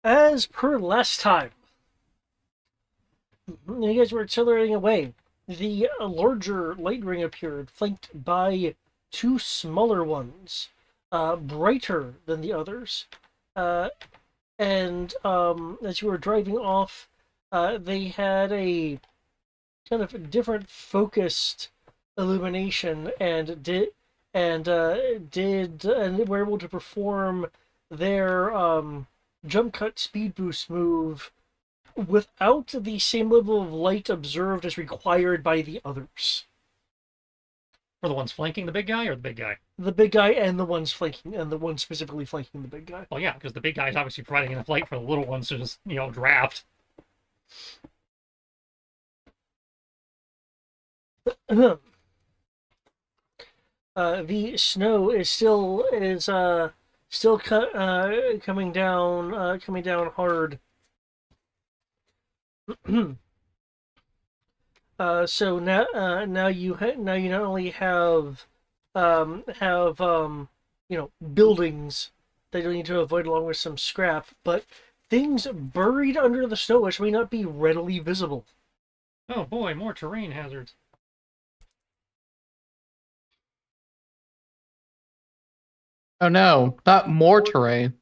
As per last time, you guys were accelerating away. The larger light ring appeared, flanked by two smaller ones, brighter than the others. Uh, and as you were driving off, they had a kind of different focused illumination and were able to perform their jump cut speed boost move without the same level of light observed as required by the others. For the ones flanking the big guy or the big guy? The big guy and the ones flanking, and the one specifically flanking the big guy. Well, yeah, because the big guy is obviously providing enough light for the little ones to just, draft. The snow is still coming down hard. So now you not only have buildings that you need to avoid along with some scrap, but things buried under the snow which may not be readily visible. Oh boy, more terrain hazards. Oh no, not more terrain.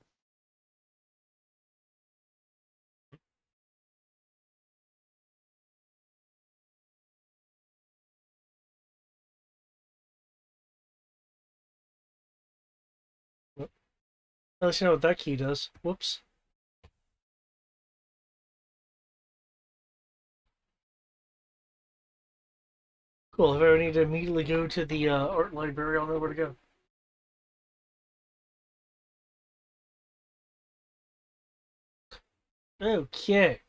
Unless you know what that key does. Whoops. Cool. If I ever need to immediately go to the art library, I'll know where to go. Okay.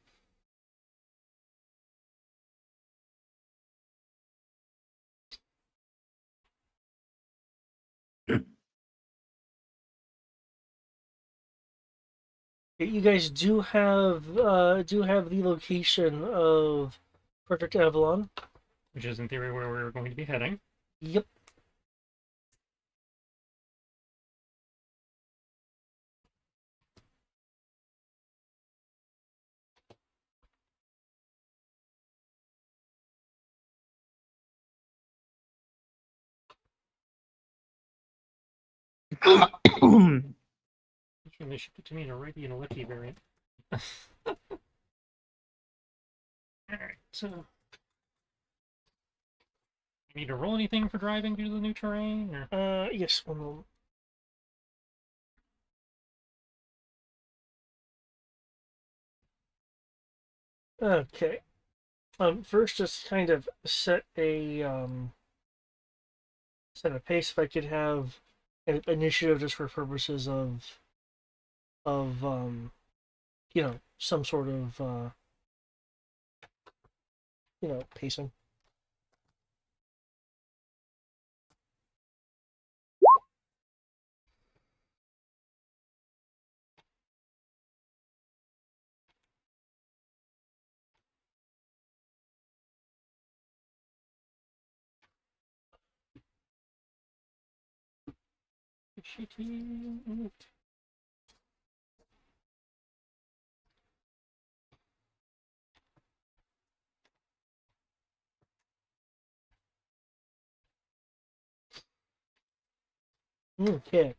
You guys do have the location of Project Avalon. Which is in theory where we're going to be heading. Yep. They shipped it to me in a Righty and a lefty variant. Alright, so. You need to roll anything for driving due to the new terrain? Or? Yes, one moment. Okay. First, just kind of set a pace. If I could have an initiative just for purposes of some sort of pacing. Shitty. Okay.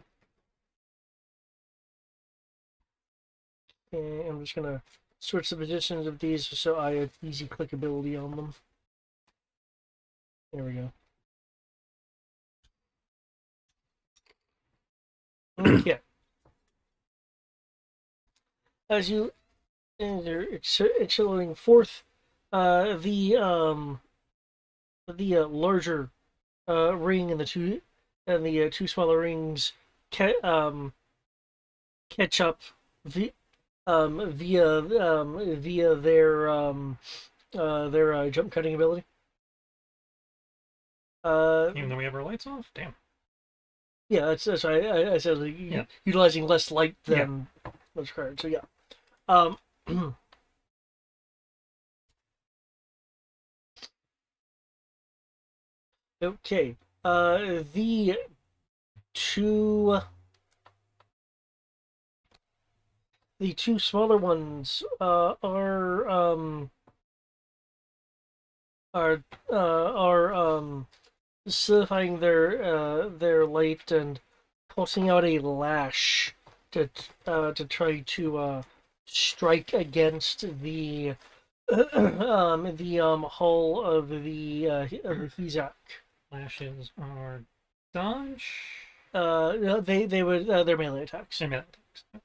And I'm just gonna switch the positions of these so I have easy clickability on them. There we go. Okay. As you are accelerating forth, the larger ring and the two smaller rings catch up via their jump cutting ability. Even though we have our lights off? Damn. Yeah, that's why I said like, utilizing less light than what's required. So yeah. Okay. the two smaller ones are solidifying their light and pulsing out a lash to try to strike against the hull of the Hizak. Lashes are dodge. No, they would they're melee attacks. Melee attacks. Okay.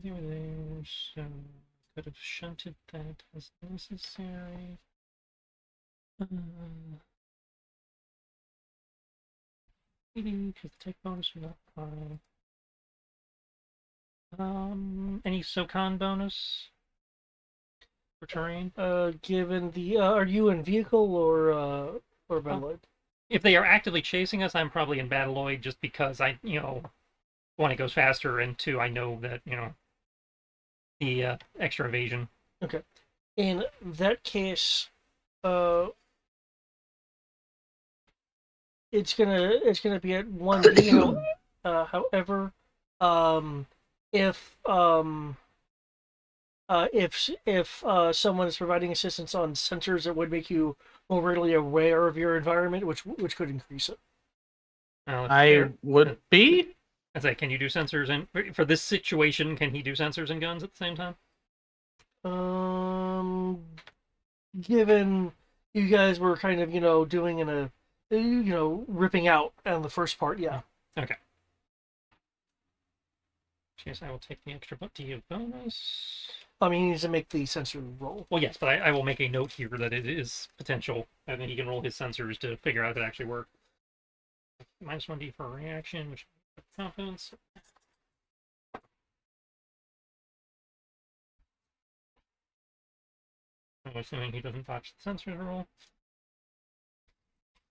They were there, so could have shunted that as necessary. Because the take bonus from that pile. Any SOCON bonus for terrain? Given the are you in vehicle or Battleloid? If they are actively chasing us, I'm probably in Battleloid just because one, it goes faster, and two, I know that, the extra evasion. Okay. In that case, it's gonna be at 1D. However, if someone is providing assistance on sensors, it would make you more readily aware of your environment, which could increase it. I would be. I say, can you do sensors and for this situation? Can he do sensors and guns at the same time? Given you guys were kind of doing ripping out on the first part, yeah. Okay. Yes, I will take the extra DO bonus. I mean, he needs to make the sensor roll. Well, yes, but I will make a note here that it is potential, and then he can roll his sensors to figure out if it actually works. Minus 1D for a reaction, which confidence. I'm assuming he doesn't botch the sensors roll.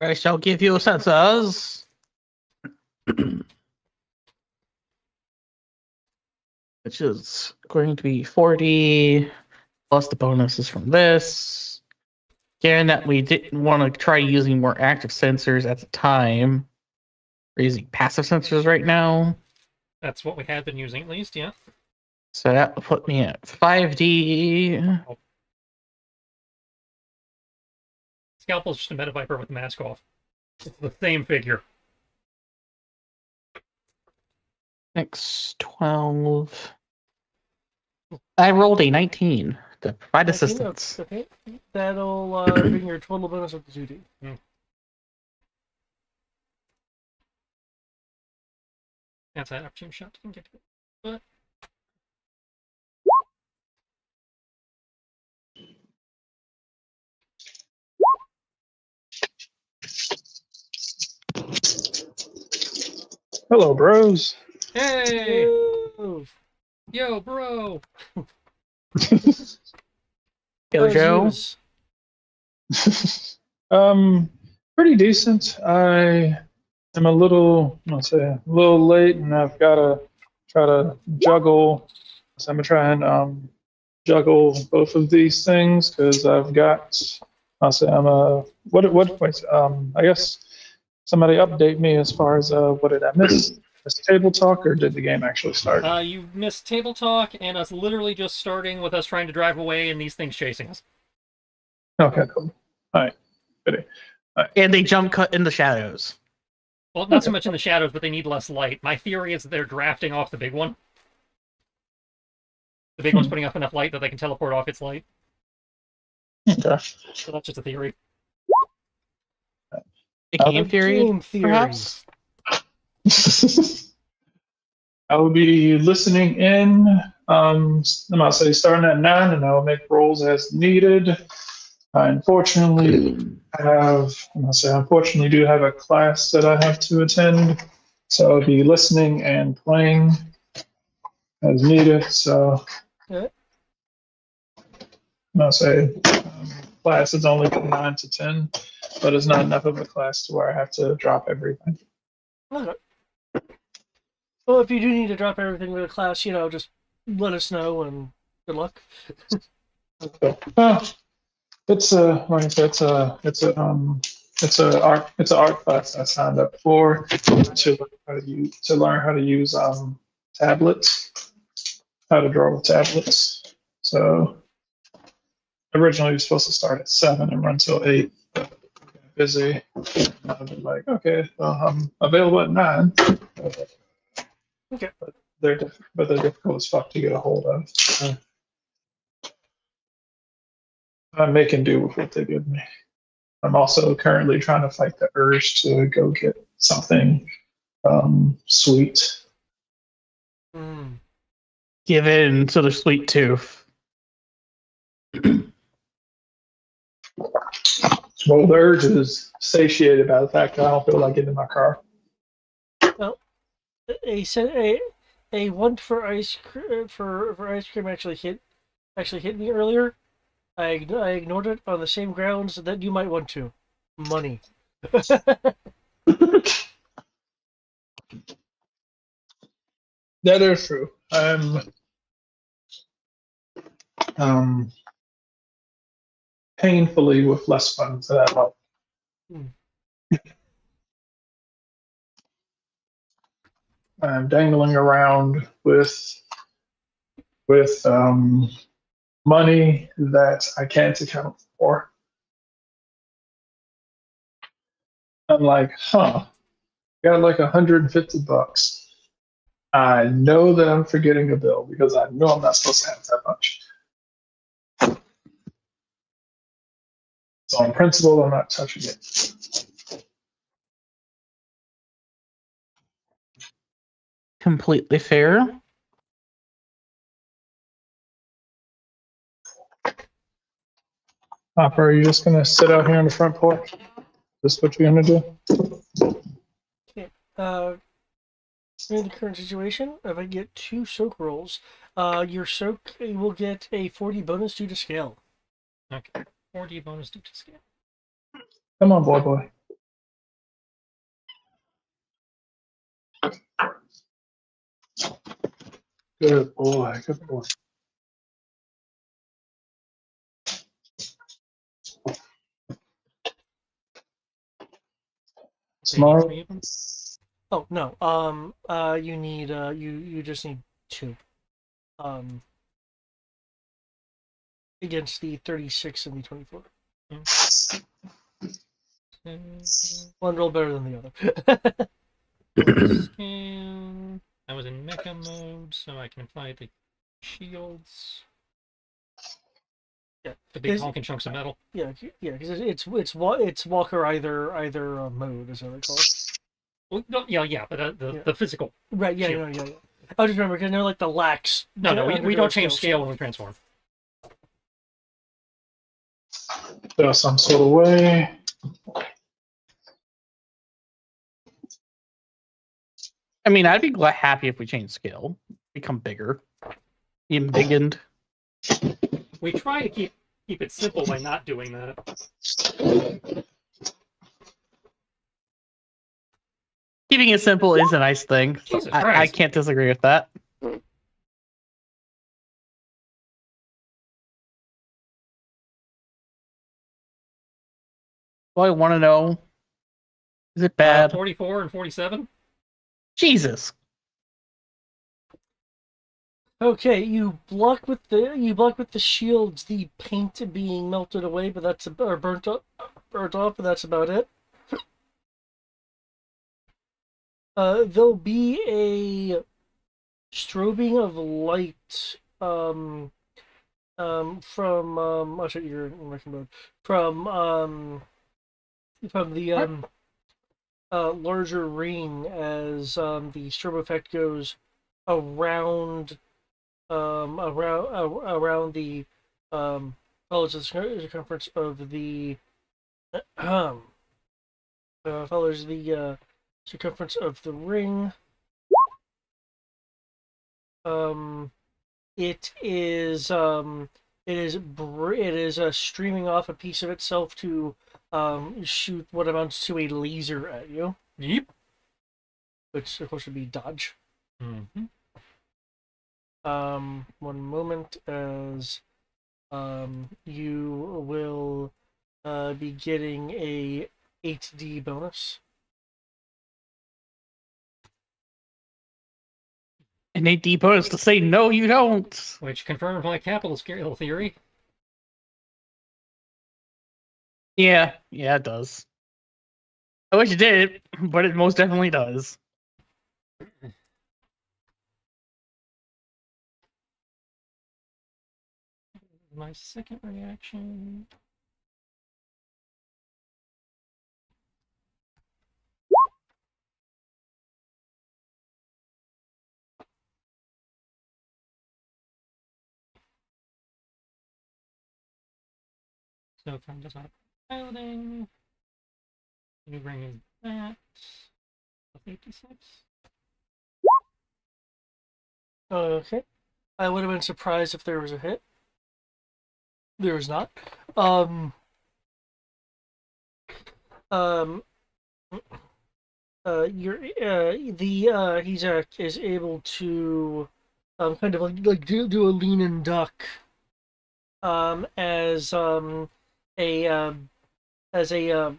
I shall give you sensors. Which is going to be 40 plus the bonuses from this. Given that we didn't want to try using more active sensors at the time, we're using passive sensors right now. That's what we had been using at least, yeah. So that will put me at 5D. Scalpel's just a Meta Viper with the mask off. It's the same figure. Next 12. I rolled a 19 to provide 19, assistance. Okay. That'll bring your total bonus up to 2D. That's that opportunity shot. You can get to it. But Hello, bros. hey, Whoa. yo, bro. Yo, Joe. Zeus. Pretty decent. I am a little late, and I've got to try to juggle. So I'm gonna try and juggle both of these things because I've got. I guess somebody update me as far as what did I miss? This table talk, or did the game actually start? You missed table talk and us literally just starting with us trying to drive away and these things chasing us. Okay, cool. All right, good. And they jump cut in the shadows. Well, not so much in the shadows, but they need less light. My theory is that they're drafting off the big one. The big one's putting up enough light that they can teleport off its light. Okay. So that's just a theory. A game theory, Game theory. perhaps? I will be listening in. I'm gonna say starting at 9, and I will make rolls as needed. I unfortunately do have a class that I have to attend, so I'll be listening and playing as needed. So Okay. I'm gonna say class is only from 9 to 10, but it's not enough of a class to where I have to drop everything. Okay. Well, if you do need to drop everything with a class, just let us know and good luck. Okay. It's a like I said, it's a art class I signed up for to learn how to use tablets, how to draw with tablets. So originally it was supposed to start at 7 and run till 8. But I got busy. And I've been like, okay, well, I'm available at 9. Okay. But they're difficult as fuck to get a hold of. So I'm making do with what they give me. I'm also currently trying to fight the urge to go get something sweet. Mm. Give in to the sweet tooth. Well, the urge is satiated by the fact that I don't feel like getting in my car. A want for ice for ice cream actually hit me earlier. I ignored it on the same grounds that you might want to. Money. That is true. I'm painfully with less funds than I like. I'm dangling around with money that I can't account for. I'm like, got like $150. I know that I'm forgetting a bill because I know I'm not supposed to have that much. So on principle, I'm not touching it. Completely fair. Hopper, are you just gonna sit out here on the front porch? Is this what you're gonna do? In the current situation, if I get 2 soak rolls, your soak will get a 40 bonus due to scale. Okay. 40 bonus due to scale. Come on, boy. Good boy. Good boy. Smart. Three of them? Oh no. You need you just need 2. Against the 36 and the 24. One roll better than the other. Scale. I was in mecha mode, so I can apply the shields. Yeah, The big Is- honking chunks of metal. yeah, because it's walker either mode, as I recall. Well, no, yeah, but Yeah. the physical. Right? Yeah, Shield. yeah. I just remember because they're like the lax. No, we undergo don't change skills. scale when we transform. There's some sort of way. I mean, I'd be happy if we change skill, become bigger, embiggened. We try to keep it simple by not doing that. Keeping it simple is a nice thing. Jesus I Christ. can't disagree with that. Well, I want to know, is it bad? 44 and 47. Jesus. Okay, you block with the shields the paint being melted away, but or burnt off, but that's about it. There'll be a strobing of light from I'll show you in working mode from the larger ring as the strobe effect goes around around the circumference of the follows the circumference of the ring. It is streaming off a piece of itself to shoot what amounts to a laser at you, Yep. which of course would be dodge. Mm-hmm. One moment as you will be getting a 8D bonus. And they deposed to say, no, you don't. Which confirms my capital scale theory. Yeah, it does. I wish it did, but it most definitely does. My second reaction. So if I'm just not piloting, you bring in that. 56. Okay. I would have been surprised if there was a hit. There was not. Um. Um. You're the he's is able to kind of like do a lean and duck as a as a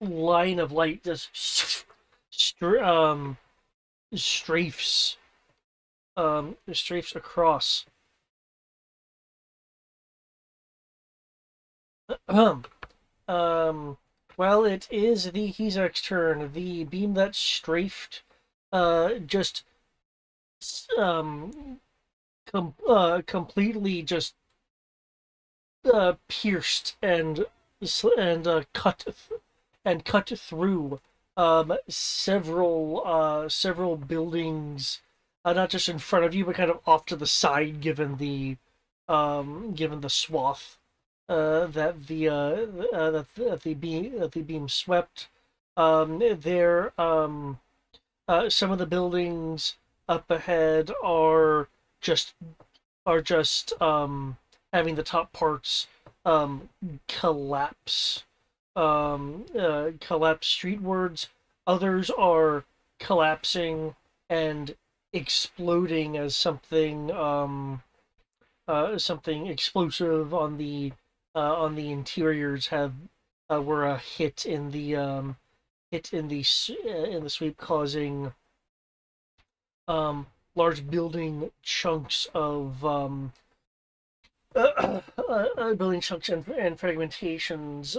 line of light just strafes strafes across. Well, it is the Hezek's turn. The beam that strafed just completely just pierced and cut through several buildings, not just in front of you, but kind of off to the side, given the swath that the beam swept. Some of the buildings up ahead just having the top parts collapse collapse streetwards. Others are collapsing and exploding as something explosive on the interiors were a hit in the sweep, causing large building chunks of building chunks and fragmentations.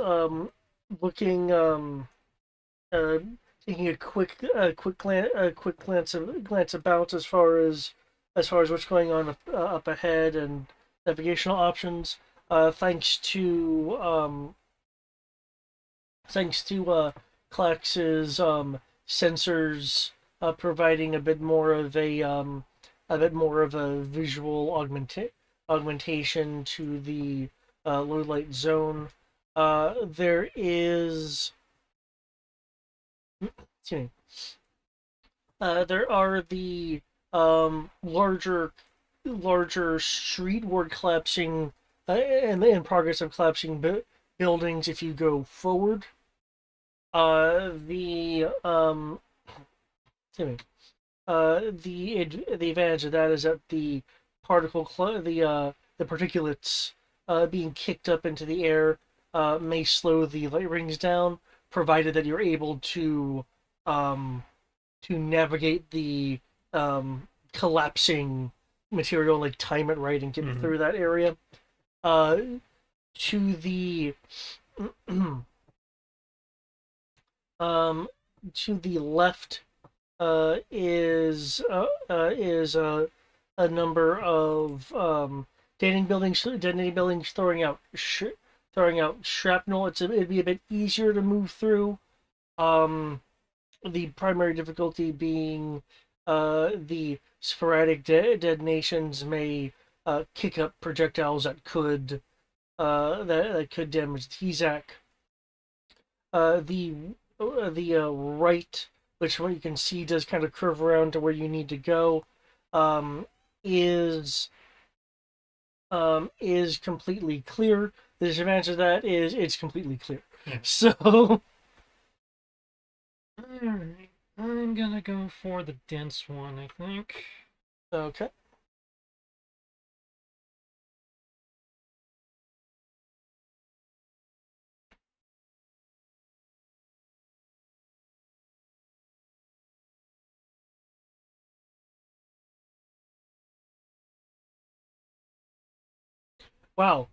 Looking taking a quick glance about as far as what's going on up ahead and navigational options. Thanks to Klax's sensors providing a bit more of a visual augmentation to the low light zone. There is, excuse me. There are the larger streetward collapsing and in progress of collapsing buildings. If you go forward, the excuse me. The advantage of that is that the particulates being kicked up into the air may slow the light rings down, provided that you're able to navigate the collapsing material, like time it right and get through that area. To the to the left is a number of detonating buildings throwing out shrapnel. It'd be a bit easier to move through. The primary difficulty being the sporadic detonations may kick up projectiles that could damage the Hezek. The right, which what you can see does kind of curve around to where you need to go, is completely clear. The disadvantage of that is it's completely clear. Yeah. So I'm gonna go for the dense one, I think. Okay. Wow.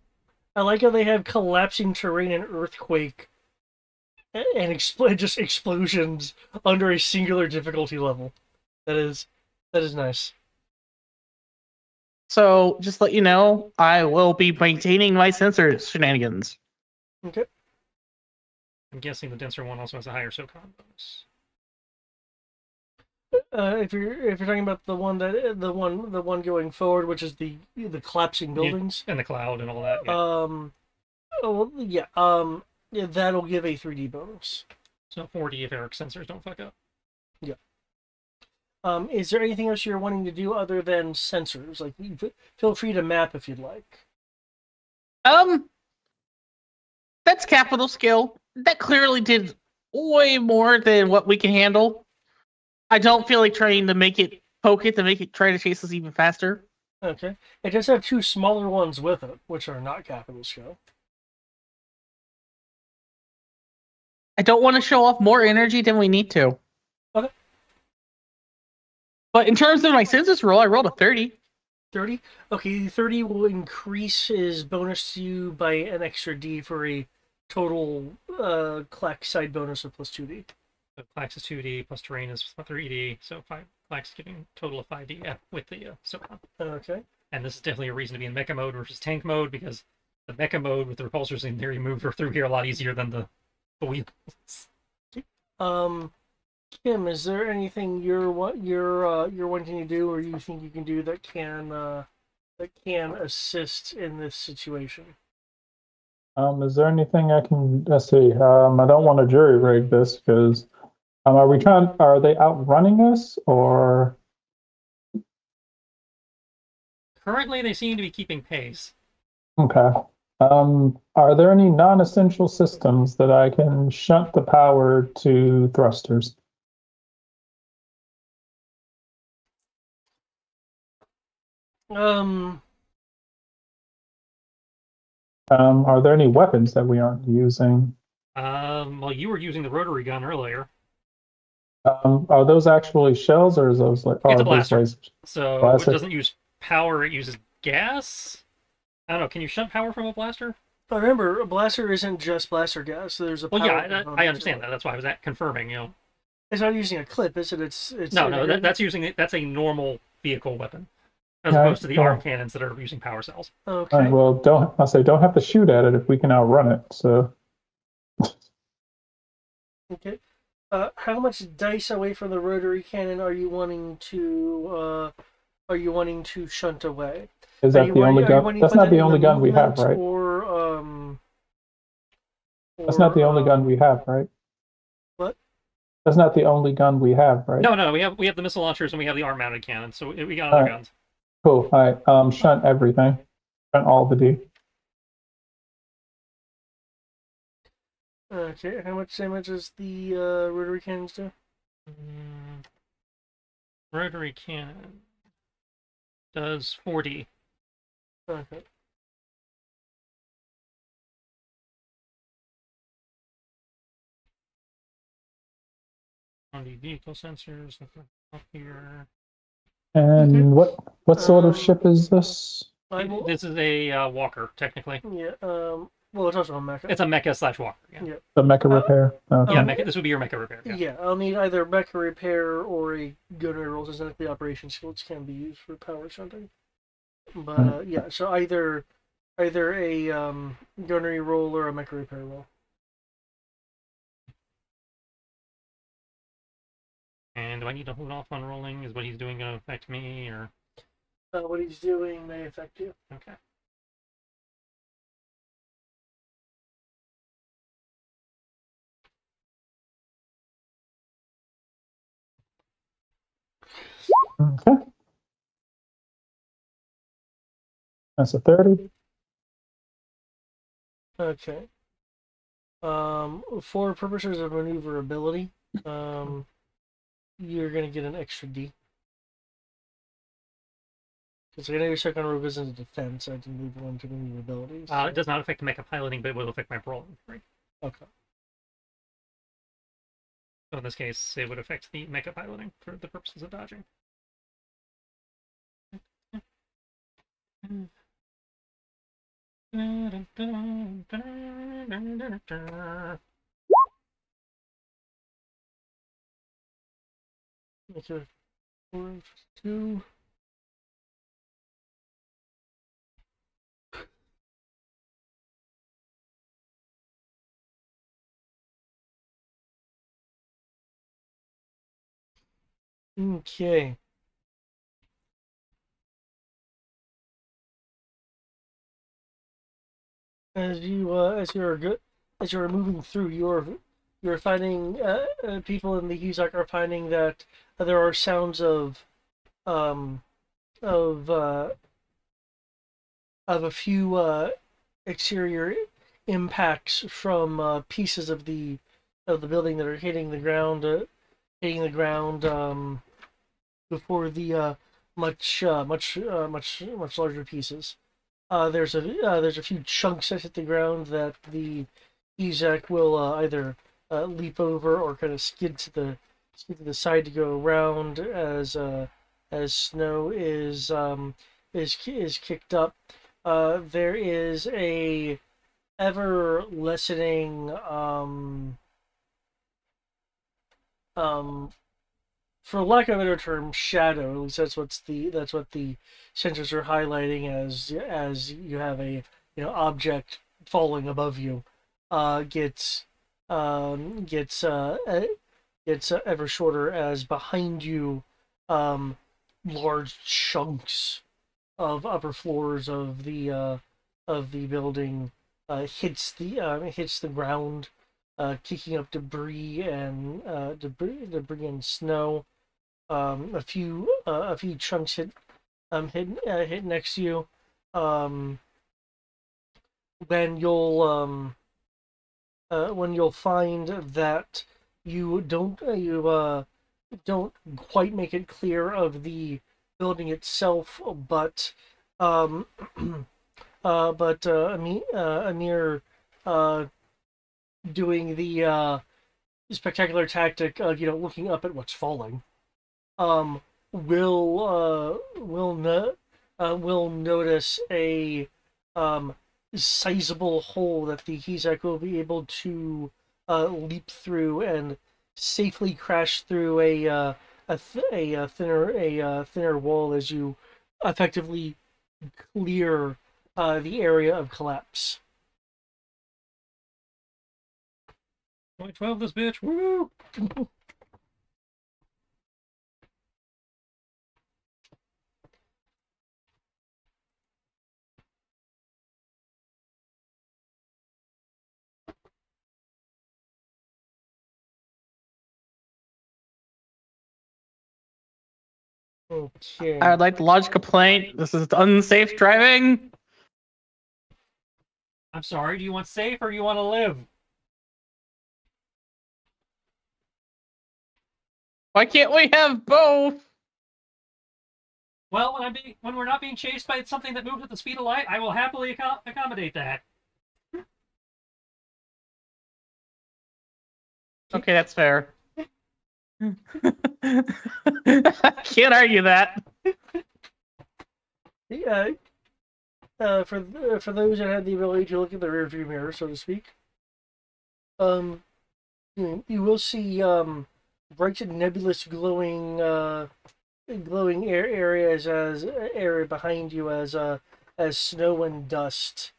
I like how they have collapsing terrain and earthquake and just explosions under a singular difficulty level. That is nice. So just let you know, I will be maintaining my sensors shenanigans. Okay. I'm guessing the denser one also has a higher SOCON bonus. If you're talking about the one going forward, which is the collapsing buildings. And the cloud and all that. Yeah. Oh well, yeah. Yeah, that'll give a 3D bonus. So 40 if Eric's sensors don't fuck up. Yeah. Is there anything else you're wanting to do other than sensors? Like, feel free to map if you'd like. That's capital skill. That clearly did way more than what we can handle. I don't feel like trying to make it poke it to make it try to chase us even faster. Okay. It does have two smaller ones with it, which are not capital skill. I don't want to show off more energy than we need to. Okay. But in terms of my census roll, I rolled a 30. 30? Okay, 30 will increase his bonus to you by an extra D for a total clack side bonus of plus 2D. So Clax is 2D plus terrain is 3D. So Clax is getting a total of 5D with the SOCON. Okay. And this is definitely a reason to be in mecha mode versus tank mode, because the mecha mode with the repulsors in theory move through here a lot easier than the wheels. Kim, is there anything you're wanting to do, or you think you can do that can assist in this situation? Is there anything I can? Let's see. I don't want to jury rig this because are they outrunning us or? Currently, they seem to be keeping pace. Okay. Are there any non-essential systems that I can shunt the power to thrusters? Are there any weapons that we aren't using? Well, you were using the rotary gun earlier. Are those actually shells or is those like? It's a are those blaster. lasers? So Blaster. it doesn't use power, it uses gas? I don't know, can you shunt power from a blaster? But remember, a blaster isn't just blaster gas. There's a Well, power yeah, component I to understand it. that. That's why I was confirming, you know. It's not using a clip, is it? It's No, that's a normal vehicle weapon, as Yeah, opposed to the yeah. arm cannons that are using power cells. okay. All right, well, don't have to shoot at it if we can outrun it. So Okay. How much dice away from the rotary cannon are you wanting to shunt away? is Are that you the only wanting- are you gun? wanting to That's put not that the in only gun we have, movement, right? That's not the only gun we have, right? What? That's not the only gun we have, right? No, we have the missile launchers and we have the arm mounted cannons, so we got other Alright. guns. Cool. All right. Shunt everything. Shunt all the D. Okay. How much damage does the rotary cannons do? Rotary cannon does 40. Okay. On the vehicle sensors, up here. And Okay. what sort of Um, ship is this? I will. This is a walker, technically. Yeah. Well, it's also a mecha. It's a mecha / walker. Yeah, Yeah. The mecha repair. Okay. yeah Um, mecha, this would be your mecha repair. Yeah. Yeah, I'll need either mecha repair or a gunnery roll, since the operation skills can be used for power shunting. But yeah, so either a gunnery roll or a mecha repair roll. And do I need to hold off on rolling? Is what he's doing going to affect me, or What he's doing may affect you. okay? Okay. That's a 30. Okay. For purposes of maneuverability, you're gonna get an extra D. Because I know your second rogue is into defense. I didn't leave one too many abilities. It does not affect mecha piloting, but it will affect my brawling. Right. Okay. So in this case, it would affect the mecha piloting for the purposes of dodging. Okay. 4, 2. Okay. As you're moving through, you're finding people in the Huzak are finding that there are sounds um of uh of a few exterior impacts from pieces of the building that are hitting the ground before the much larger pieces. There's a few chunks that hit the ground that the Ezek will either leap over or kind of skid to the side to go around as snow is kicked up. There is a ever lessening for lack of a better term, shadow. At least that's what the sensors are highlighting as you have a object falling above you. Gets ever shorter as behind you, large chunks of upper floors of the building hits the ground, kicking up debris and snow. A few chunks hit next to you. When you'll find that you don't quite make it clear of the building itself, but Amir doing the spectacular tactic of looking up at what's falling. Will notice a sizable hole that the Hezek will be able to leap through and safely crash through a thinner wall as you effectively clear the area of collapse. 12 this bitch, woo! Okay. I would like to lodge a complaint. This is unsafe driving. I'm sorry, do you want safe or you want to live? Why can't we have both? Well, when we're not being chased by something that moves at the speed of light, I will happily accommodate that. Okay, that's fair. I can't argue that. For those that had the ability to look at the rearview mirror, so to speak, you will see bright and nebulous glowing areas as area behind you as snow and dust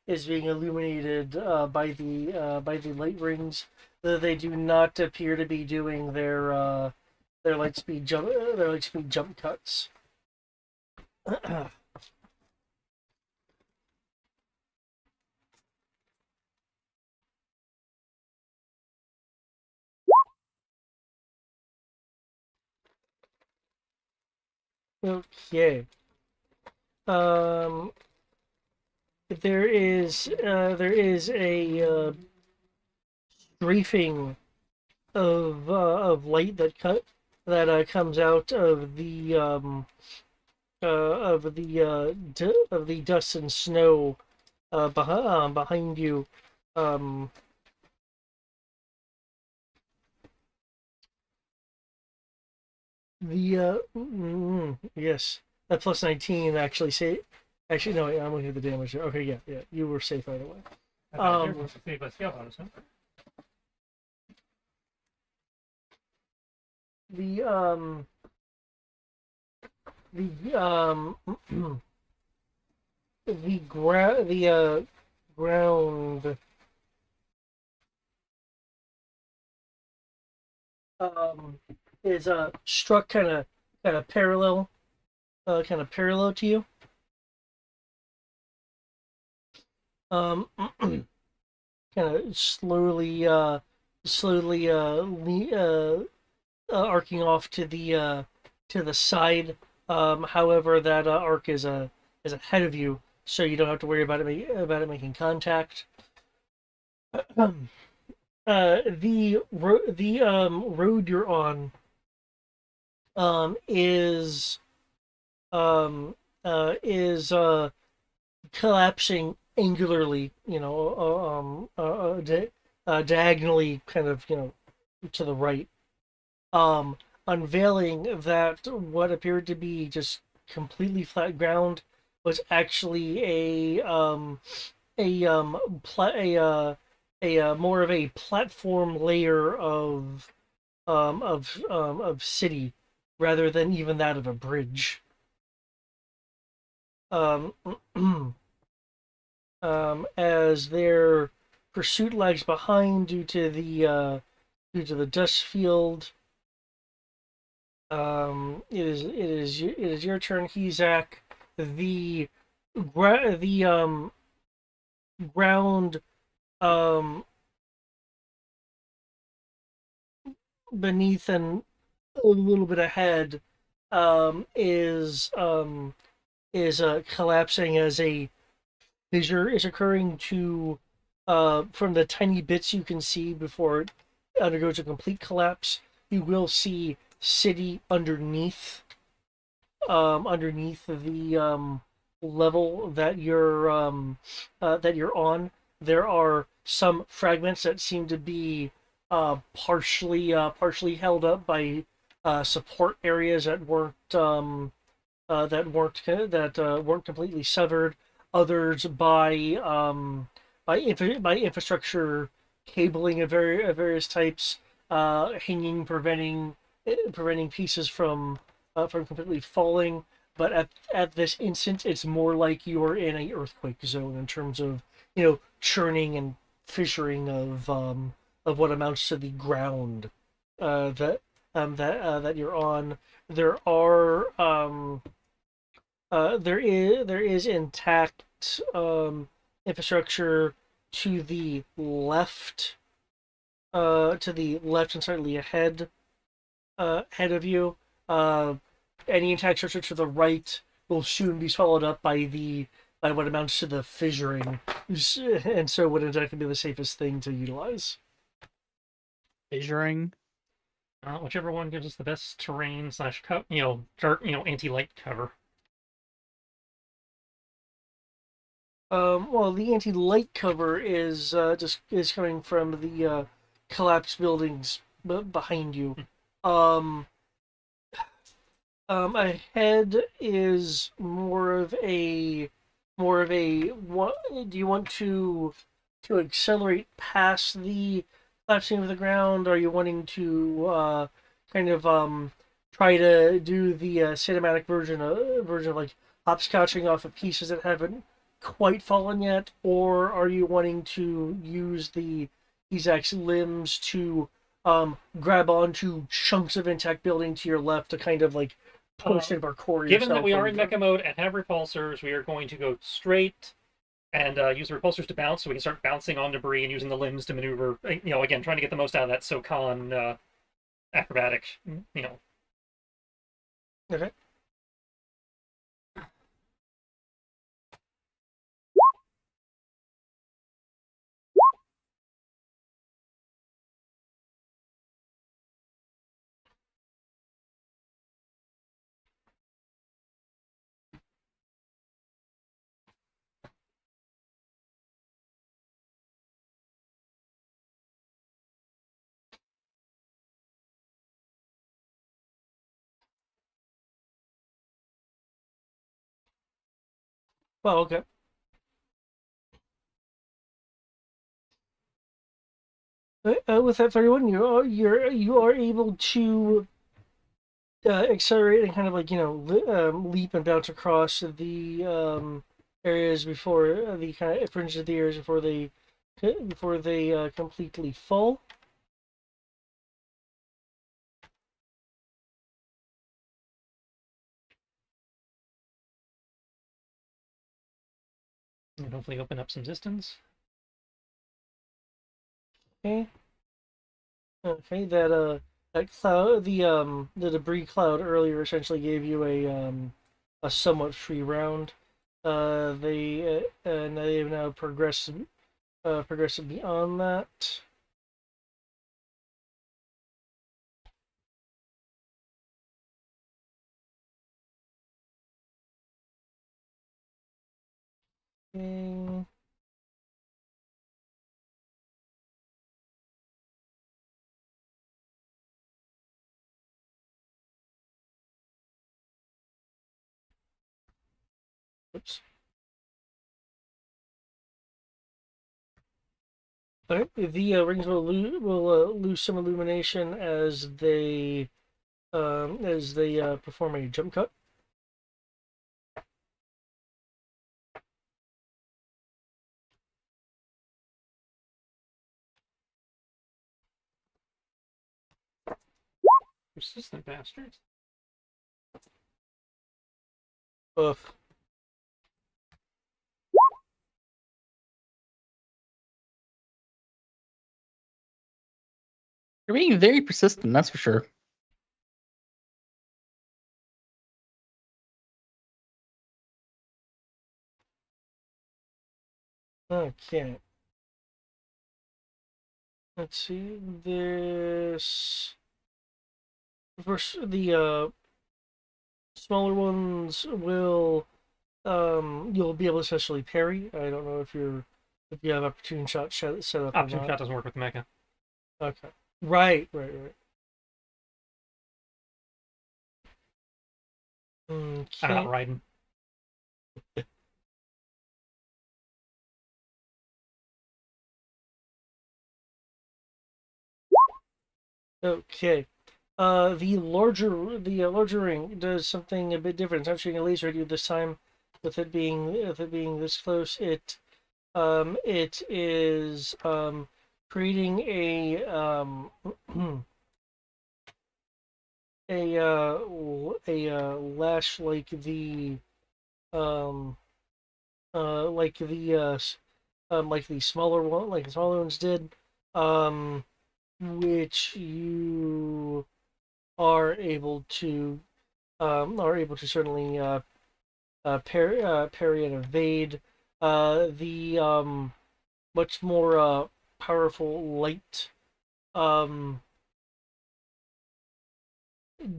is being illuminated by the light rings. They do not appear to be doing their light speed jump cuts. Okay. There is a strafing of light that that comes out of the of the dust and snow behind you. Um, yes, that plus 19 actually say. Actually, no, wait, I'm looking at the damage here. Okay, yeah, you were safe either way. The the the ground um is struck kind of parallel to you. Kind of slowly arcing off to the side. However, that arc is ahead of you, so you don't have to worry about it making contact. The road you're on is is collapsing angularly, diagonally, kind of, to the right, unveiling that what appeared to be just completely flat ground was actually a more of a platform layer of city rather than even that of a bridge. Um, as their pursuit lags behind due to the dust field. It is your turn, Hezak. The ground um beneath and a little bit ahead is collapsing as a fissure is occurring to from the tiny bits you can see before it undergoes a complete collapse. You will see city underneath the level that you're on. There are some fragments that seem to be partially held up by support areas that weren't completely severed. Others by infrastructure cabling of various types, hanging, preventing pieces from completely falling. But at this instant, it's more like you are in a earthquake zone in terms of churning and fissuring of what amounts to the ground that you're on. There are there is intact infrastructure to the left and slightly ahead of you. Any intact structure to the right will soon be swallowed up by what amounts to the fissuring, and so would in fact be the safest thing to utilize. Fissuring. Whichever one gives us the best terrain slash dark, anti-light cover. Well, the anti-light cover is coming from the collapsed buildings behind you. Ahead is more of a what? Do you want to accelerate past the collapsing of the ground? Are you wanting to kind of try to do the cinematic version of like hopscotching off of pieces that haven't quite fallen yet, or are you wanting to use the Ezak's limbs to grab onto chunks of intact building to your left to kind of like push and parkour Given that yourself we are in over? mecha mode and have repulsors, we are going to go straight and use the repulsors to bounce, so we can start bouncing on debris and using the limbs to maneuver. Again, trying to get the most out of that SoCon acrobatic. Okay. Well, okay. With that 31, you are able to accelerate and kind of like leap and bounce across the areas before the kind of fringes of the areas before they completely fall. And hopefully open up some distance. Okay. Okay. That cloud, the debris cloud earlier essentially gave you a somewhat free round. They've now progressed beyond that. Okay. Oops. Okay. The rings will lose some illumination as they perform a jump cut. Persistent bastards. Oof. You're being very persistent, that's for sure. Okay. Let's see this. First, the smaller ones will you'll be able to essentially parry. I don't know if you have opportune shot set up or Option not. shot doesn't work with mecha. Okay. Right. I'm Okay. not riding. Okay. The larger ring does something a bit different. It's not shooting a laser at you this time. With it being this close, it is creating a lash um like the smaller one, like the smaller ones did, which you are able to certainly parry and evade. The much more powerful light um,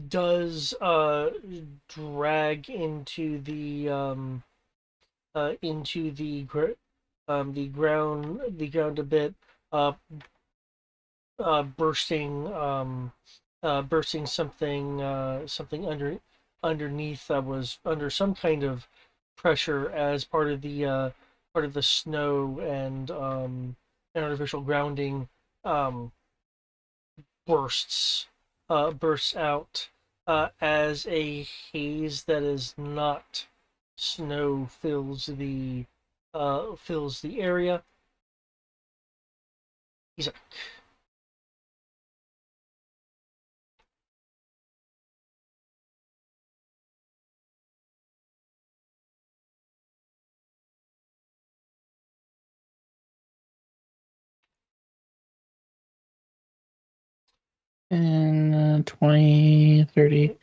does drag into the ground a bit, uh, bursting bursting something underneath that was under some kind of pressure as part of the snow and artificial grounding um, bursts bursts out as a haze that is not snow fills the area. He's like, And 20, 30.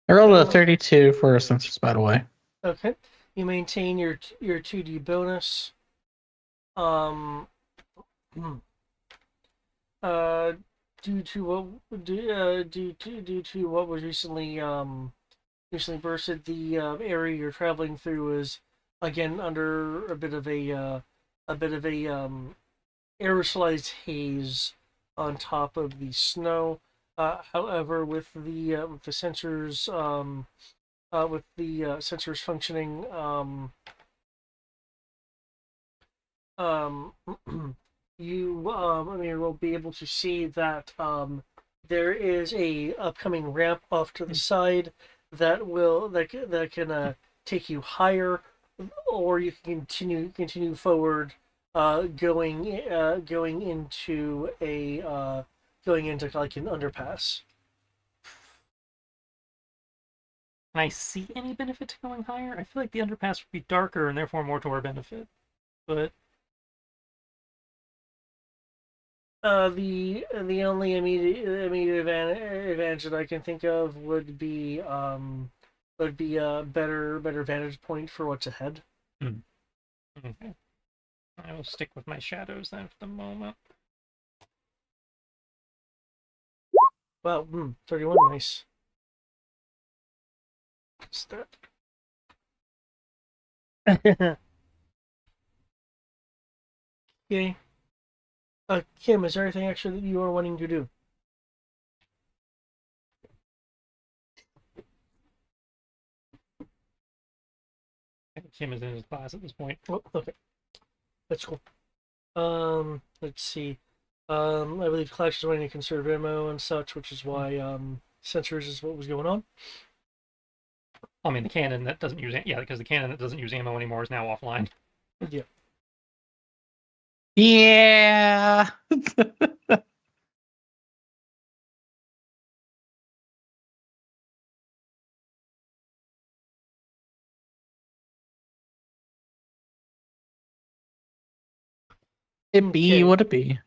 I rolled a 32 for sensors, by the way. okay. You maintain your 2D bonus. Um, uh, due to what was recently bursted, the area you're traveling through is again under a bit of a aerosolized haze on top of the snow. However, with the sensors functioning um, you Amir will be able to see that there is a upcoming ramp off to the side that can take you higher, or you can continue forward, going into like an underpass. Can I see any benefit to going higher? I feel like the underpass would be darker and therefore more to our benefit. But The only immediate advantage that I can think of would be a better vantage point for what's ahead. okay. I will stick with my shadows then for the moment. Well, 31, nice. What's that? Okay. Kim, is there anything extra that you are wanting to do? I think Kim is in his class at this point. Oh, okay. That's cool. Let's see. I believe Clash is wanting to conserve ammo and such, which is why sensors is what was going on. I mean, the cannon that doesn't use because the cannon that doesn't use ammo anymore is now offline. Yeah. Yeah. It be Okay. what it be.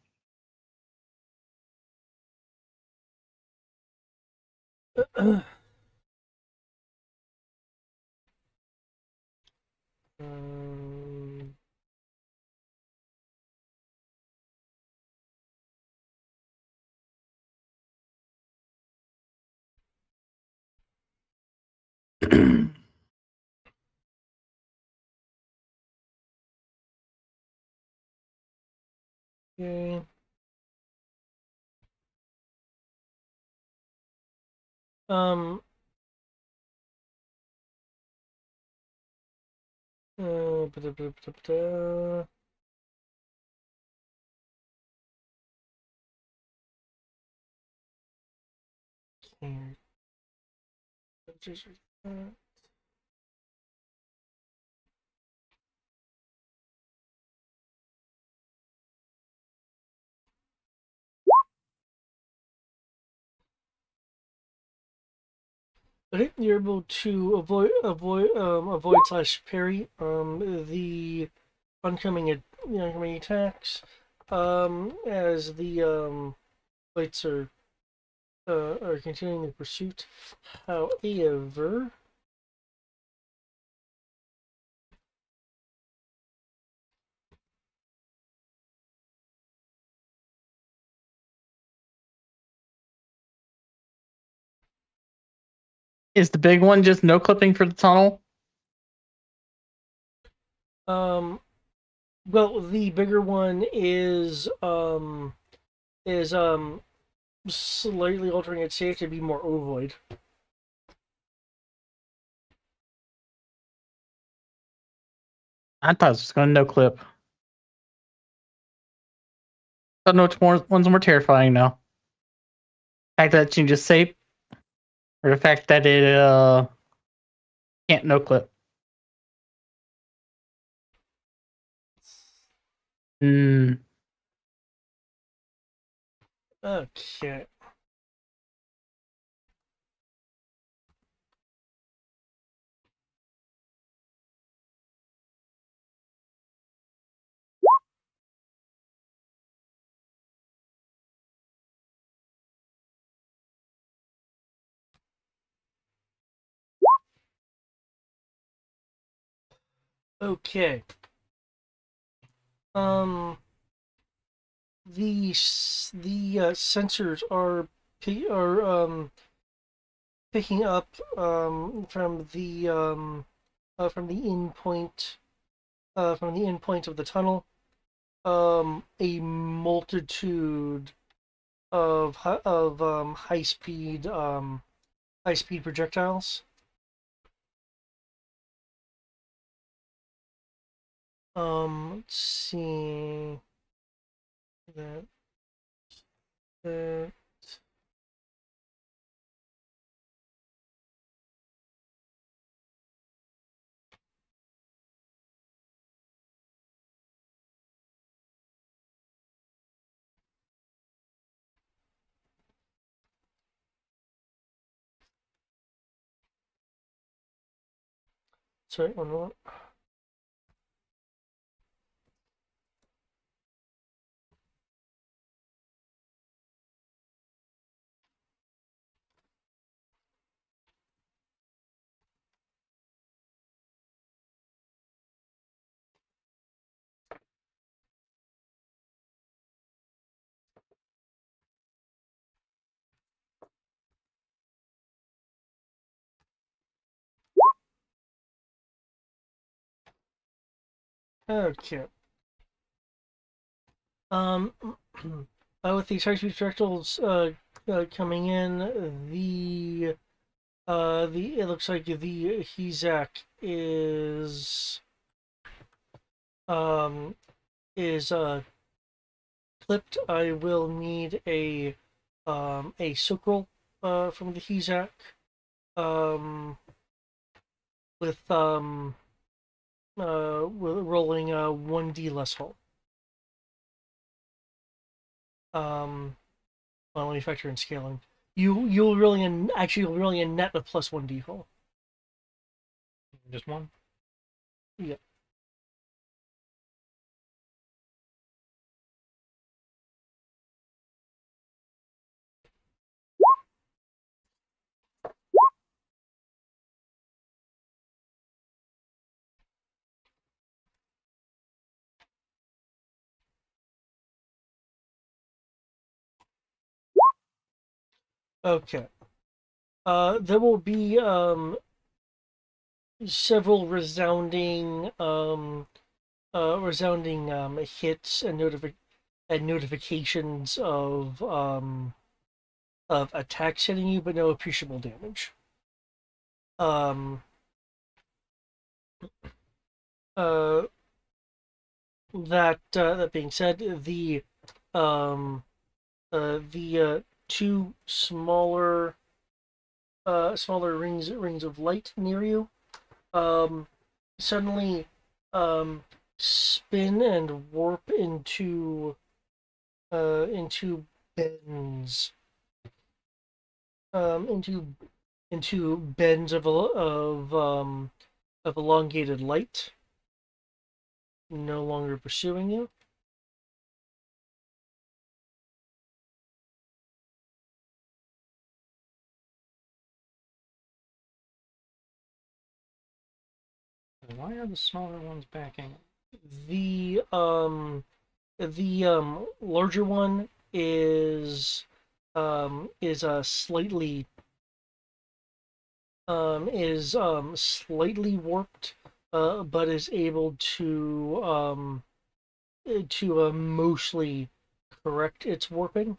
Um, okay. Um. Ba-da-ba-da-ba-da. Okay. Okay, you're able to avoid slash parry the oncoming attacks as the lights are continuing the pursuit. However, Is the big one just no clipping for the tunnel? well, the bigger one is slightly altering its shape to be more ovoid. I thought it was just going to no clip. Don't know which one's more terrifying now. The fact that it changes shape, or the fact that it can't no clip. Hmm. Okay. Okay. The sensors are picking up from the end point of the tunnel a multitude of high speed projectiles. Let's see. That. Sorry, one moment. Okay. With these high-speed projectiles coming in, it looks like the Hezak um is clipped. I will need a Sukral from the Hezak um with rolling 1d less hull. Well, let me factor in scaling. You'll really a net of plus 1d hull. Just one. Yeah. Okay. There will be several resounding hits and notifications of attacks hitting you, but no appreciable damage. Um, uh, that being said, um, the two smaller rings of light near you suddenly spin and warp into bends into bends of elongated light, no longer pursuing you. Why are the smaller ones backing? The larger one is slightly warped, but is able to mostly correct its warping.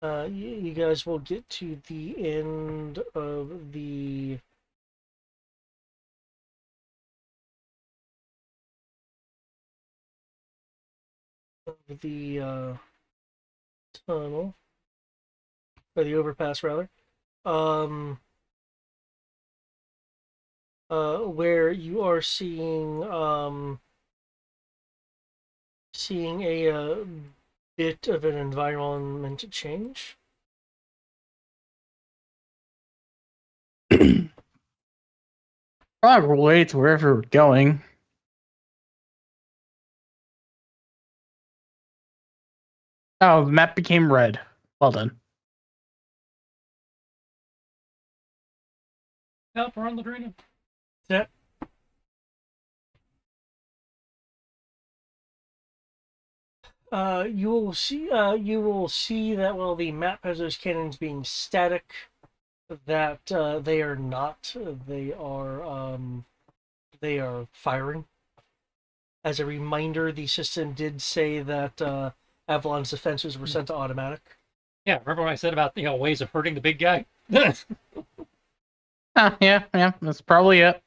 You guys will get to the end of the tunnel, or the overpass rather, um, where you are seeing a bit of an environment change. Probably relate to wherever we're going. Oh, the map became red. Well done. Yep, we're on Ladrina. That you will see that while the map has those cannons being static, that they are not. They are firing. As a reminder, the system did say that Avalon's defenses were set to automatic. Yeah, remember what I said about ways of hurting the big guy? Yeah, that's probably it.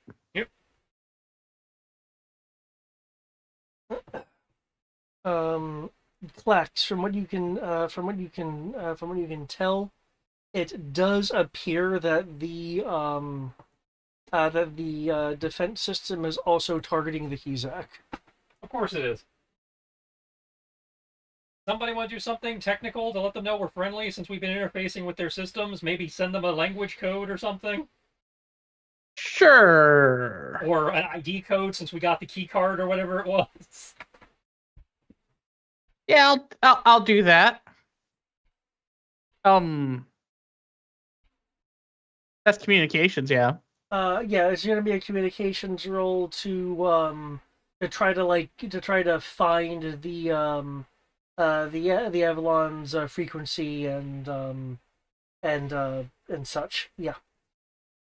Flex, from what you can tell, it does appear that the defense system is also targeting the Hezak. Of course it is. Somebody want to do something technical to let them know we're friendly since we've been interfacing with their systems? Maybe send them a language code or something? Sure. Or an ID code since we got the key card or whatever it was? Yeah, I'll do that. That's communications, yeah. Yeah, it's gonna be a communications role to try to find the Avalon's frequency and such. Yeah.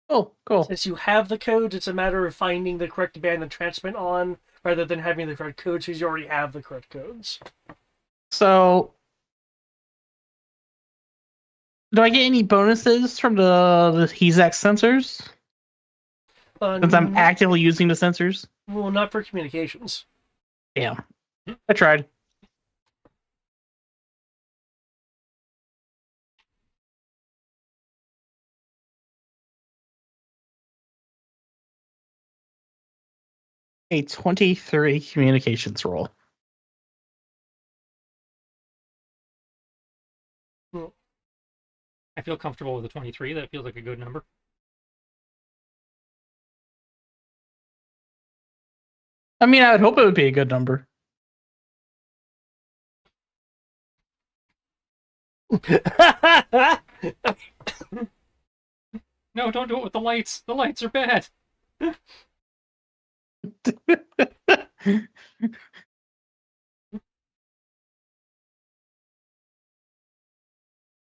Oh, cool. Since you have the codes, it's a matter of finding the correct band to transmit on rather than having the correct codes because you already have the correct codes. So, do I get any bonuses from the Hezak sensors? Since I'm actively using the sensors? Well, not for communications. Damn. I tried. A 23 communications roll. I feel comfortable with the 23. That feels like a good number. I mean, I would hope it would be a good number. No, don't do it with the lights. The lights are bad.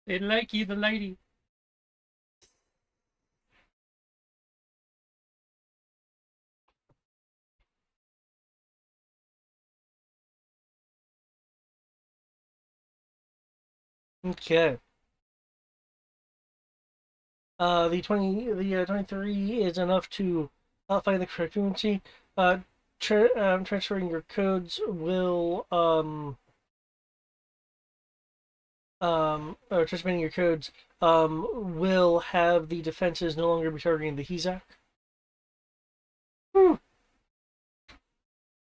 They like you, the lady. Okay. The 23 is enough to find the correct frequency. Transferring your codes will or transmitting your codes will have the defenses no longer be targeting the Hezak.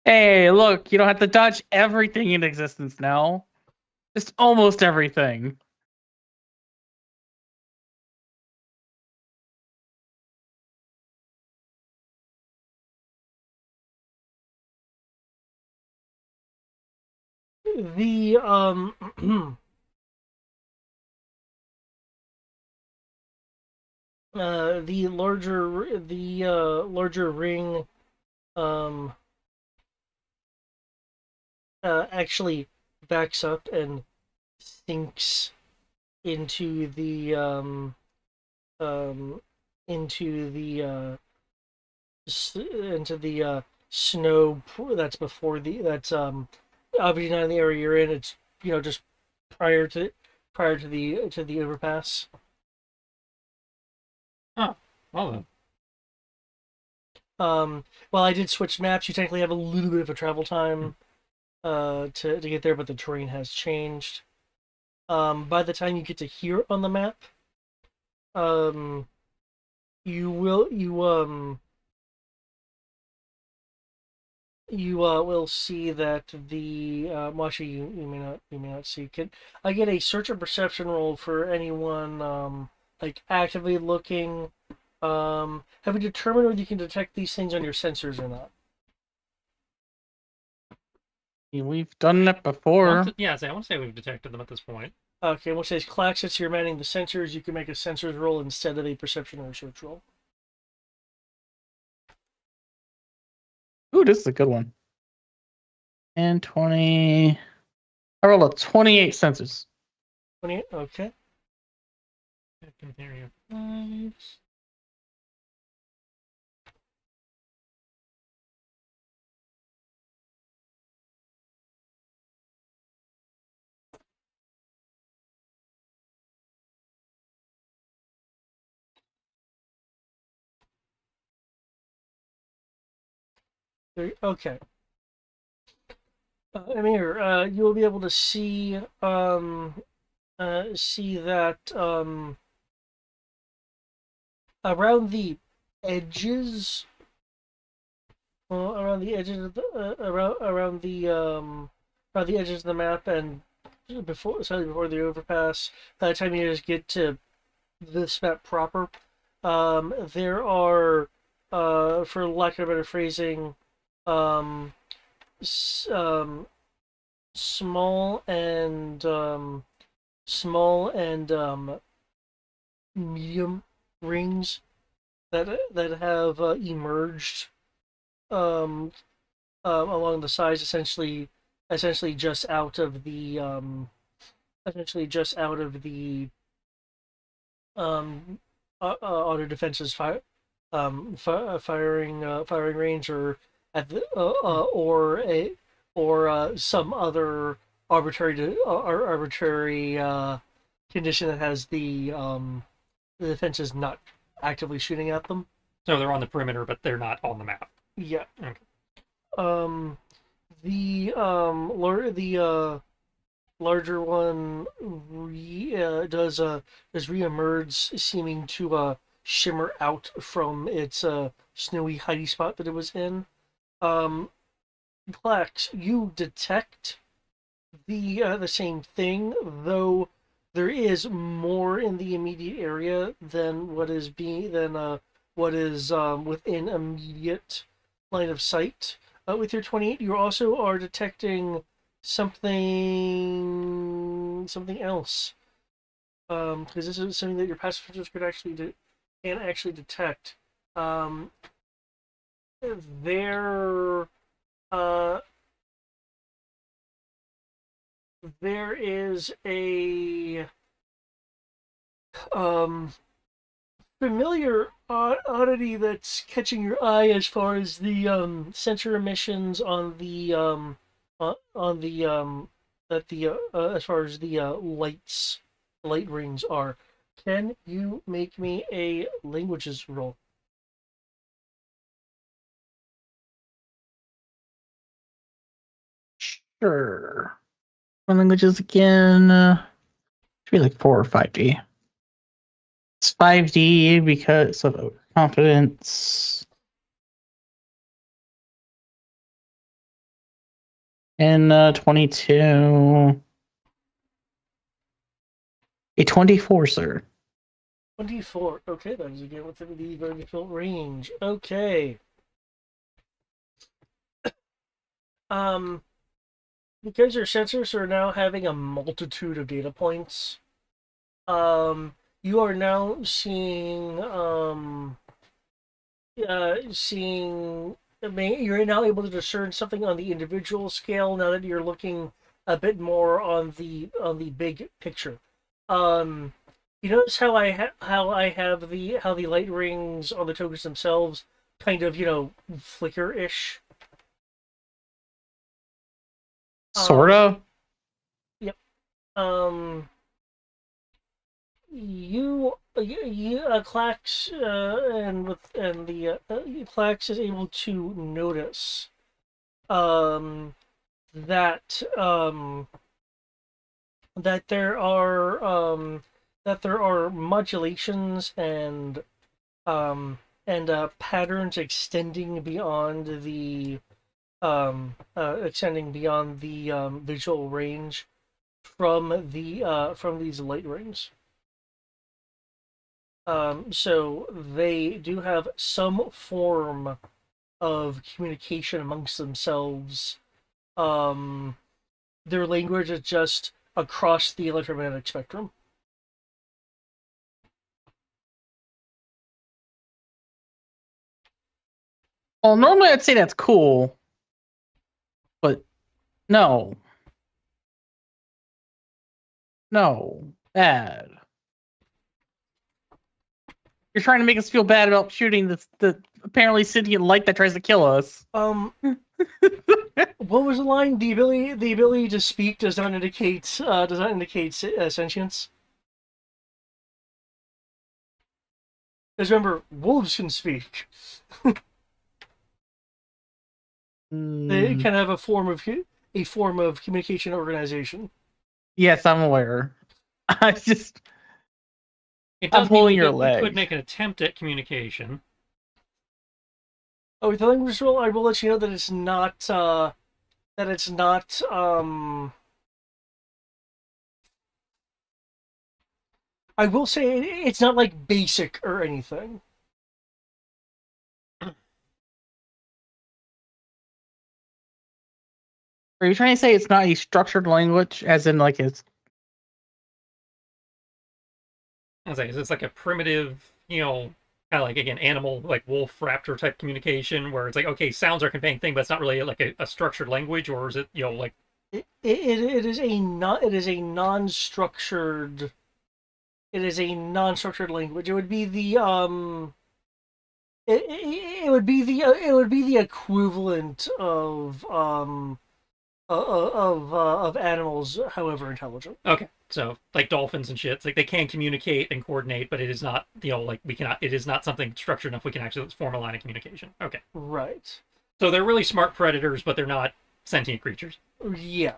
Hey, look, you don't have to dodge everything in existence now. Just almost everything. The larger ring um actually backs up and sinks into the um into the into the snow that's before that's obviously not in the area you're in. It's just prior to the overpass. Oh, well then. Well, I did switch maps. You technically have a little bit of a travel time to get there, but the terrain has changed. By the time you get to here on the map, um, you will see that the well, actually you may not see. Can I get a search and perception roll for anyone like actively looking? Have you determined whether you can detect these things on your sensors or not? We've done that before. I want to say we've detected them at this point. Okay, we'll say Clack, since you're manning the sensors, you can make a sensors roll instead of a perception or research roll. Ooh, this is a good one. And 20. I roll a 28 sensors. 28, okay. Area 5. Okay. Amir, you will be able to see that around the edges, around the edges of the around the edges of the map, and slightly before the overpass. By the time you just get to this map proper, there are, for lack of better phrasing, um, s- um, small and small and medium rings that have emerged um, along the sides, essentially just out of the um, auto defense's firing range, or at the or some other arbitrary condition that has the defense is not actively shooting at them. So they're on the perimeter, but they're not on the map. Yeah. Okay. The larger one does reemerge, seeming to shimmer out from its snowy hidey spot that it was in. Plex, you detect the same thing, though there is more in the immediate area than what is within immediate line of sight. With your 28, you also are detecting something else. Because this is something that your passive sensors can actually detect. There, uh, there is a familiar oddity that's catching your eye as far as the sensor emissions on the that the as far as the light rings are. Can you make me a languages roll? Sure. What languages again? Should be like 4 or 5D. It's 5D because of confidence. And 22. A 24, sir. 24. Okay, that is again within the very difficult range. Okay. Because your sensors are now having a multitude of data points, you are now you're now able to discern something on the individual scale now that you're looking a bit more on the big picture. You notice how I have how the light rings on the tokens themselves kind of, flicker-ish. Sort of. Yep. Clax and the Clax is able to notice that that there are modulations and patterns extending beyond the visual range from these light rings. So they do have some form of communication amongst themselves. Their language is just across the electromagnetic spectrum. Well, normally I'd say that's cool. But no. No. Bad. You're trying to make us feel bad about shooting the apparently sentient light that tries to kill us. What was the line? The ability to speak does not indicate sentience. Because remember, wolves can speak. They can have a form of a form of communication organization. Yes, I'm aware. I just It I'm does mean pulling we your we could leg. make an attempt at communication. Oh, with the language rule, I will let you know that it's not that it's not I will say it's not like basic or anything. Are you trying to say it's not a structured language, as in like it's I was like, is this like a primitive, kind of like again animal, like wolf raptor type communication, where it's like okay, sounds are conveying thing, but it's not really like a structured language, or is it like It is a not it is a non-structured it is a non-structured language. It would be the it would be it would be the equivalent of animals, however intelligent. okay, so like dolphins and shit, it's like they can communicate and coordinate, but it is not like we cannot. It is not something structured enough we can actually form a line of communication. Okay, Right. so they're really smart predators, but they're not sentient creatures. Yeah.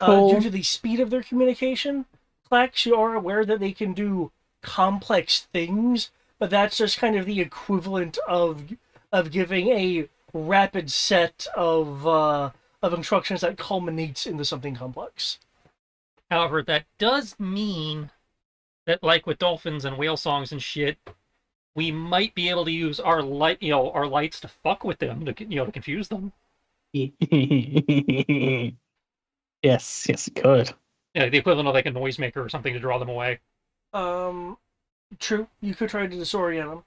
Due cool. to the speed of their communication, Clacks, you are aware that they can do complex things, but that's just kind of the equivalent of giving a rapid set of instructions that culminates into something complex. However, that does mean that, like with dolphins and whale songs and shit, we might be able to use our our lights to fuck with them to confuse them. Yes, yes, it could. Yeah, the equivalent of like a noisemaker or something to draw them away. Um, True, you could try to disorient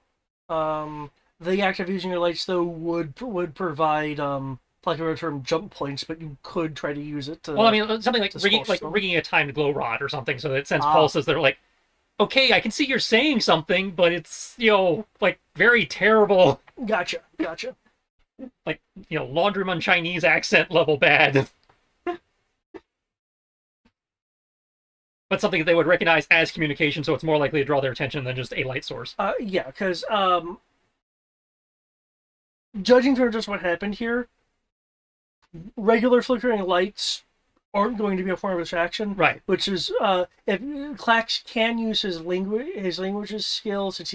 them. The act of using your lights, though, would provide for lack of a term, jump points, but you could try to use it to. Well, I mean, something like to rigging, squash them. a timed glow rod or something, so that it sends Ah. pulses that are like, okay, I can see you're saying something, but it's like very terrible, Gotcha. like laundryman Chinese accent level bad. But something that they would recognize as communication, so it's more likely to draw their attention than just a light source. Yeah, because judging from just what happened here, regular flickering lights aren't going to be a form of distraction. Right. Which is if Clax can use his languages skill since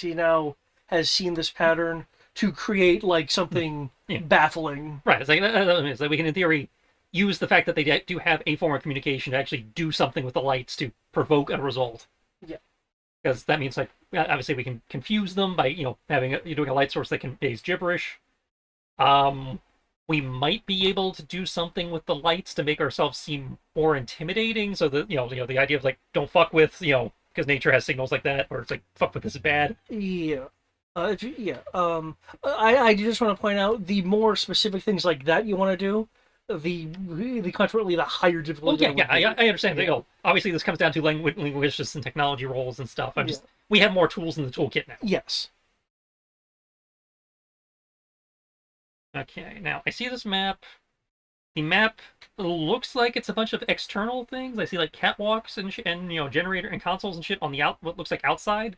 he now has seen this pattern to create like something baffling. Right. It's like we can, in theory, use the fact that they do have a form of communication to actually do something with the lights to provoke a result. Yeah. Because that means, like, obviously we can confuse them by having you're doing a light source that conveys gibberish. We might be able to do something with the lights to make ourselves seem more intimidating. So that the idea of like don't fuck with because nature has signals like that where it's like fuck with this is bad. Yeah. I just want to point out the more specific things like that you want to do, consequently the higher Well, difficulty. I understand. Yeah. Obviously, this comes down to linguistics and technology roles and stuff. We have more tools in the toolkit now. Yes. Okay, now I see this map. The map looks like it's a bunch of external things. I see like catwalks and generator and consoles and shit on the what looks like outside.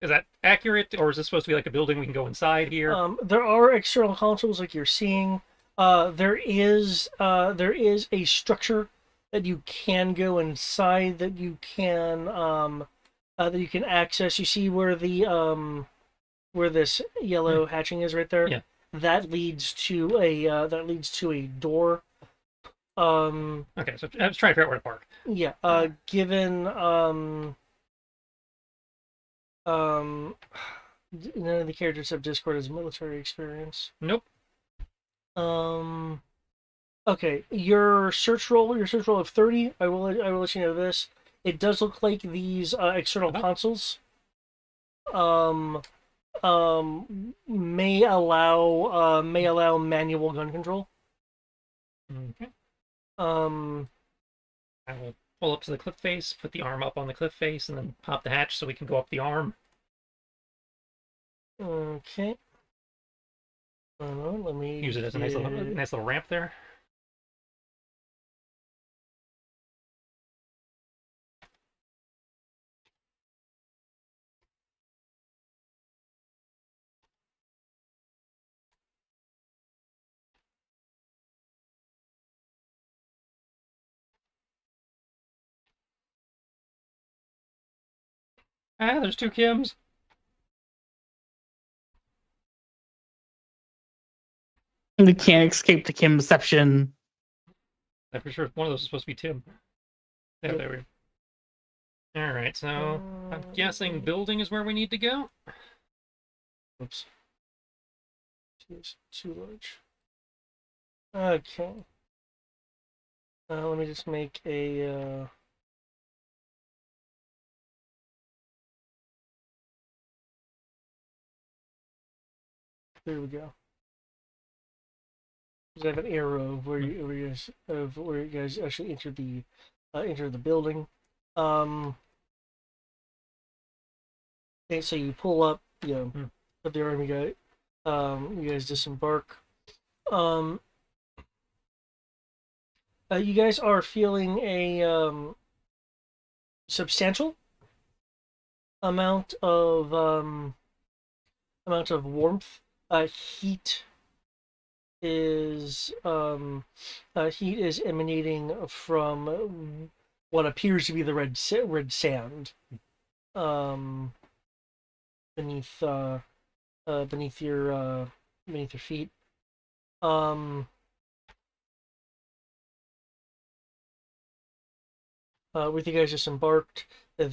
Is that accurate, or is this supposed to be like a building we can go inside here? There are external consoles like you're seeing. There is a structure that you can go inside that you can access. You see where the where this yellow hatching is right there? Yeah. That leads to a door. Okay, so I was trying to figure out where to park. Yeah. Given none of the characters have Discord as military experience. Nope. Okay, your search roll of 30. I will let you know this. It does look like these external consoles may allow manual gun control. Okay. I I will pull up to the cliff face, put the arm up on the cliff face, and then pop the hatch so we can go up the arm. Okay. Let me Use it as a nice little ramp there. Ah, there's two Kims. We can't escape the Kimception. I'm pretty sure one of those is supposed to be Tim. Yeah, Yep. there we go. Alright, so I'm guessing building is where we need to go. Oops. Too large. Okay. Let me just make a. There we go. 'Cause I have an arrow of where you guys actually enter the building. Okay, so you pull up, up the army guy. You guys disembark. You guys are feeling a substantial amount of warmth. Heat is emanating from what appears to be the red sand beneath beneath your feet. With you guys disembarked, the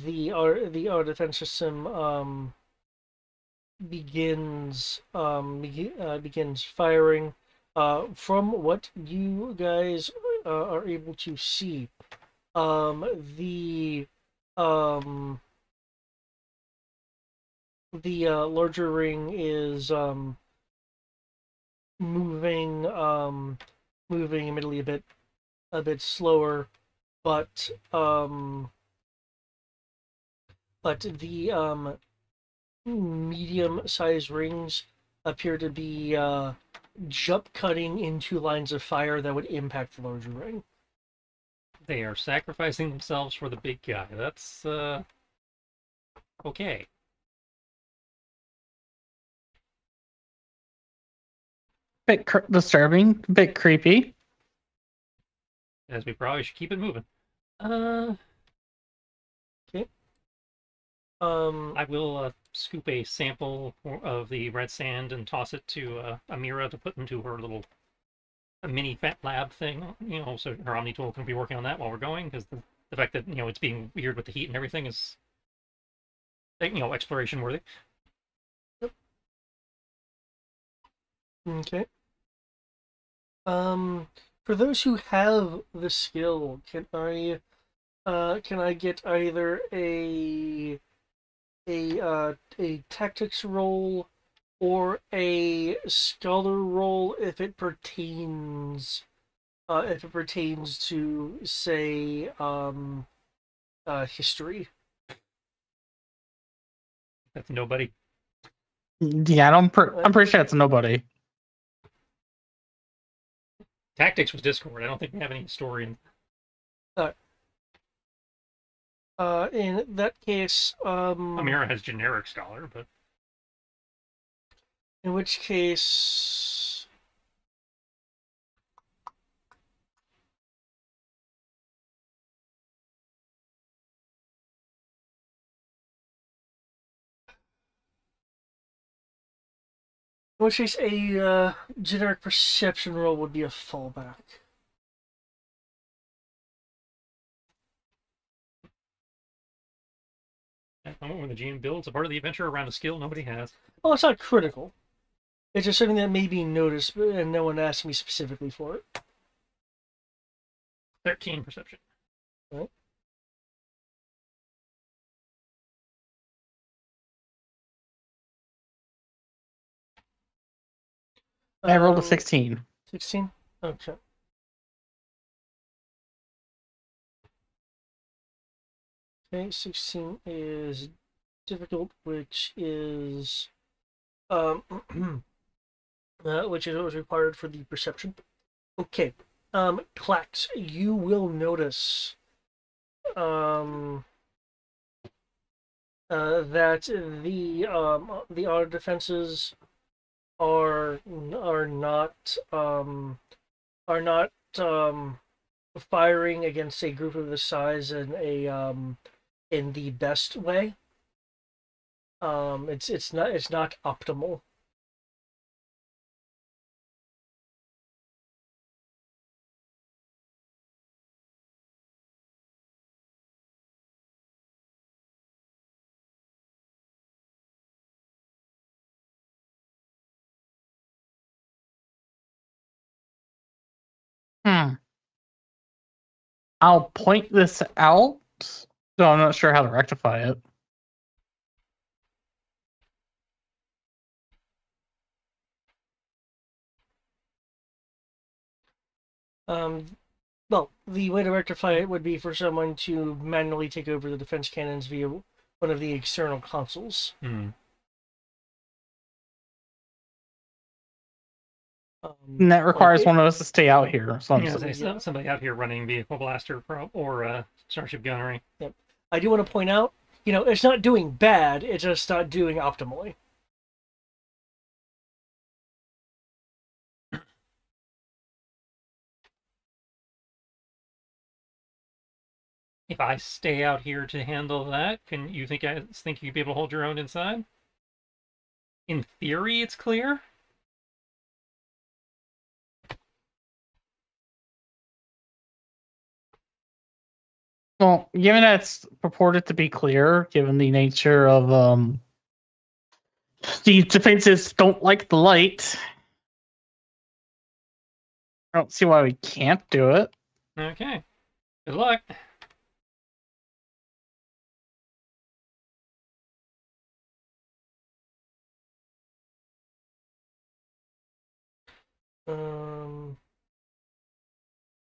defense system begins firing. From what you guys are able to see, the larger ring is moving admittedly a bit slower, but the medium-sized rings appear to be jump cutting into lines of fire that would impact the larger ring. They are sacrificing themselves for the big guy. That's okay. Bit disturbing, bit creepy. As we probably should keep it moving. Okay. I will scoop a sample of the red sand and toss it to Amira to put into her little mini fat lab thing. So her Omni tool can be working on that while we're going, because the fact that it's being weird with the heat and everything is exploration worthy. Yep. Okay. For those who have the skill, can I get either a tactics roll or a scholar roll if it pertains to, say, history? That's nobody. Yeah, I'm pretty sure it's nobody. Tactics was Discord. I don't think we have any historian. In that case, Amira has generic scholar, but in which case, a generic perception roll would be a fallback. at the moment when the GM builds a part of the adventure around a skill nobody has. Well, it's not critical. It's just something that may be noticed, and no one asked me specifically for it. 13 perception. Right. I rolled a 16. 16? Okay. Okay, 16 is difficult, which is which is what was required for the perception. Okay. Clax, you will notice that the auto defenses are not firing against a group of this size in the best way. It's not optimal. Hmm. I'll point this out, so I'm not sure how to rectify it. Well, the way to rectify it would be for someone to manually take over the defense cannons via one of the external consoles. Hmm. And that requires like one of us to stay out here. So I'm Yeah, saying. say somebody out here running vehicle blaster or starship gunnery. I do want to point out, it's not doing bad, it's just not doing optimally. If I stay out here to handle that, can you think you'd be able to hold your own inside? In theory, it's clear. Well, given that it's purported to be clear, given the nature of the defenses don't like the light, I don't see why we can't do it. Okay. Good luck.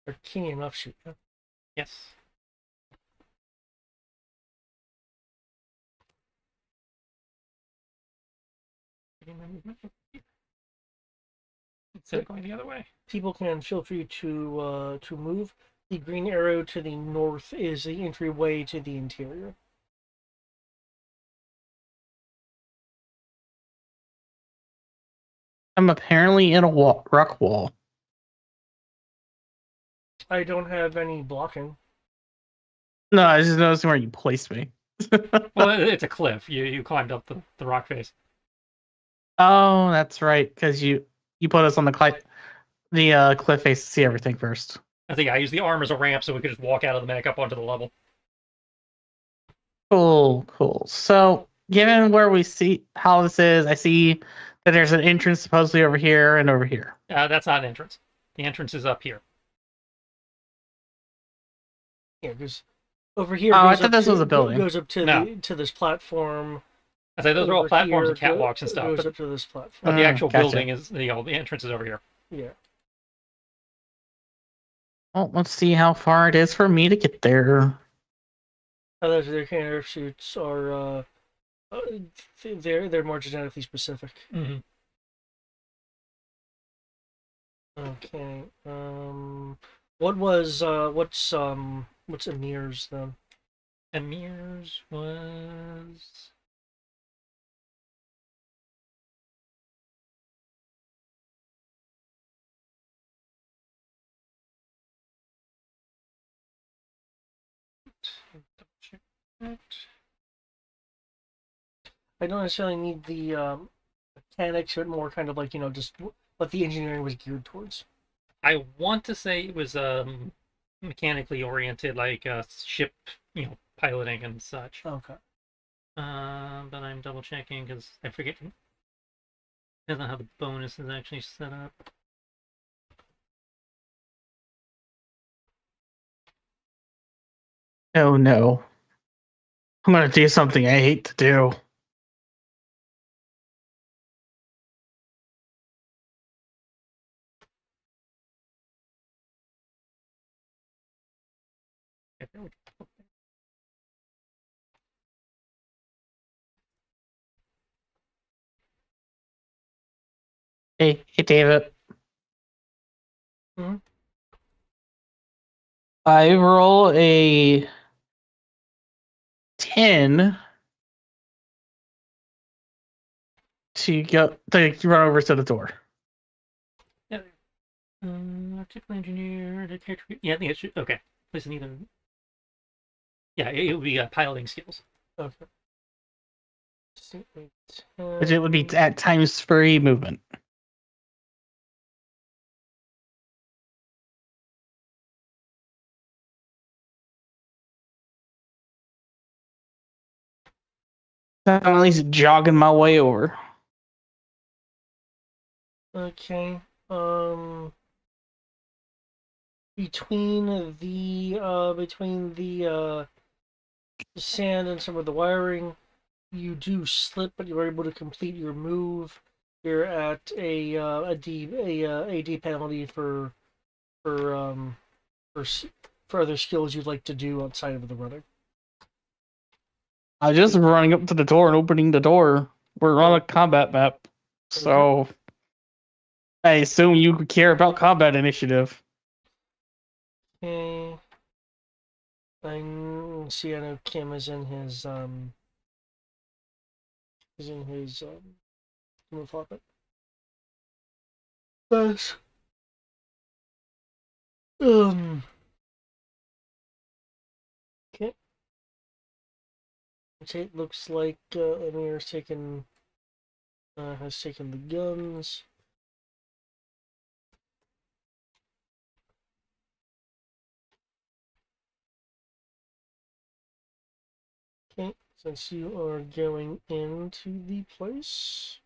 Arcanium offshoot. Yeah. Yes. Instead of going the other way. People can feel free to move. The green arrow to the north is the entryway to the interior. I'm apparently in a rock wall. I don't have any blocking. No, I just noticed where you placed me. Well, it's a cliff. You climbed up the rock face. Oh, that's right, because you put us on the cliff face to see everything first. I think I used the arm as a ramp so we could just walk out of the mech up onto the level. Cool. So, given where we see how this is, I see that there's an entrance supposedly over here and over here. That's not an entrance. The entrance is up here. Yeah, because over here. Oh, I goes thought up this to- was a building. Goes up to No. to this platform. I say those are all Over platforms and here catwalks and stuff, Goes but, up to this platform. but the actual Gotcha. building is the entrance is over here. Yeah. Well, let's see how far it is for me to get there. Others their cannon shoots are they're more genetically specific. Mm-hmm. Okay. What's Emir's then? Emir's was check that. I don't necessarily need the mechanics, but more kind of like just what the engineering was geared towards. I want to say it was mechanically oriented, like ship, piloting and such. Okay. But I'm double checking because I forget. Depends on how the bonus is actually set up. Oh no. I'm gonna do something I hate to do. Hey, David. Mhm. I roll a 10 to run over to the door. Typical engineer, yeah, I think it should. Okay, place in either. Yeah, it would be piloting skills. Okay. Which it would be at times 3 movement. I'm at least jogging my way over. Okay. Between the sand and some of the wiring, you do slip, but you're able to complete your move. You're at a D penalty for for other skills you'd like to do outside of the running. I was just running up to the door and opening the door. We're on a combat map, so I assume you care about combat initiative. Okay. I see. I know Kim is in his move pocket. But okay. It looks like Amir's taken has taken the guns. Okay, since you are going into the place.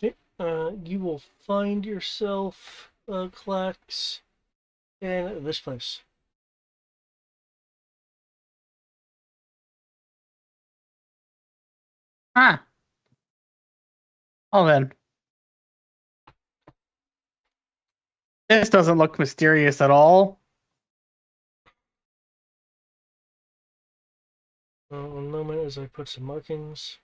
Okay, you will find yourself, Klax, in this place. Ah. Oh, then. This doesn't look mysterious at all. One moment as I put some markings.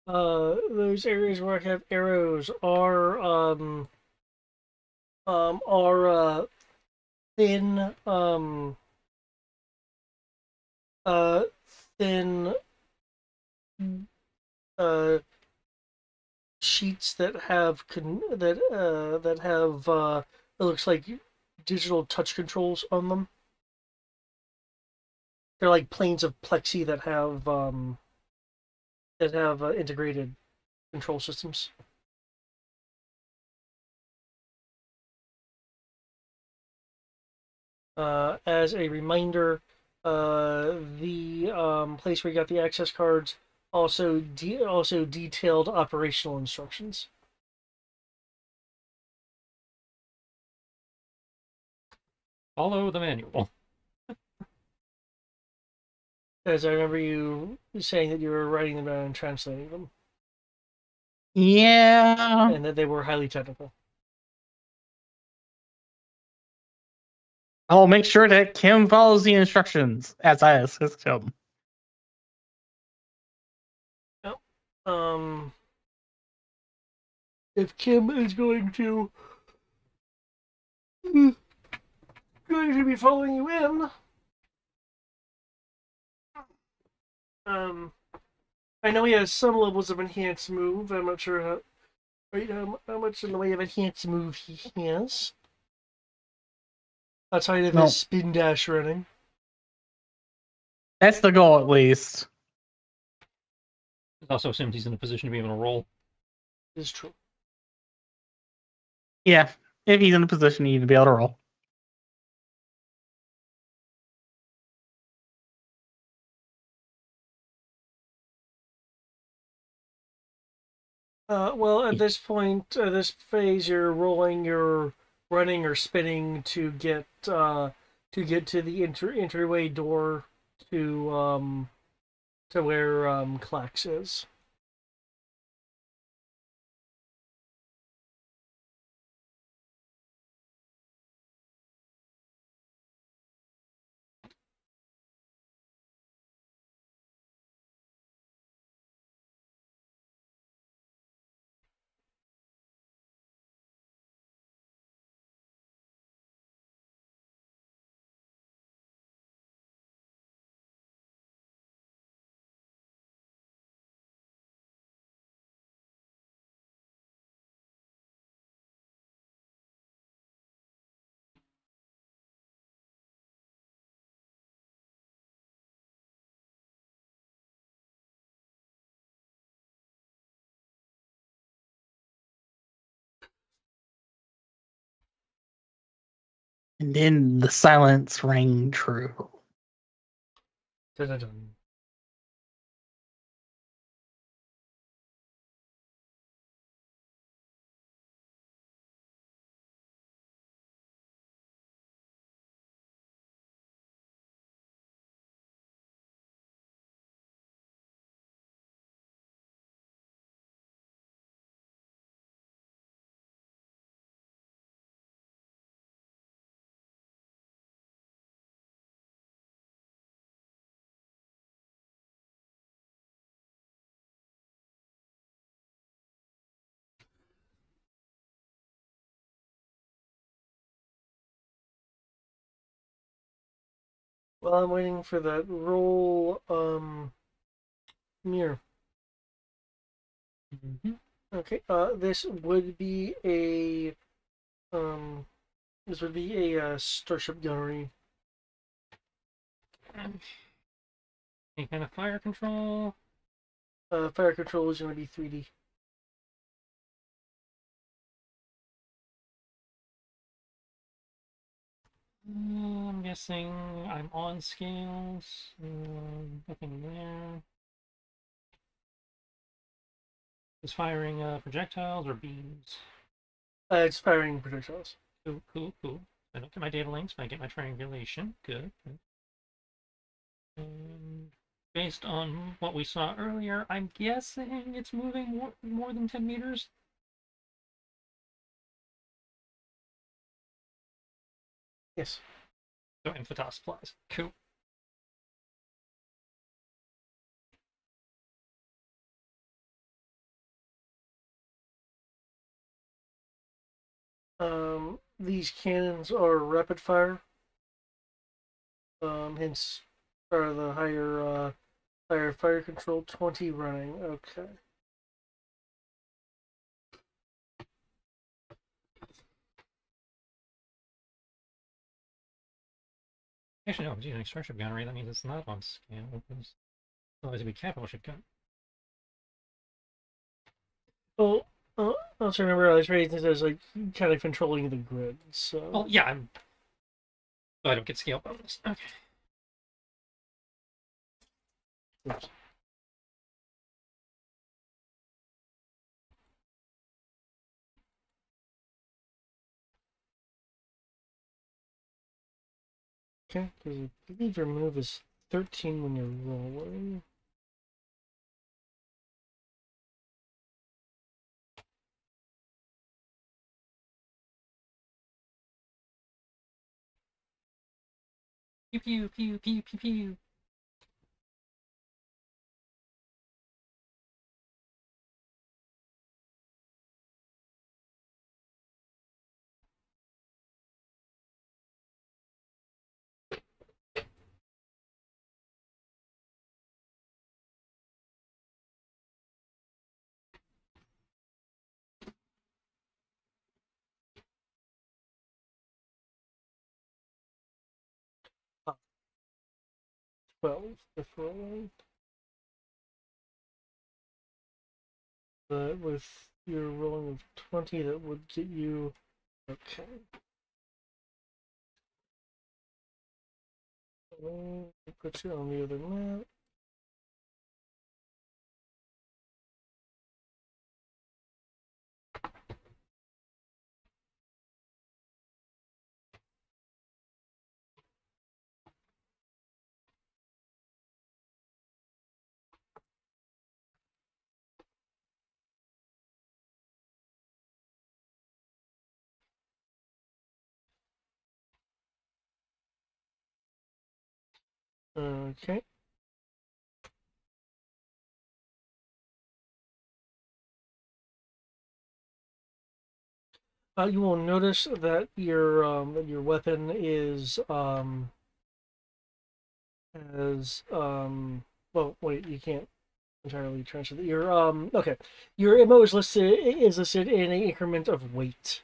Those areas where I have arrows are thin uh thin uh sheets that have it looks like digital touch controls on them. They're like planes of plexi that have integrated control systems. As a reminder, the place where you got the access cards also detailed operational instructions. Follow the manual. As I remember you saying that you were writing them down and translating them, Yeah. and that they were highly technical. I'll make sure that Kim follows the instructions as I assist him. Um, if Kim is going to be following you in, I know he has some levels of enhanced move. I'm not sure how much in the way of enhanced move he has. Outside of his spin dash running. That's the goal, at least. It also assumes he's in a position to be able to roll. Is true. Yeah, if he's in a position, he need to be able to roll. Well, at this point, this phase, you're rolling your running or spinning to get to the entryway door to where Clax is. And then the silence rang true. Dun-dun-dun. While I'm waiting for that roll, mirror. Mhm. Okay, this would be a um, starship gunnery. Any kind of fire control? Fire control is going to be 3D. I'm guessing I'm on scales. Nothing there. Is firing projectiles or beams? It's firing projectiles. Cool, cool, cool. I don't get my data links, but I get my triangulation. Good. Good. And based on what we saw earlier, I'm guessing it's moving more than 10 meters. Yes. So Amphitos applies. Cool. These cannons are rapid fire. Hence, are the higher fire control 20 running. Okay. Actually, no, it's using starship gunnery. That means it's not on scale. Otherwise, it'd be capital ship gun. Well, also remember I was raised as like kind of controlling the grid. So. Well, yeah, Oh, I don't get scale bonus. Okay. Oops. Okay, because I believe your move is 13 when you're rolling. Pew pew pew pew pew pew. Ah, 12 if rolling. But with your rolling of 20, that would get you. Okay. Put you on the other map. Okay. You will notice that your weapon is well, wait, you can't entirely transfer that. Your okay, your ammo is listed in an increment of weight.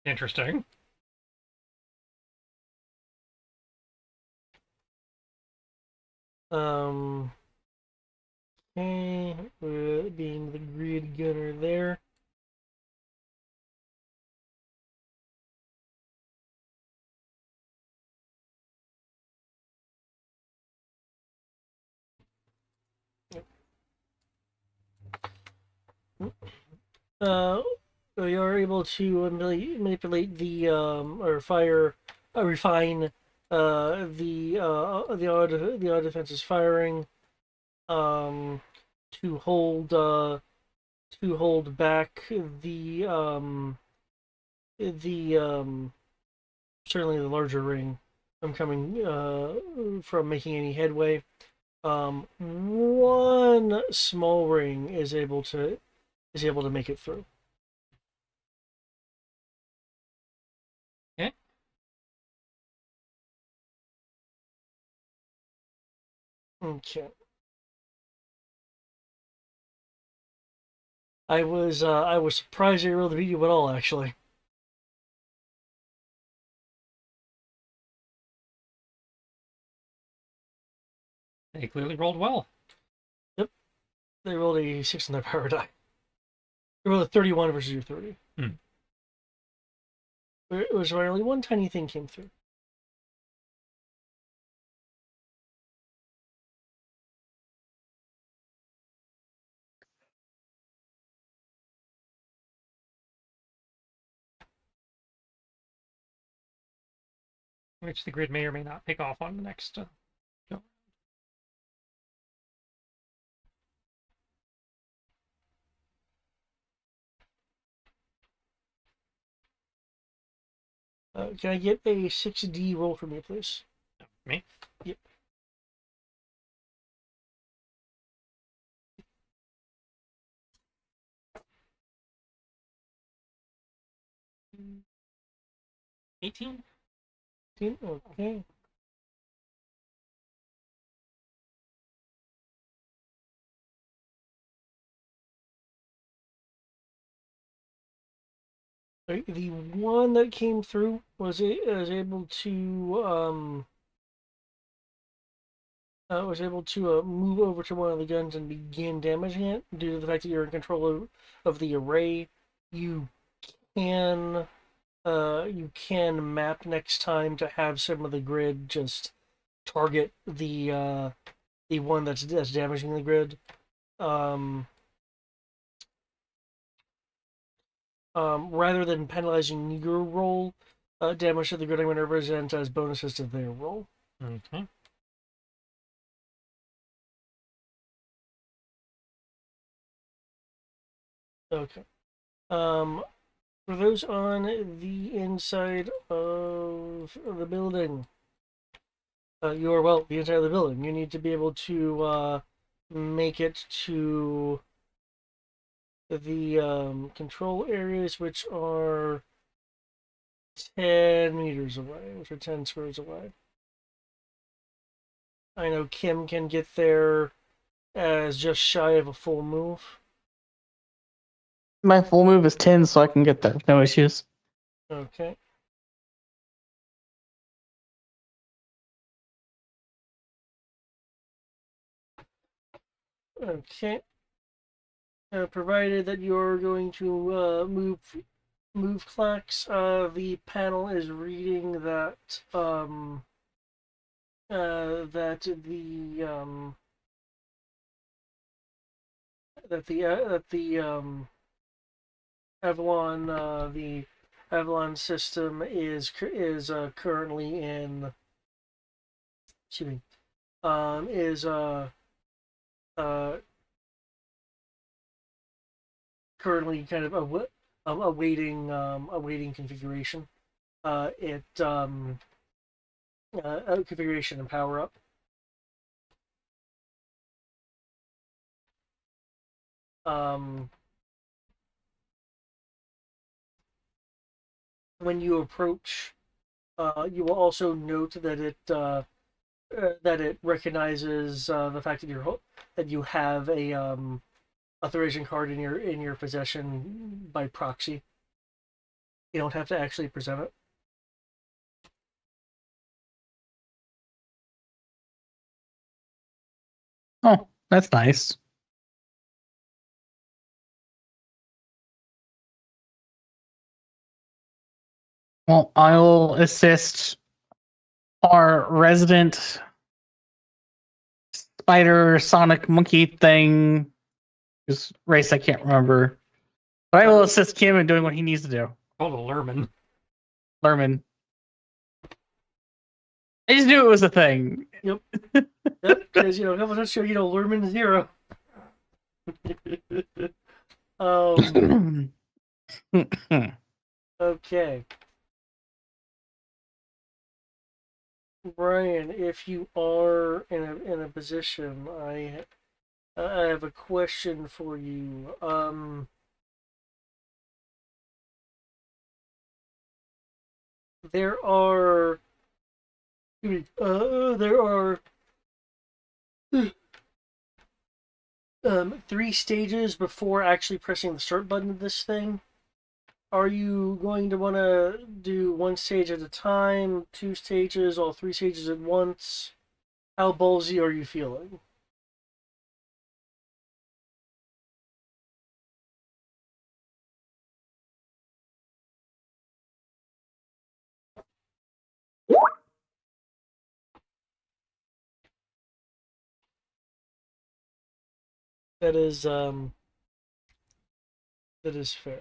Interesting. Um, okay, being the grid gunner there. Uh, you're able to manipulate the or fire, refine the odd defense's firing to hold back the certainly the larger ring from coming from making any headway. One small ring is able to make it through. Okay. Okay. I was surprised they were able to beat you at all, actually. They clearly rolled well. Yep. They rolled a 6 on their power die. They rolled a 31 versus your 30. Hmm. It was where only one tiny thing came through. Which the grid may or may not pick off on the next go. Can I get a 6D roll from you, please? Me? Yep. Mm. 18? Okay. Right, the one that came through was able to move over to one of the guns and begin damaging it. Due to the fact that you're in control of the array, you can you can map next time to have some of the grid just target the one that's damaging the grid. Um, Rather than penalizing your roll, damage to the grid I'm going to represent as bonuses to their roll. Okay. Okay. For those on the inside of the building, the inside of the building, you need to be able to make it to the control areas, which are 10 meters away, which are 10 squares away. I know Kim can get there as just shy of a full move. My full move is 10, so I can get there. No issues. Okay. Okay. Provided that you're going to move clacks, the panel is reading that that the Avalon the Avalon system is currently in, excuse me, is uh currently kind of awaiting configuration. configuration and power up. When you approach, you will also note that it recognizes the fact that you have a authorization card in your possession by proxy. You don't have to actually present it. Oh, that's nice. Well, I will assist our resident spider sonic monkey thing. Whose race I can't remember. But I will assist Kim in doing what he needs to do. Called a Lerman. Lerman. I just knew it was a thing. Yep, because a couple times ago, Lerman 0. Okay. Brian, if you are in a position, I have a question for you. There are 3 stages before actually pressing the start button of this thing. Are you going to want to do 1 stage at a time, 2 stages, all 3 stages at once? How ballsy are you feeling? That is fair.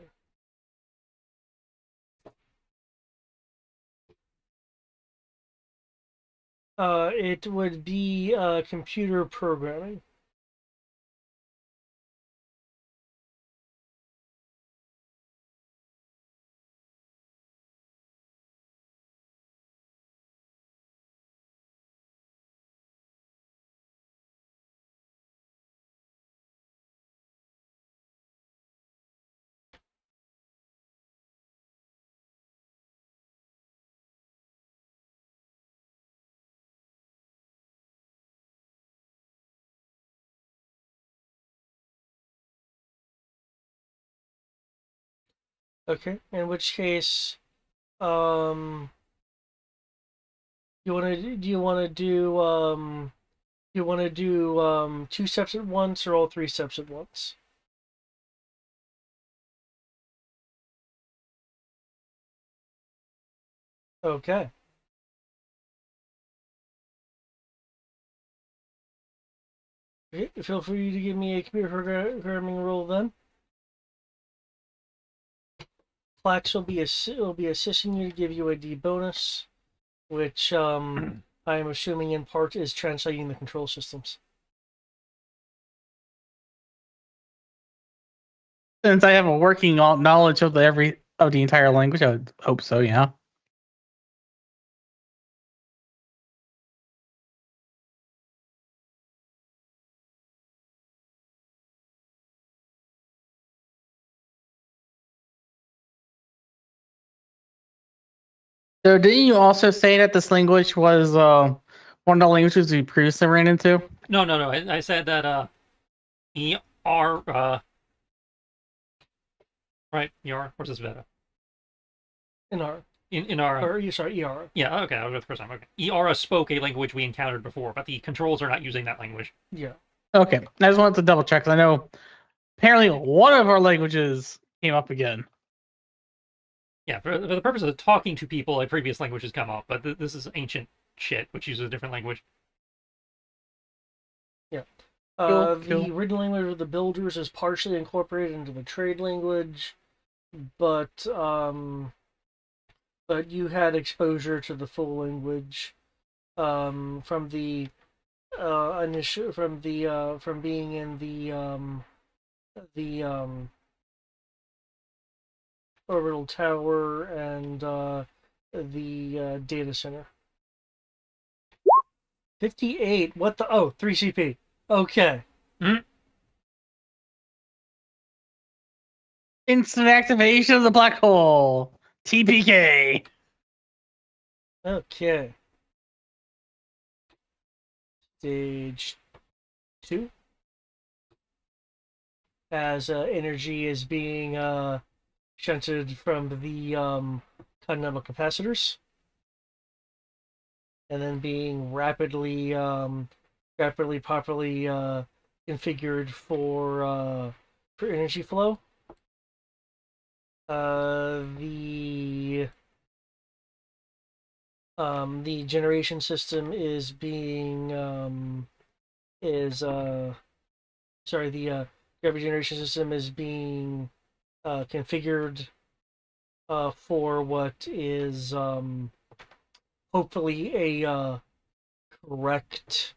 It would be computer programming. Okay, in which case, you want to do you want to do 2 steps at once or all 3 steps at once? Okay. Okay, feel free to give me a computer programming roll then. Plax will be assisting you to give you a D bonus, which I am assuming in part is translating the control systems. Since I have a working knowledge of the entire language, I would hope so. Yeah. So, didn't you also say that this language was one of the languages we previously ran into? No. I said that right, where's this better? Inara. Inara. Or, sorry, Iara. Yeah, okay, I was with the first time. Okay. Iara spoke a language we encountered before, but the controls are not using that language. Yeah. Okay, I just wanted to double check because I know apparently one of our languages came up again. Yeah, for the purpose of talking to people, a previous language has come up, but this is ancient shit, which uses a different language. Yeah. Cool. The written language of the builders is partially incorporated into the trade language, but you had exposure to the full language from the from being in the orbital tower and data center. 58. What the? Oh, 3 CP. Okay. Instant activation of the black hole. TPK. Okay. Stage 2. As energy is being shunted from the continental capacitors, and then being rapidly properly configured for energy flow. The generation system is being the gravity generation system is being configured for what is hopefully a correct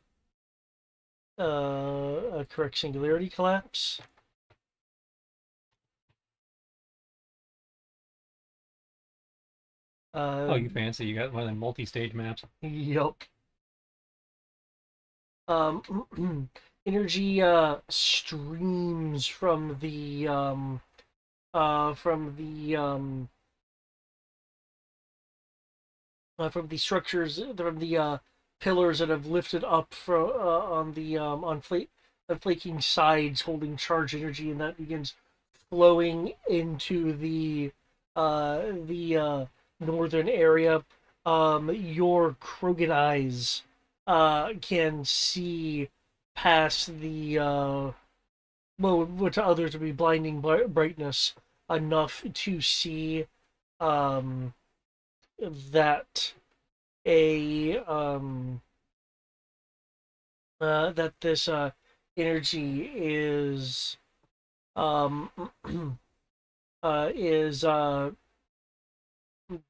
singularity collapse. Oh, you fancy. You got one of them multi-stage maps. Yep. Energy streams from the structures, from the pillars that have lifted up from on flaking sides, holding charge energy, and that begins flowing into the northern area. Your Krogan eyes can see past the what to others would be blinding brightness enough to see that that this energy is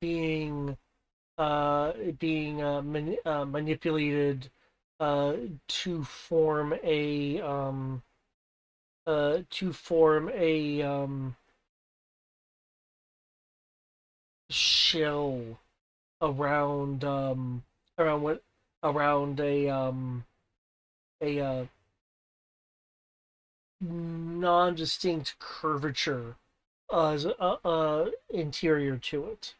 being manipulated to form a shell around a non-distinct curvature as interior to it.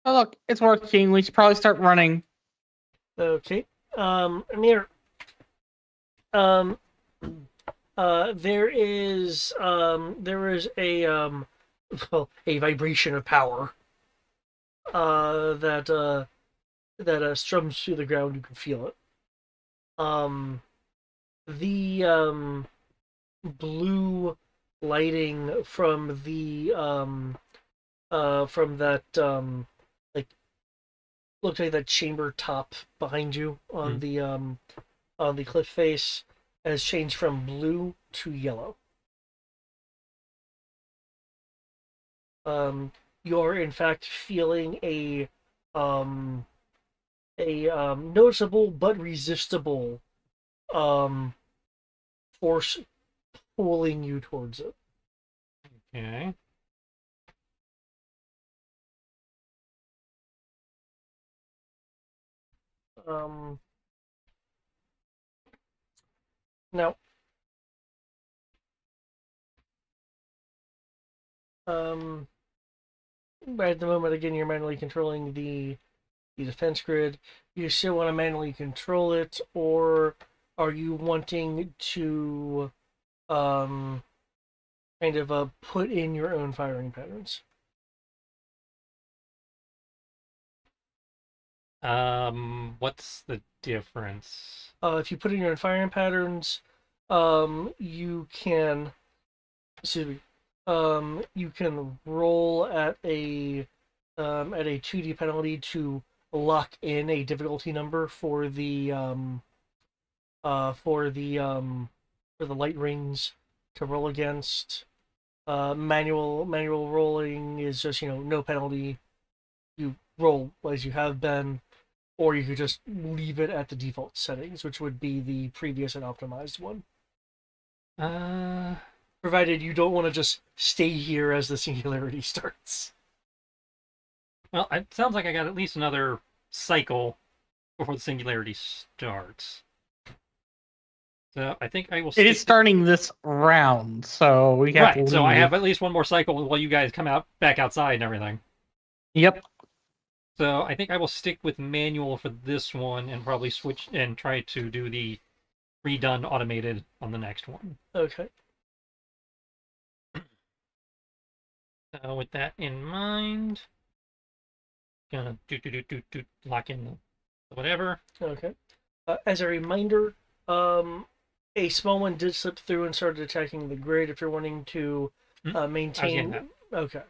Oh, look, it's working. We should probably start running. Okay. Amir. There is a a vibration of power that strums through the ground. You can feel it. The blue lighting from the from that like looks like that chamber top behind you on the cliff face has changed from blue to yellow. You're in fact feeling a noticeable but resistible force pulling you towards it. Okay. Now, right at the moment, again, you're manually controlling the defense grid. You still want to manually control it, or are you wanting to kind of put in your own firing patterns? What's the difference? If you put in your own firing patterns, you can, excuse me, you can roll at a 2D penalty to lock in a difficulty number for the light rings to roll against. Manual rolling is just, no penalty. You roll as you have been, or you could just leave it at the default settings, which would be the previous and optimized one. provided you don't want to just stay here as the singularity starts. Well, it sounds like I got at least another cycle before the singularity starts. So I think I will. It is starting this round, so we have to Right. So I leave. have at least one more cycle while you guys come out back outside and everything. Yep. So I think I will stick with manual for this one and probably switch and try to do the redone automated on the next one. Okay. So with that in mind, gonna do lock in the whatever. Okay. As a reminder, a small one did slip through and started attacking the grid. If you're wanting to maintain, that. okay.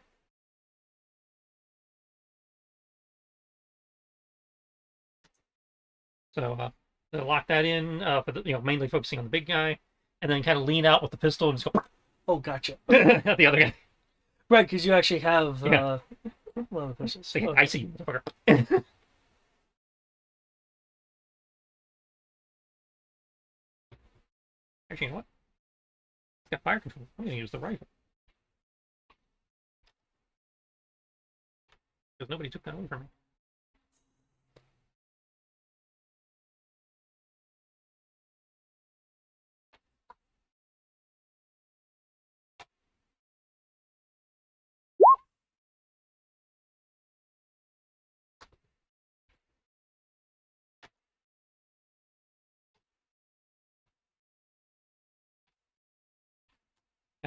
So lock that in for the, mainly focusing on the big guy, and then kind of lean out with the pistol and just go Oh, gotcha. at the other guy. Right, because you actually have Yeah. one of the pistols. Like, Okay. I see you, motherfucker. Actually, you know what? It's got fire control. I'm gonna use the rifle. Because nobody took that away from me.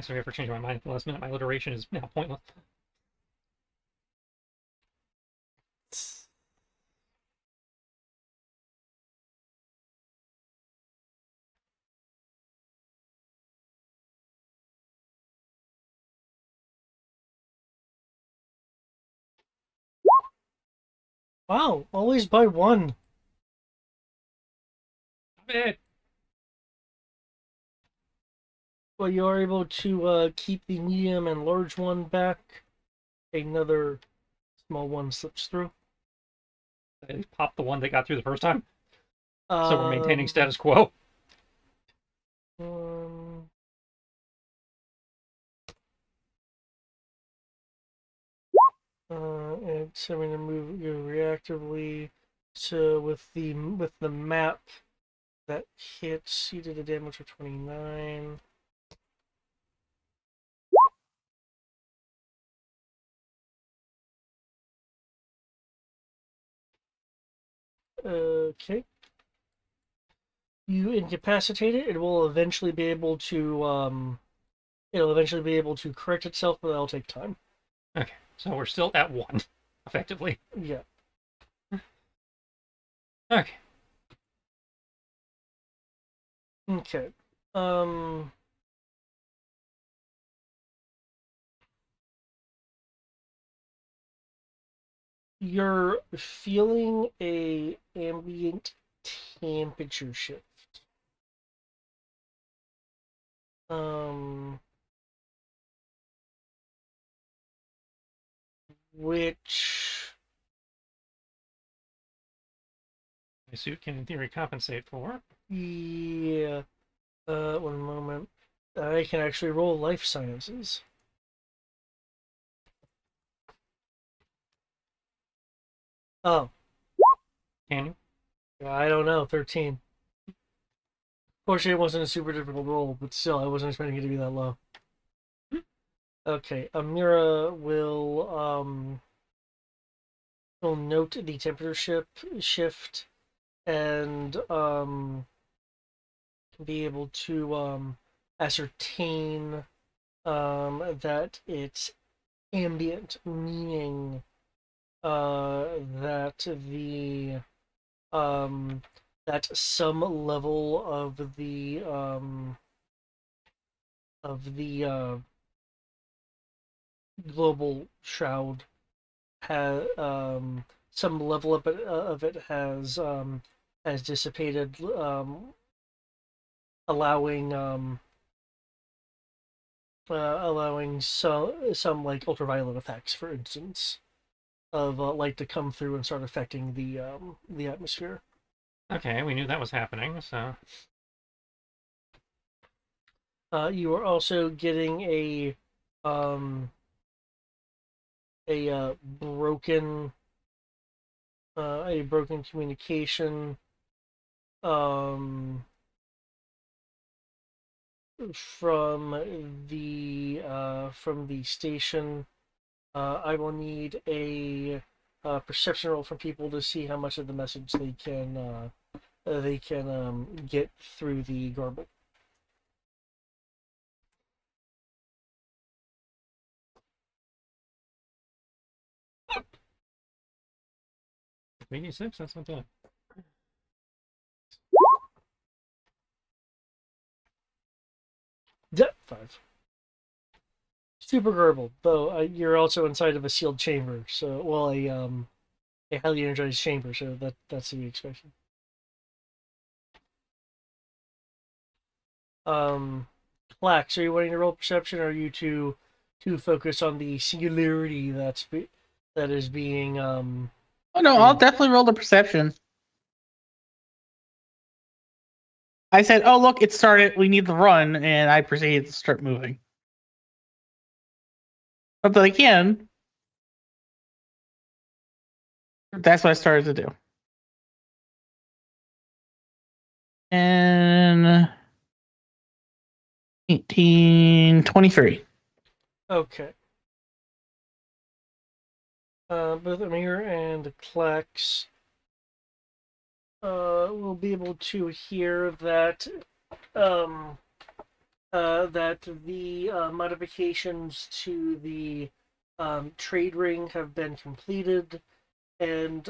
Sorry for changing my mind at the last minute. My alliteration is now pointless. Wow, always by one. Eh, Well, you are able to keep the medium and large one back. Another small one slips through. I just popped the one that got through the first time. So we're maintaining Um, status quo. Um, it's having to move you reactively to with the map that hits. You did a damage of 29. Okay. You incapacitate it. It will eventually be able to it'll eventually be able to correct itself, but that'll take time. Okay, so we're still at one, effectively. Yeah. Okay. Okay. You're feeling a ambient temperature shift. Which My suit can, in theory, compensate for. yeah. One moment. I can actually roll life sciences. Oh, Can you? I don't know. 13. Fortunately, it wasn't a super difficult roll, but still, I wasn't expecting it to be that low. Okay, Amira will note the temperature shift and be able to ascertain that it's ambient, meaning that the that some level of the global shroud has some level of it has dissipated, allowing allowing some like ultraviolet effects, for instance, of light to come through and start affecting the atmosphere. Okay, we knew that was happening, so. You are also getting um, a broken communication um, from the station. I will need a perception roll from people to see how much of the message they can get through the garble. '86. That's not bad. Yeah, 5. Super garbled, though you're also inside of a sealed chamber, so a highly energized chamber, so that's to be expected. Clax, are you wanting to roll perception, or are you too focused on the singularity that is being Oh no, I'll definitely roll the perception. I said, "Oh look, it started. We need to run," and I proceeded to start moving. But then again, that's what I started to do. And 1823. Okay. Both Amir and Clax will be able to hear that that the modifications to the trade ring have been completed, and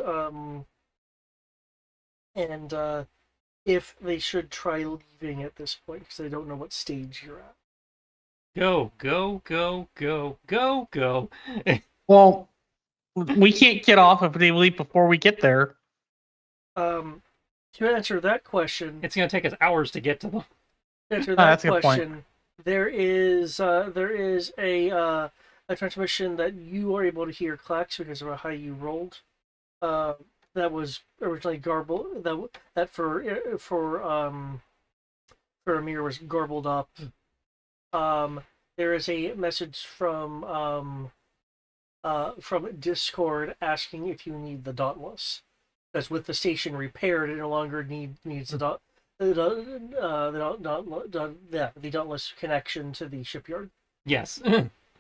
if they should try leaving at this point because they don't know what stage you're at. Go, go, go, go, go, go. Well, we can't get off if they leave before we get there. To answer that question, It's going to take us hours to get to them. to answer that's that a good point. question, there is a transmission that you are able to hear, Clax, because of how you rolled. That was originally garbled. That for Amir was garbled up. There is a message from Discord asking if you need the Dauntless. Because with the station repaired, it no longer needs the Dauntless connection to the shipyard. Yes.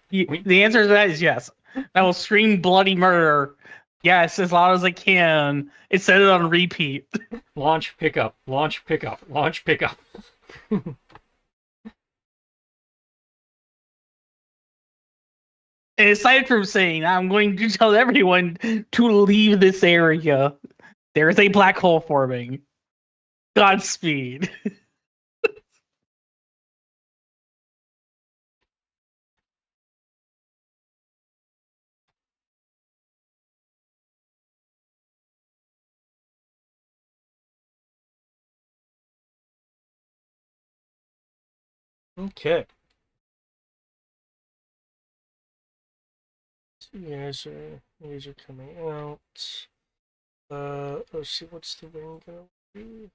The answer to that is yes. I will scream bloody murder. Yes, as loud as I can. It said it on repeat. Launch, pickup, launch, pickup, launch, pickup. And aside from saying, I'm going to tell everyone to leave this area. There is a black hole forming. Godspeed. Okay. So you guys are coming out. Let's see, what's the ring gonna be?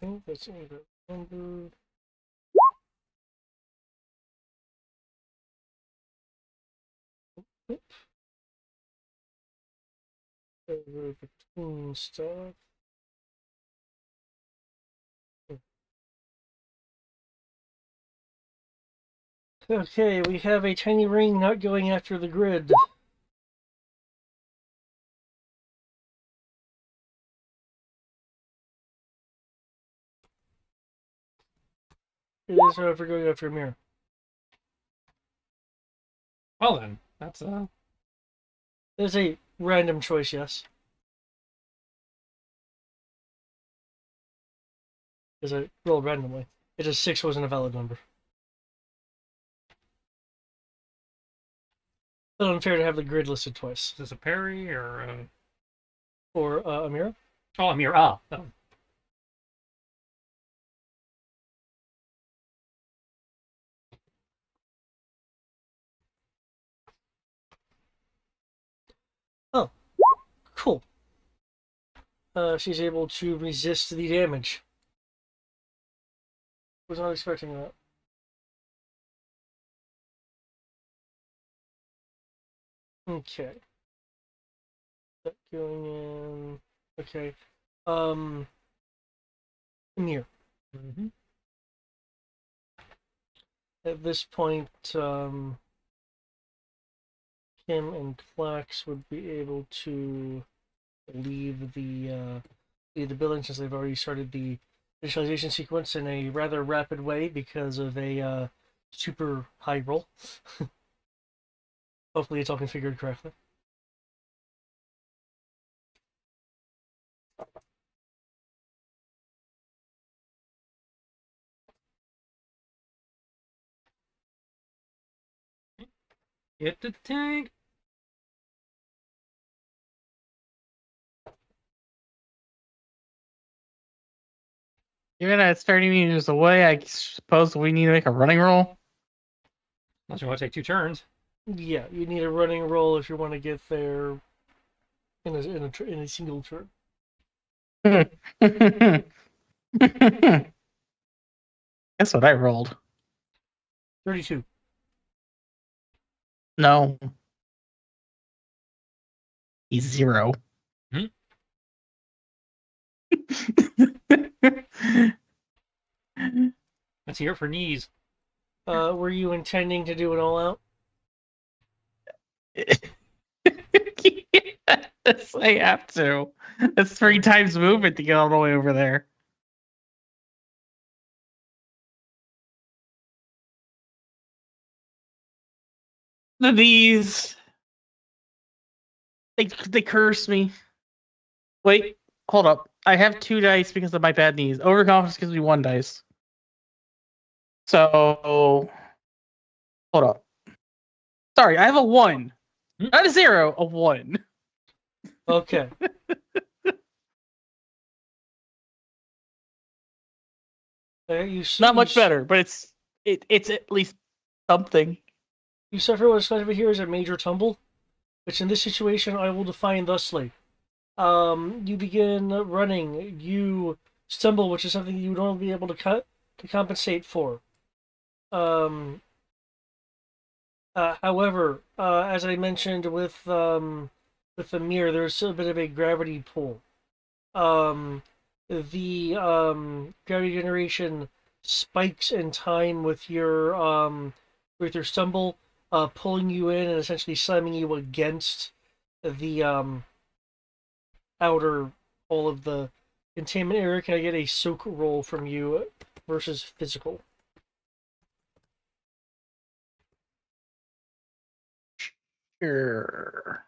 I think that's either number. Between stuff. Okay, we have a tiny ring not going after the grid. It is, however, going after Mir. Well then, that's There's a random choice, yes. because I rolled randomly. It just 6 wasn't a valid number. It's unfair to have the grid listed twice. Is this a parry or For Amira? Oh, Amir. Ah. Oh. Cool. She's able to resist the damage. Was not expecting that. Okay. That going in. Okay. Amir. Mm-hmm. At this point, Kim and Flax would be able to leave the building since they've already started the initialization sequence in a rather rapid way because of a super high roll. Hopefully, it's all configured correctly. Get to the tank. Given that it's 30 meters away, I suppose we need to make a running roll. Unless you want to take 2 turns. Yeah, you need a running roll if you want to get there in a single turn. That's what I rolled. 32. No. He's 0. Hmm? Let's hear it for knees. Were you intending to do an all out? Yes, I have to. That's 3 times movement to get all the way over there. The knees. They curse me. Wait, hold up. I have 2 dice because of my bad knees. Overconfidence gives me 1 dice. So hold up. Sorry, I have a 1. Not a 0, a 1. Okay. Not much better, but it's at least something. You suffer what is described here as a major tumble, which in this situation I will define thusly. You begin running, you stumble, which is something you would only be able to compensate for. However, as I mentioned with the mirror, there's a bit of a gravity pull. The gravity generation spikes in time with your stumble, pulling you in and essentially slamming you against the outer hole of the containment area. Can I get a soak roll from you versus physical? Sure.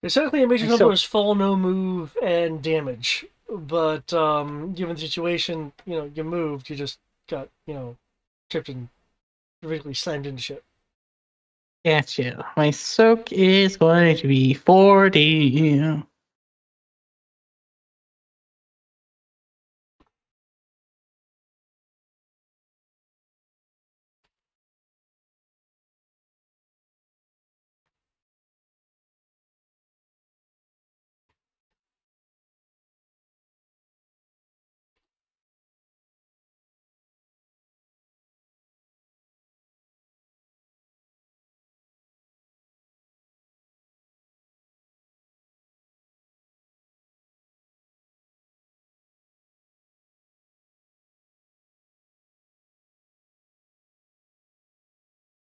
Essentially, a major So- number is fall, no move, and damage. But given the situation, you moved, you just got, tripped and really slammed into shit. Gotcha. My soak is going to be 40.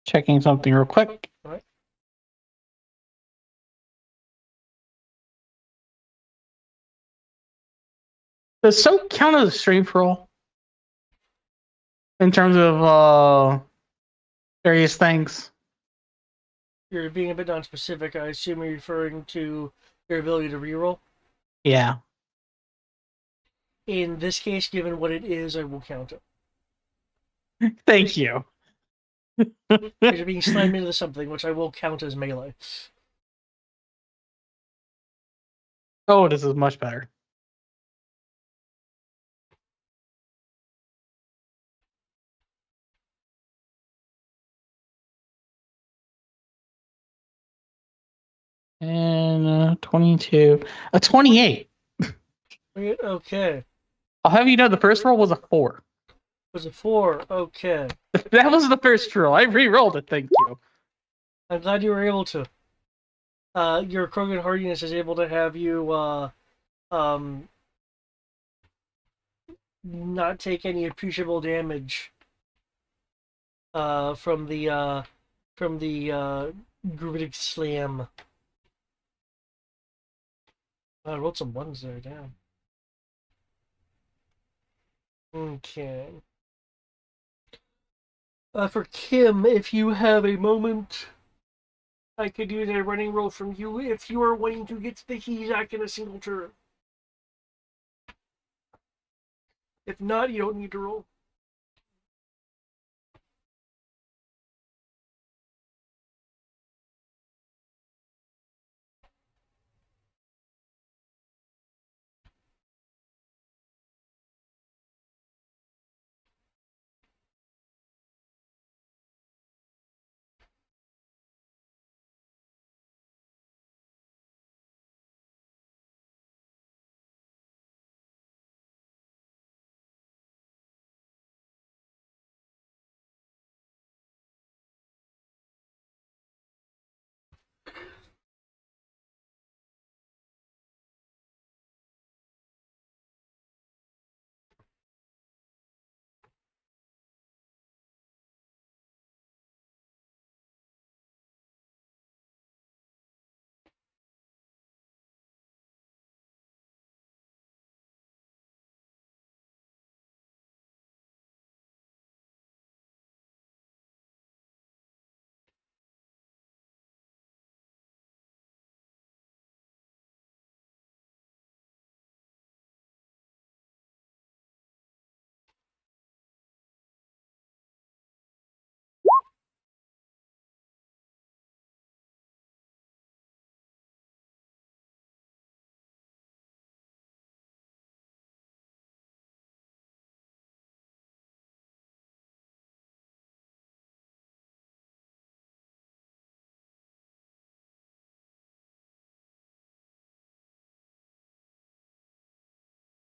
Checking something real quick. Right. Does soak count as a strength roll? In terms of various things? You're being a bit non-specific. I assume you're referring to your ability to reroll. Yeah. in this case, given what it is, I will count it. Thank you. You're being slammed into something, which I will count as melee. Oh, this is much better. And 22. A 28. Okay. I'll have you know the first roll was a 4. Was a 4. Okay. That was the first roll. I re-rolled it, thank you. I'm glad you were able to. Your Krogan hardiness is able to have you not take any appreciable damage from the Gruvidic Slam. I wrote some ones there, damn. Okay. For Kim, if you have a moment, I could use a running roll from you if you are wanting to get to the Hezak in a single turn. If not, you don't need to roll.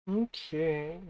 Okay.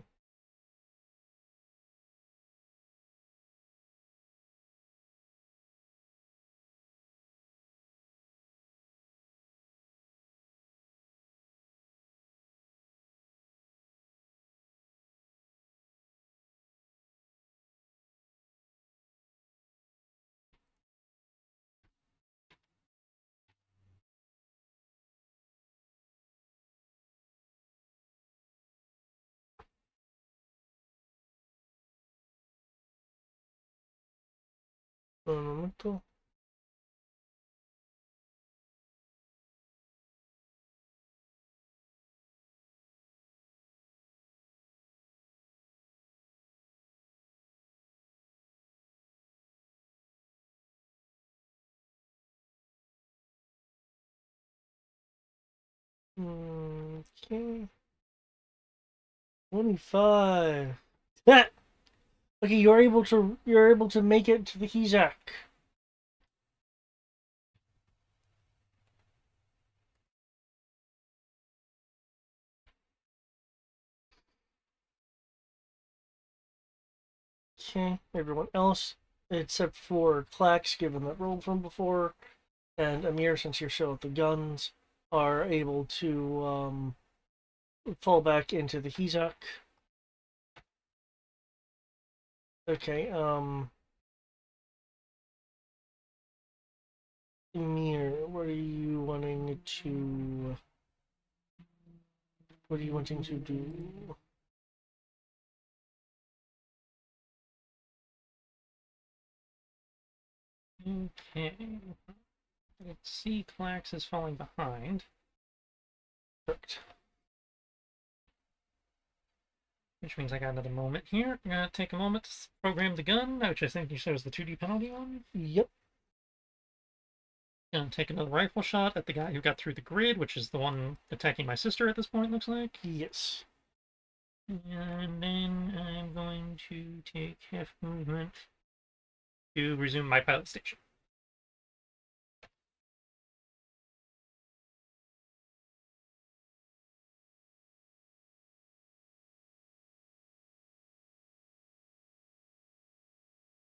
Un momento. Okay. 25. That. Okay, you're able to make it to the Hezak. Okay, everyone else, except for Klax, given that roll from before, and Amir, since you're still at the guns, are able to fall back into the Hezak. Okay, Amir, what are you wanting to do? Okay. Let's see, Clax is falling behind. Correct. which means I got another moment here. I'm gonna take a moment to program the gun, which I think you said was the 2D penalty one. Yep. Gonna take another rifle shot at the guy who got through the grid, which is the one attacking my sister at this point, looks like. Yes. And then I'm going to take half movement to resume my pilot station.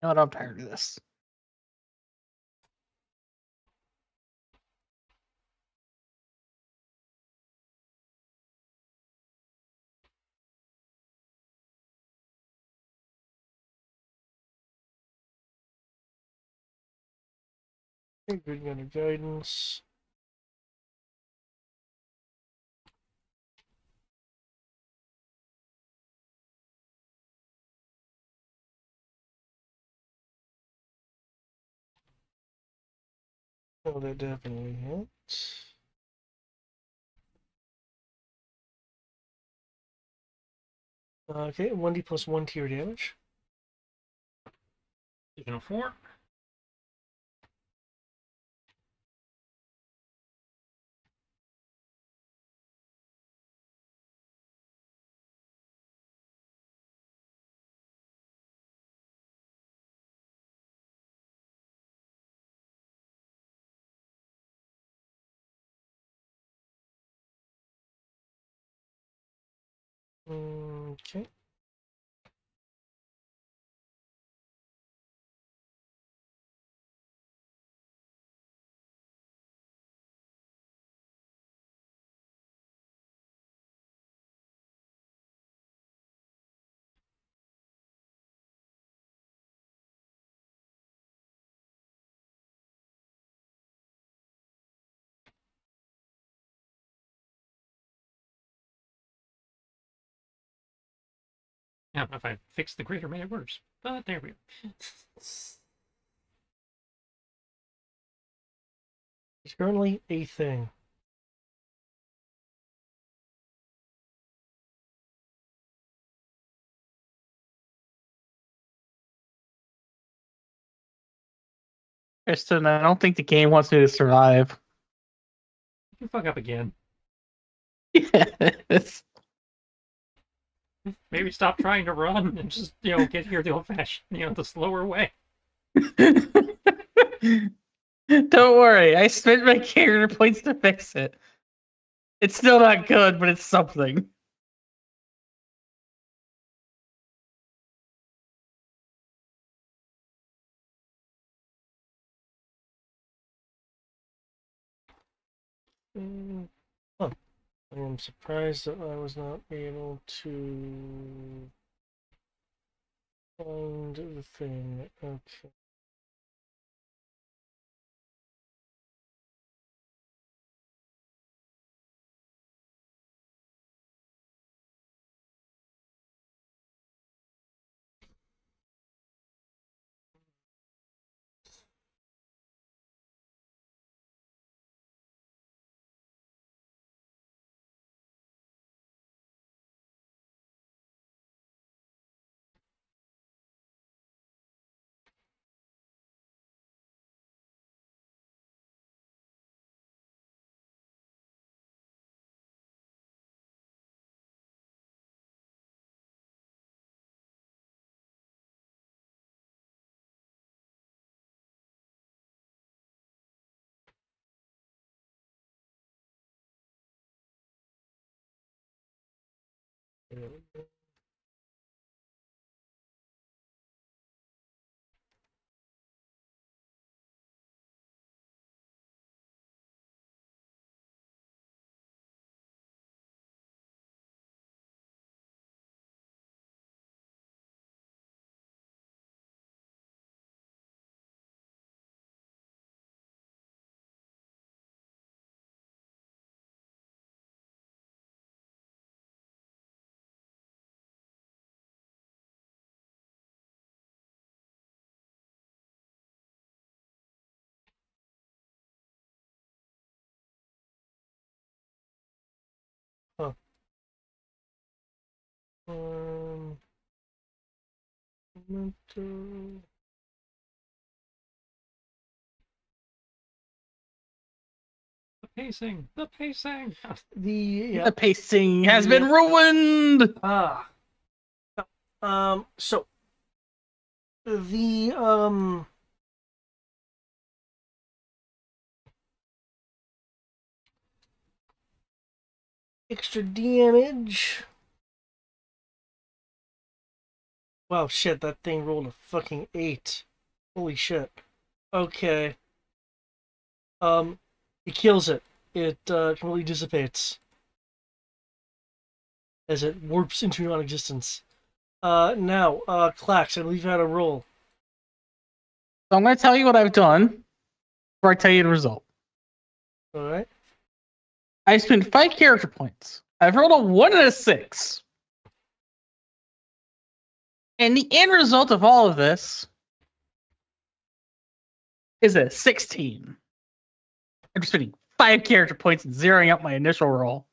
You know what? I'm tired of this. Okay, good gun of guidance. Oh, that definitely hits. Okay, 1d plus 1 tier damage. Division of 4. Okay. I don't know if I fixed the grid or made it worse, but there we go. It's currently a thing. Kristen, I don't think the game wants me to survive. You fuck up again. Yes. Maybe stop trying to run and just, get here the old-fashioned, the slower way. Don't worry, I spent my character points to fix it. It's still not good, but it's something. Huh. I am surprised that I was not able to find the thing. Okay. Huh. The pacing. The pacing. The The pacing has been ruined. So the extra damage. Wow, shit, that thing rolled a fucking 8. Holy shit. Okay. It kills it. It completely dissipates as it warps into non-existence. Now, Clax, I believe you had a roll. So I'm going to tell you what I've done before I tell you the result. All right. I spent 5 character points. I've rolled a 1 and a 6. And the end result of all of this is a 16. I'm spending 5 character points and zeroing out my initial roll.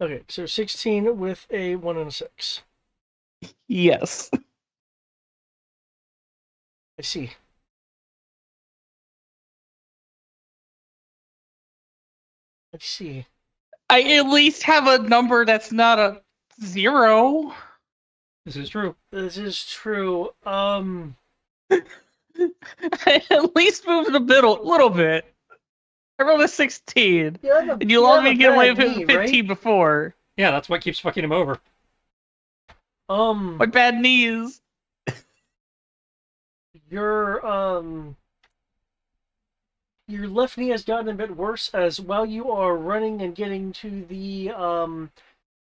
Okay, so 16 with a 1 and a 6. Yes. I see. Let's see. I at least have a number that's not a 0. This is true. This is true. I at least moved a little bit. I rolled a 16. And you allowed me to get away with 15 right? before. Yeah, that's what keeps fucking him over. My bad knees. Your left knee has gotten a bit worse as while you are running and getting to the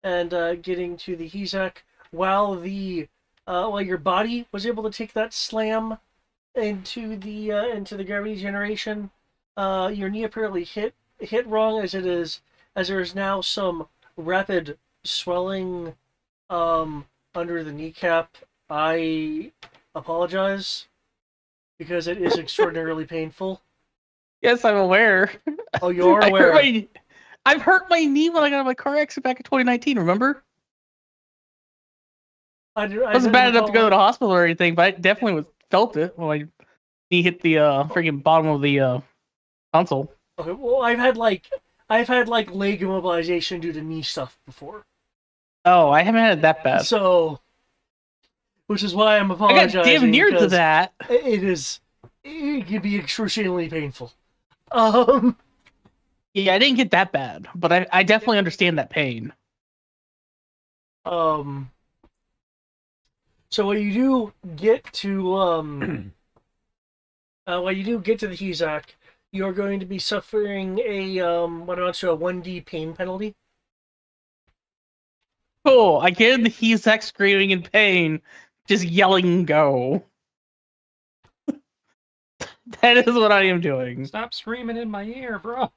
Hezek, while your body was able to take that slam into the gravity generation, your knee apparently hit wrong as there is now some rapid swelling under the kneecap. I apologize because it is extraordinarily painful. Yes, I'm aware. Oh, you are aware. I've hurt my knee when I got in my car accident back in 2019, remember? I wasn't bad enough to go to the hospital or anything, but I definitely felt it when my knee hit the freaking bottom of the console. Okay, well, I've had leg immobilization due to knee stuff before. Oh, I haven't had it that bad. So, which is why I'm I apologizing. got damn near to that. It can be excruciatingly painful. Yeah, I didn't get that bad, but I definitely understand that pain. So when you do get to the Hezek, you're going to be suffering a what amounts to a 1d pain penalty. Cool. I get in the Hezek screaming in pain, just yelling "Go!" That is what I am doing. Stop screaming in my ear, bro.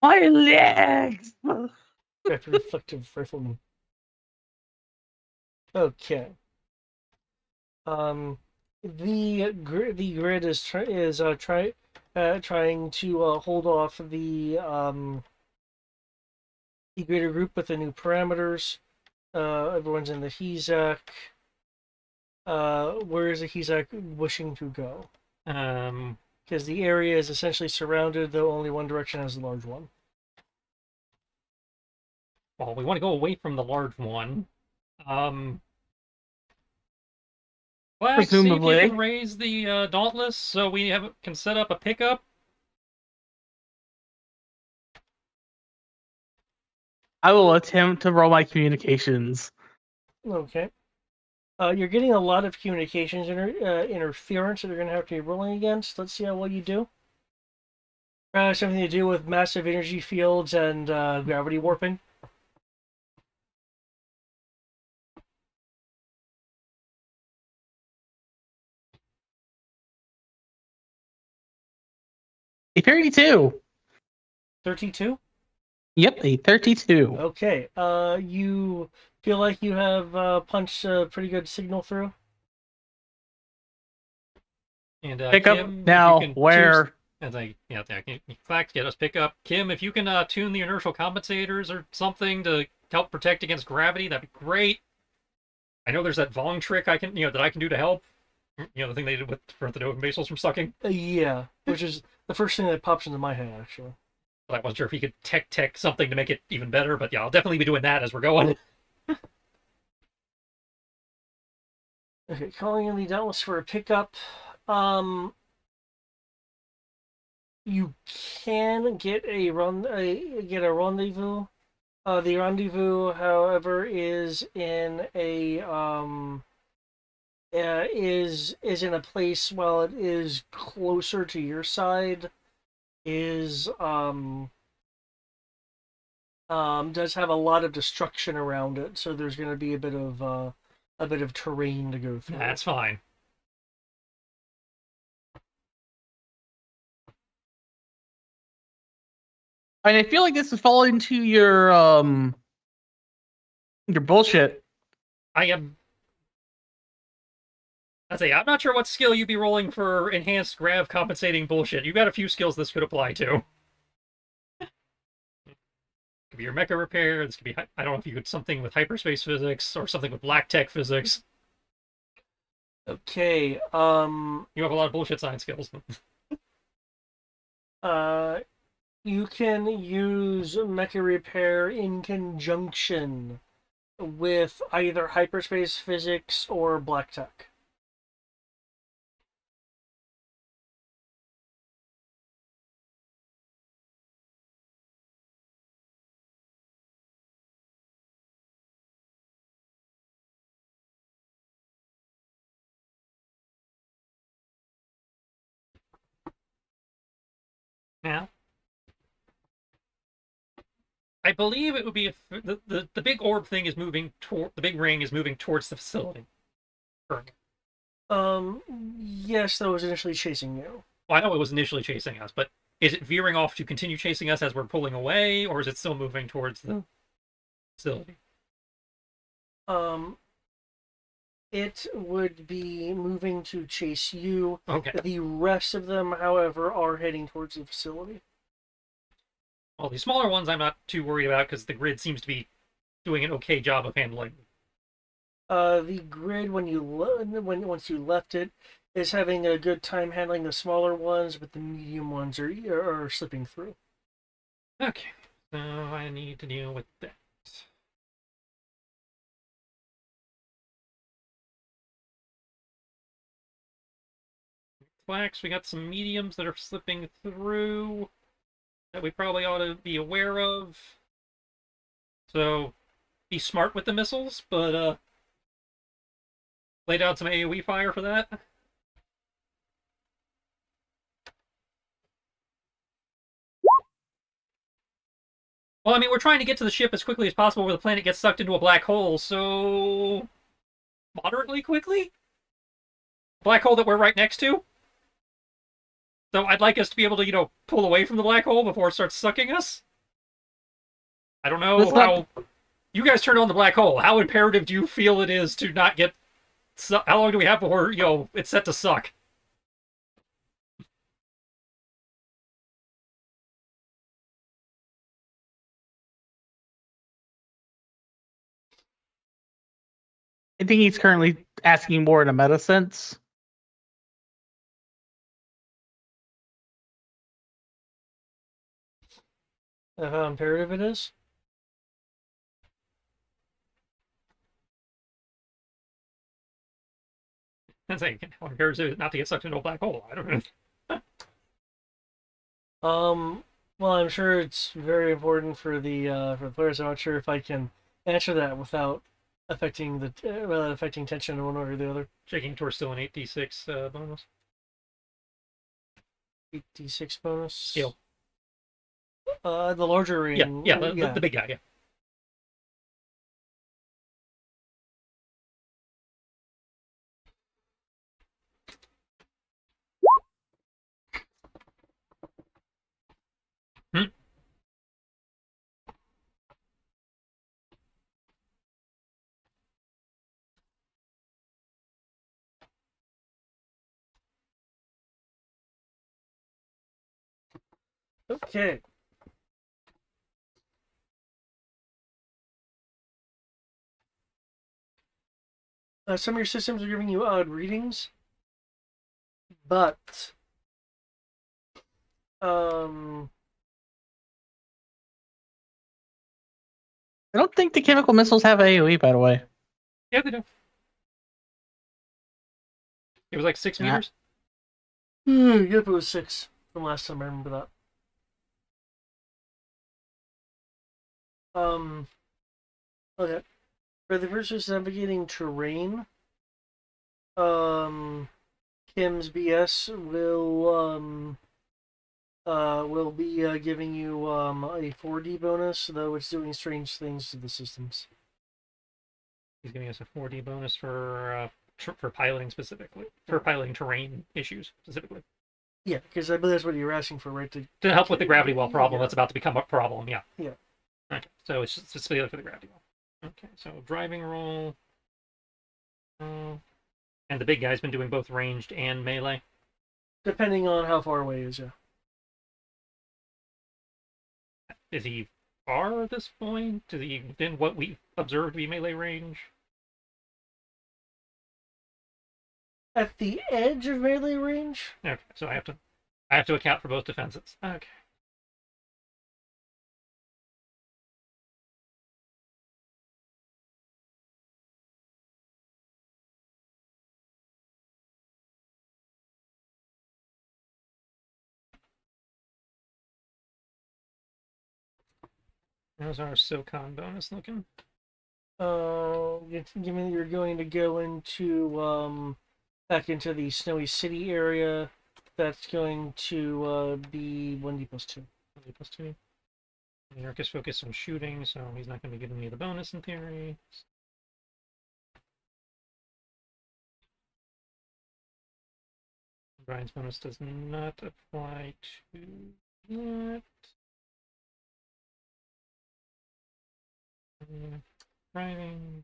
My legs. After reflective rifleman. Okay. The grid is trying to hold off the greater group with the new parameters. Everyone's in the Hezek. Where is the Hezek wishing to go? Because the area is essentially surrounded, though only one direction has a large one. Well, we want to go away from the large one. Flag, Presumably. see if you can raise the Dauntless so we can set up a pickup. I will attempt to roll my communications. Okay. You're getting a lot of communications interference that you're going to have to be rolling against. Let's see how well you do. Something to do with massive energy fields and gravity warping. A 32. 32? Yep, a 32. Okay. You feel like you have punched a pretty good signal through? And Pick Kim, up if now. you can Where? And like, yeah, fact, get us pick up Kim. If you can tune the inertial compensators or something to help protect against gravity, that'd be great. I know there's that Vong trick I can, that I can do to help. The thing they did with to prevent the Dogen basals from sucking. Yeah, which is the first thing that pops into my head, actually. But I wasn't sure if he could tech something to make it even better. But yeah, I'll definitely be doing that as we're going. Okay, calling in the Dauntless for a pickup. You can get a rendezvous. The rendezvous, however, is in a is in a place, while it is closer to your side, is does have a lot of destruction around it, so there's going to be a bit of terrain to go through. That's fine. And I feel like this is falling into your bullshit. I am. I'd say I'm not sure what skill you'd be rolling for enhanced grav compensating bullshit. You've got a few skills this could apply to. Could be your mecha repair. This could be, I don't know if you could something with hyperspace physics or something with black tech physics. Okay. You have a lot of bullshit science skills. You can use mecha repair in conjunction with either hyperspace physics or black tech. Now, I believe it would be if the big orb thing is moving toward the big ring is moving towards the facility. Yes, that was initially chasing you. Well, I know it was initially chasing us, but is it veering off to continue chasing us as we're pulling away, or is it still moving towards the facility? It would be moving to chase you. Okay. The rest of them, however, are heading towards the facility. Well, the smaller ones I'm not too worried about because the grid seems to be doing an okay job of handling. The grid, once you left it, is having a good time handling the smaller ones, but the medium ones are slipping through. Okay, so I need to deal with that. Flax, we got some mediums that are slipping through that we probably ought to be aware of. So, be smart with the missiles, but lay down some AoE fire for that. Well, I mean, we're trying to get to the ship as quickly as possible where the planet gets sucked into a black hole, so moderately quickly? Black hole that we're right next to? So I'd like us to be able to, pull away from the black hole before it starts sucking us. I don't know how... You guys turn on the black hole. How imperative do you feel it is to not get... How long do we have before, it's set to suck? I think he's currently asking more in a meta sense. How imperative it is? And saying, how imperative is it not to get sucked into a black hole? I don't know. Well, I'm sure it's very important for the players. I'm not sure if I can answer that without affecting tension in one way or the other. Shaking Tor's still an 8d6 bonus. 8d6 bonus. Skill. The larger ring. Yeah, the big guy, yeah. Okay. Some of your systems are giving you odd readings, but I don't think the chemical missiles have AoE, by the way. Yeah, they do. It was like 6 Yeah. meters. yep, it was 6 from last time. I remember that. Okay. For the versus navigating terrain, Kim's BS will be giving you a 4D bonus, though it's doing strange things to the systems. He's giving us a 4D bonus for piloting specifically, for piloting terrain issues specifically. Yeah, because I believe that's what you were asking for, right? To help with the gravity well problem Yeah. that's about to become a problem, yeah. Yeah. Okay, so it's just specifically for the gravity well. Okay, so driving roll. And the big guy's been doing both ranged and melee. Depending on how far away he is, yeah. Is he far at this point? Is he within what we observed to be melee range? At the edge of melee range? Okay, so I have to account for both defenses. Okay. How's our SOCON bonus looking? Given that you're going to go into back into the Snowy City area, that's going to be 1D plus 2. 1D plus 2. York is focused on shooting, so he's not going to be giving me the bonus in theory. Brian's bonus does not apply to that. Driving.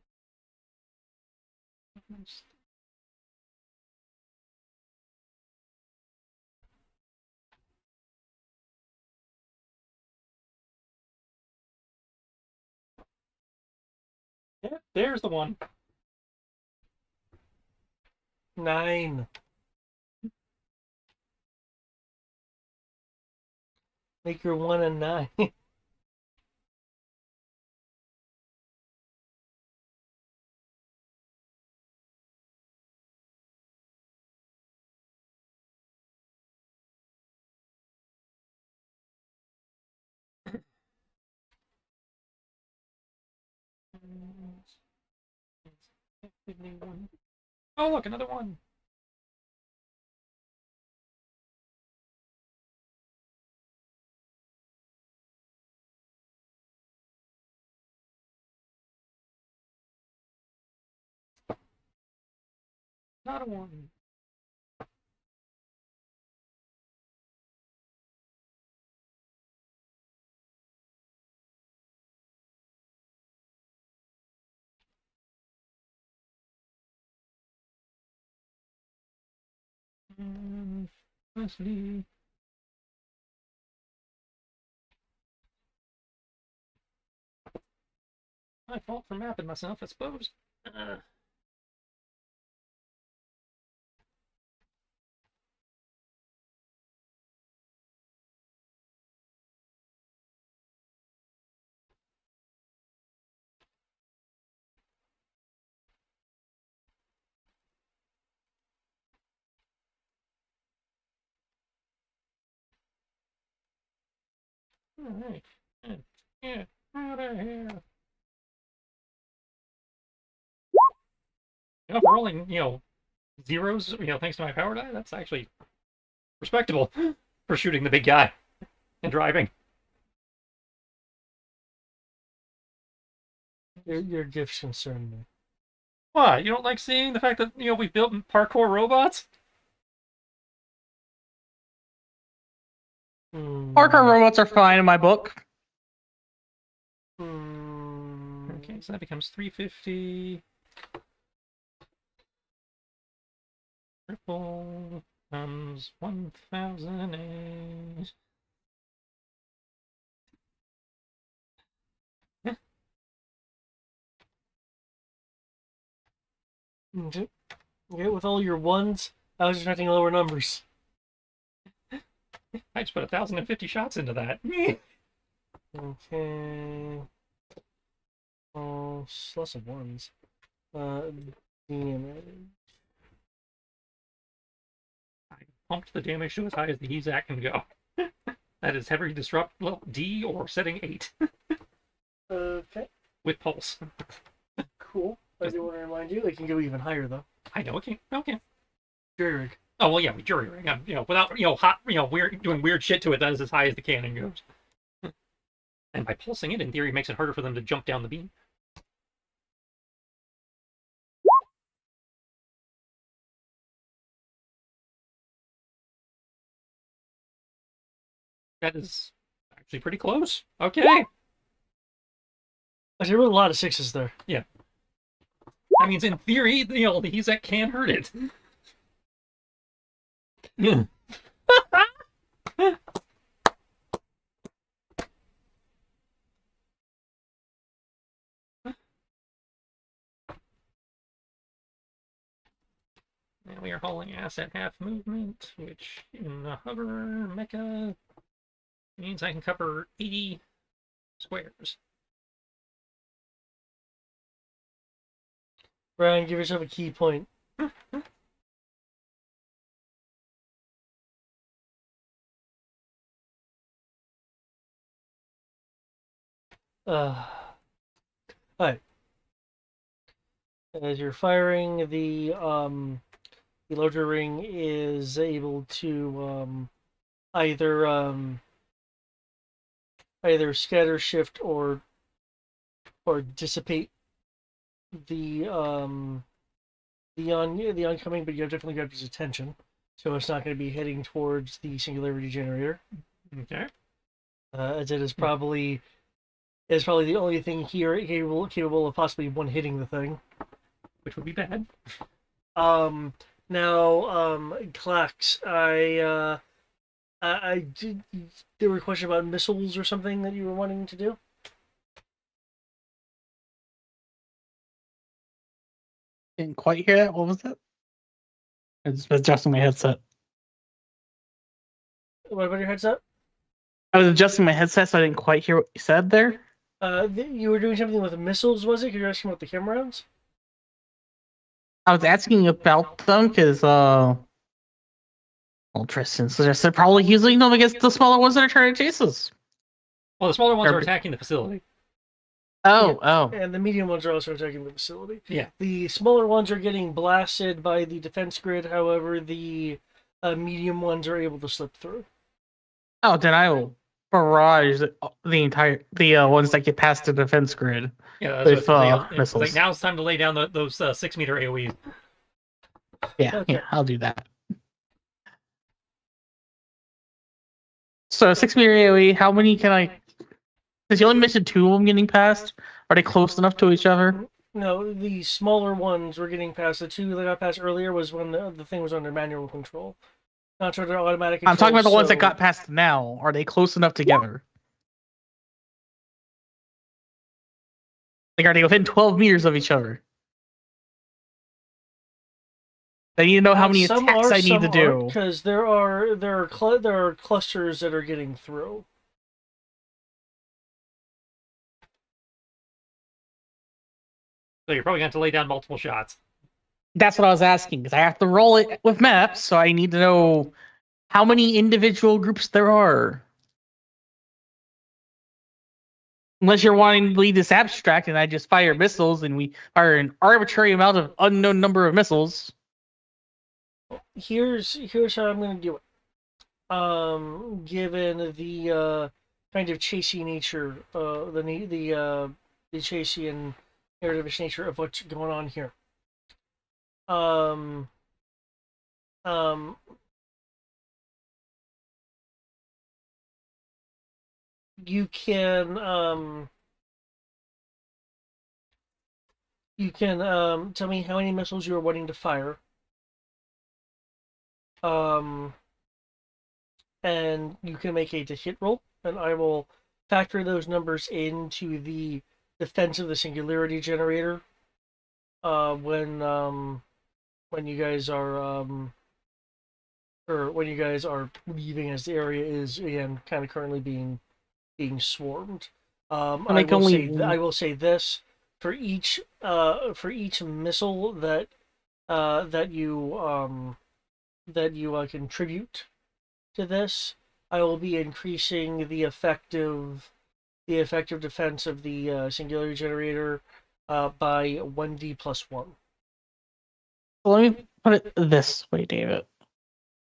Yeah, there's the one. 9. Make your 1 and 9. Oh, look, another one. Not a one. Leslie. My fault for mapping myself, I suppose. Alright. Get out of here. You know, rolling, zeros, thanks to my power die, that's actually respectable for shooting the big guy and driving. Your gifts concern me. What? You don't like seeing the fact that, we've built parkour robots? Parkour robots are fine in my book. Okay, so that becomes 350. Triple comes 1008. Okay. Okay, with all your ones, I was expecting lower numbers. I just put 1,050 shots into that. Okay. Oh, lots of ones. Damage. I pumped the damage to as high as the Hezak can go. That is heavy disrupt level D or setting 8 Okay, with pulse. cool. I do want to remind you, they can go even higher though. I know it can. Okay. Jury rig. Oh well, yeah, we jury rig. Without hot, weird doing weird shit to it. That is as high as the cannon goes. And by pulsing it, in theory, makes it harder for them to jump down the beam. That is actually pretty close. Okay. I did a lot of sixes there. That means, in theory, the Hezek can hurt it. Yeah. And we are hauling ass at half movement, which in the hover mecha means I can cover 80 squares. Brian, give yourself a key point. Alright. As you're firing, the larger ring is able to either scatter, shift, or dissipate the oncoming, but you have definitely got his attention, so it's not going to be heading towards the singularity generator. Okay. As it is probably the only thing here capable of possibly one hitting the thing. Which would be bad. Klax, I did. There were a question about missiles or something that you were wanting to do. Didn't quite hear that. What was that? I was adjusting my headset. What about your headset? I was adjusting my headset, so I didn't quite hear what you said there. You were doing something with missiles, was it? Because you're asking about the Kim rounds? I was asking about them because, well, Tristan suggested probably using them against the smaller ones that are trying to chase us. Well, the smaller ones are attacking the facility. Oh. And the medium ones are also attacking the facility. Yeah. The smaller ones are getting blasted by the defense grid. However, the medium ones are able to slip through. Oh, then I will barrage the ones that get past the defense grid. Yeah, With, it's missiles. like now it's time to lay down those 6-meter AoEs. Yeah, Okay. yeah, I'll do that. So 6-meter AoE, how many can I? Because you only mentioned 2 of them getting past. Are they close enough to each other? No, the smaller ones were getting past. The 2 that got past earlier was when the thing was under manual control. Not sure they're automatic control. I'm talking about the ones that so- got past now. Are they close enough together? Like, are they within 12 meters of each other? I need to know how many Some attacks are, I need to do. because there are clusters that are getting through. So you're probably going to have to lay down multiple shots. That's what I was asking, because I have to roll it with maps, so I need to know how many individual groups there are. Unless you're wanting to leave this abstract and I just fire missiles and we fire an arbitrary amount of unknown number of missiles. Here's how I'm going to do it. Given the kind of chasey nature, the chasey and narrative nature of what's going on here. You can tell me how many missiles you are wanting to fire. And you can make a to-hit roll, and I will factor those numbers into the defense of the singularity generator when you guys are or when you guys are leaving, as the area is again kind of currently being swarmed. And I can only I will say this for each missile that that you contribute to this, I will be increasing the effective defense of the singularity generator by 1d plus 1. let me put it this way, David.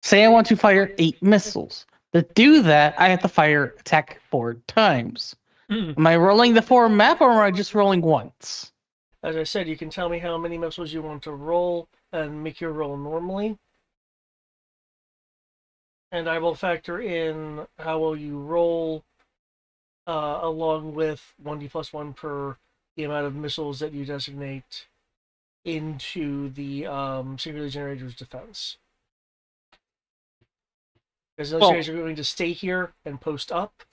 Say I want to fire 8 missiles. To do that, I have to fire attack 4 times. Hmm. Am I rolling the 4 map or am I just rolling once? As I said, you can tell me how many missiles you want to roll and make your roll normally. And I will factor in how well you roll along with 1d plus 1 per the amount of missiles that you designate into the singularity generator's defense. Because those guys are going to stay here and post up.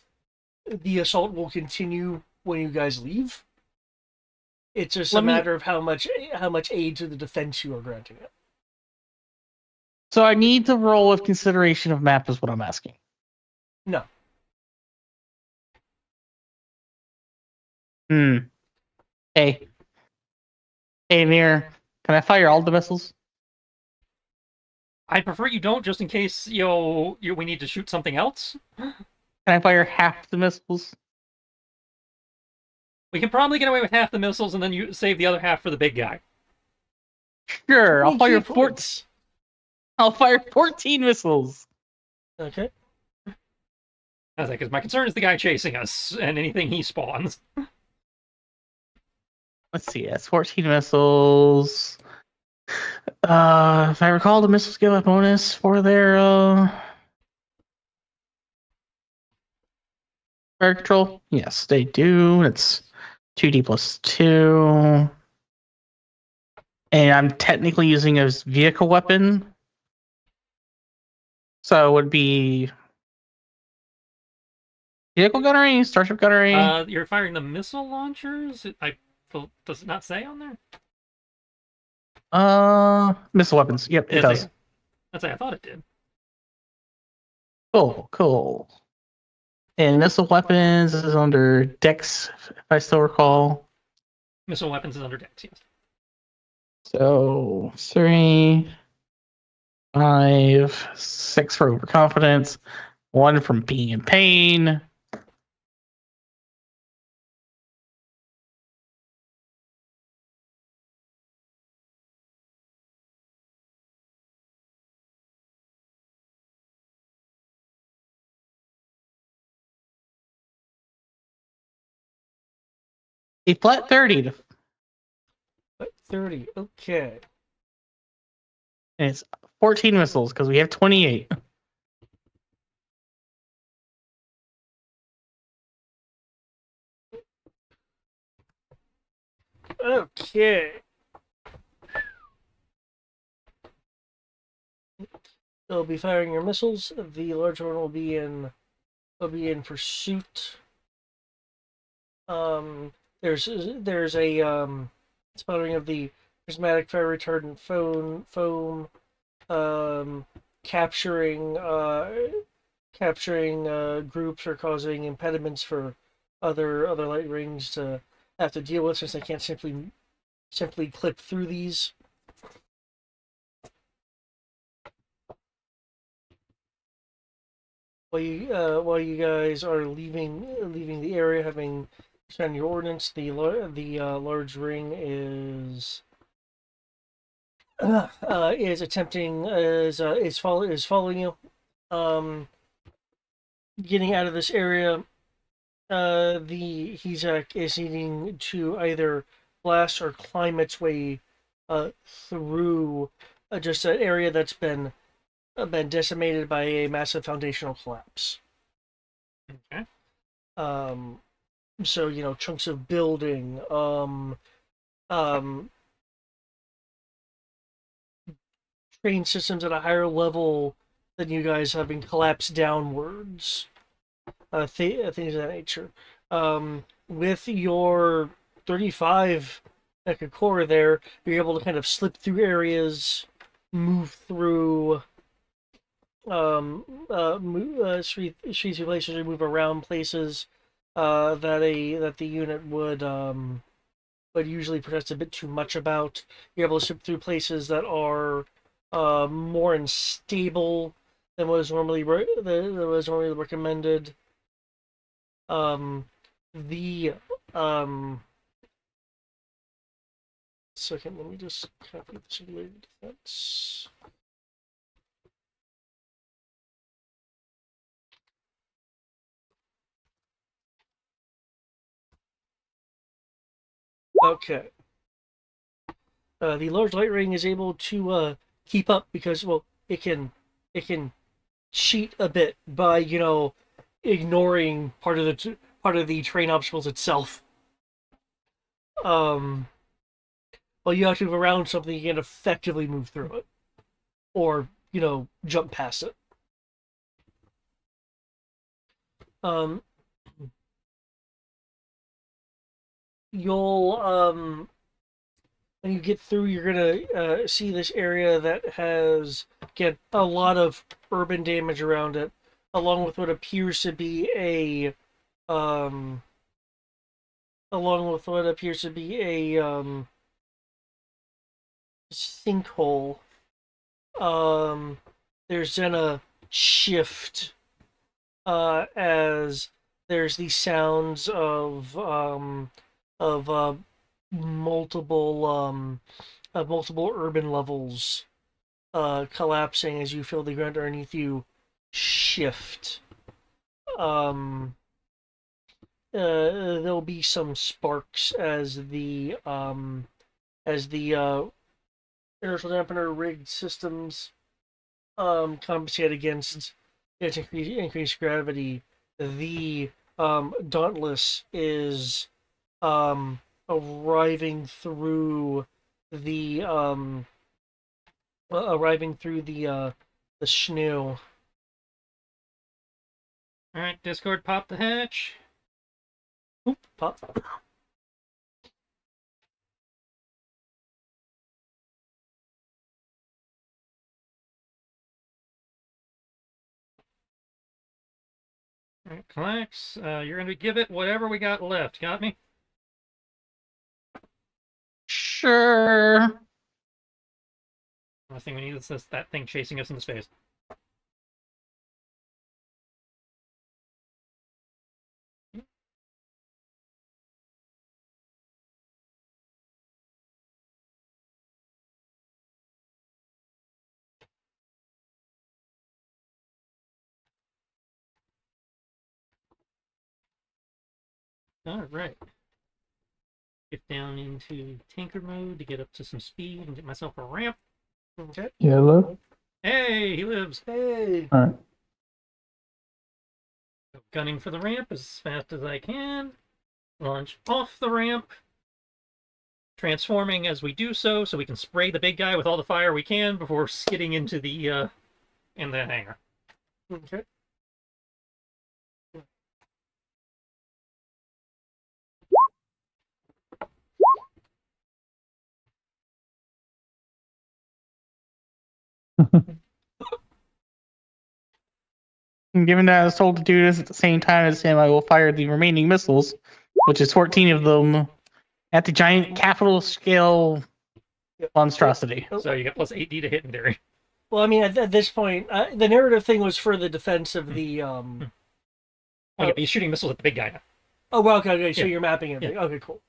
The assault will continue when you guys leave. It's just a matter of how much aid to the defense you are granting it. So I need to roll with consideration of map is what I'm asking. No. Hey. Hey, Mir. Can I fire all the missiles? I prefer you don't, just in case we need to shoot something else. Can I fire half the missiles? We can probably get away with half the missiles, and then you save the other half for the big guy. Sure, I'll fire 14. Points. I'll fire 14 missiles. Okay. I was like, because my concern is the guy chasing us and anything he spawns. Let's see, that's 14 missiles. If I recall, the missiles give a bonus for their fire control. Yes, they do. It's 2d plus 2. And I'm technically using a vehicle weapon. So it would be vehicle gunnery, starship gunnery. You're firing the missile launchers? Does it not say on there? Missile weapons. Yep, it does. I thought it did. Cool. And missile weapons is under Dex, if I still recall. Missile weapons is under Dex, yes. So 3, 5, 6 for overconfidence, 1 from being in pain. A flat 30. 30. Okay. And it's 14 missiles because we have 28. Okay. They'll be firing your missiles. The larger one will be in pursuit. There's a sputtering of the prismatic fire retardant foam capturing groups or causing impediments for other light rings to have to deal with, since they can't simply clip through these. While you guys are leaving the area, having spent your ordnance, the large ring is following you, getting out of this area. The Hezak is needing to either blast or climb its way through just an area that's been decimated by a massive foundational collapse. Okay. So, chunks of building, train systems at a higher level than you guys have been collapsed downwards. Things of that nature. With your 35 like a core there, you're able to kind of slip through areas, move through streets and places, or move around places that the unit would usually protest a bit too much about. You're able to slip through places that are more unstable than what is normally recommended. The second, let me just copy this related defense. Okay. The large light ring is able to keep up because, well, it can cheat a bit by ignoring part of the terrain obstacles itself. While you have to move around something, you can effectively move through it, or jump past it. Um, you'll when you get through, you're gonna see this area that has, again, a lot of urban damage around it, along with what appears to be um, a sinkhole. There's then a shift as there's these sounds of multiple multiple urban levels collapsing as you feel the ground underneath you shift. There'll be some sparks as the inertial dampener rigged systems compensate against its increased gravity. The Dauntless is arriving through the the snow. All right, Discord, pop the hatch. Oop, pop. All right, Clax, you're going to give it whatever we got left. Got me? Sure. Last thing we need is that thing chasing us into space. All right. Get down into tanker mode to get up to some speed and get myself a ramp. Okay. Yellow. Hey, he lives. Hey. All right. Gunning for the ramp as fast as I can. Launch off the ramp. Transforming as we do so we can spray the big guy with all the fire we can before skidding into the hangar. Okay. And given that I was told to do this at the same time as him, I will fire the remaining missiles, which is 14 of them, at the giant capital scale Yep. monstrosity. So you get plus 8D to hit in theory. Well, I mean, at this point, the narrative thing was for the defense of the. Oh, yeah, but he's shooting missiles at the big guy now. Oh, well, okay. So Yeah. you're mapping it. Yeah. Okay, cool.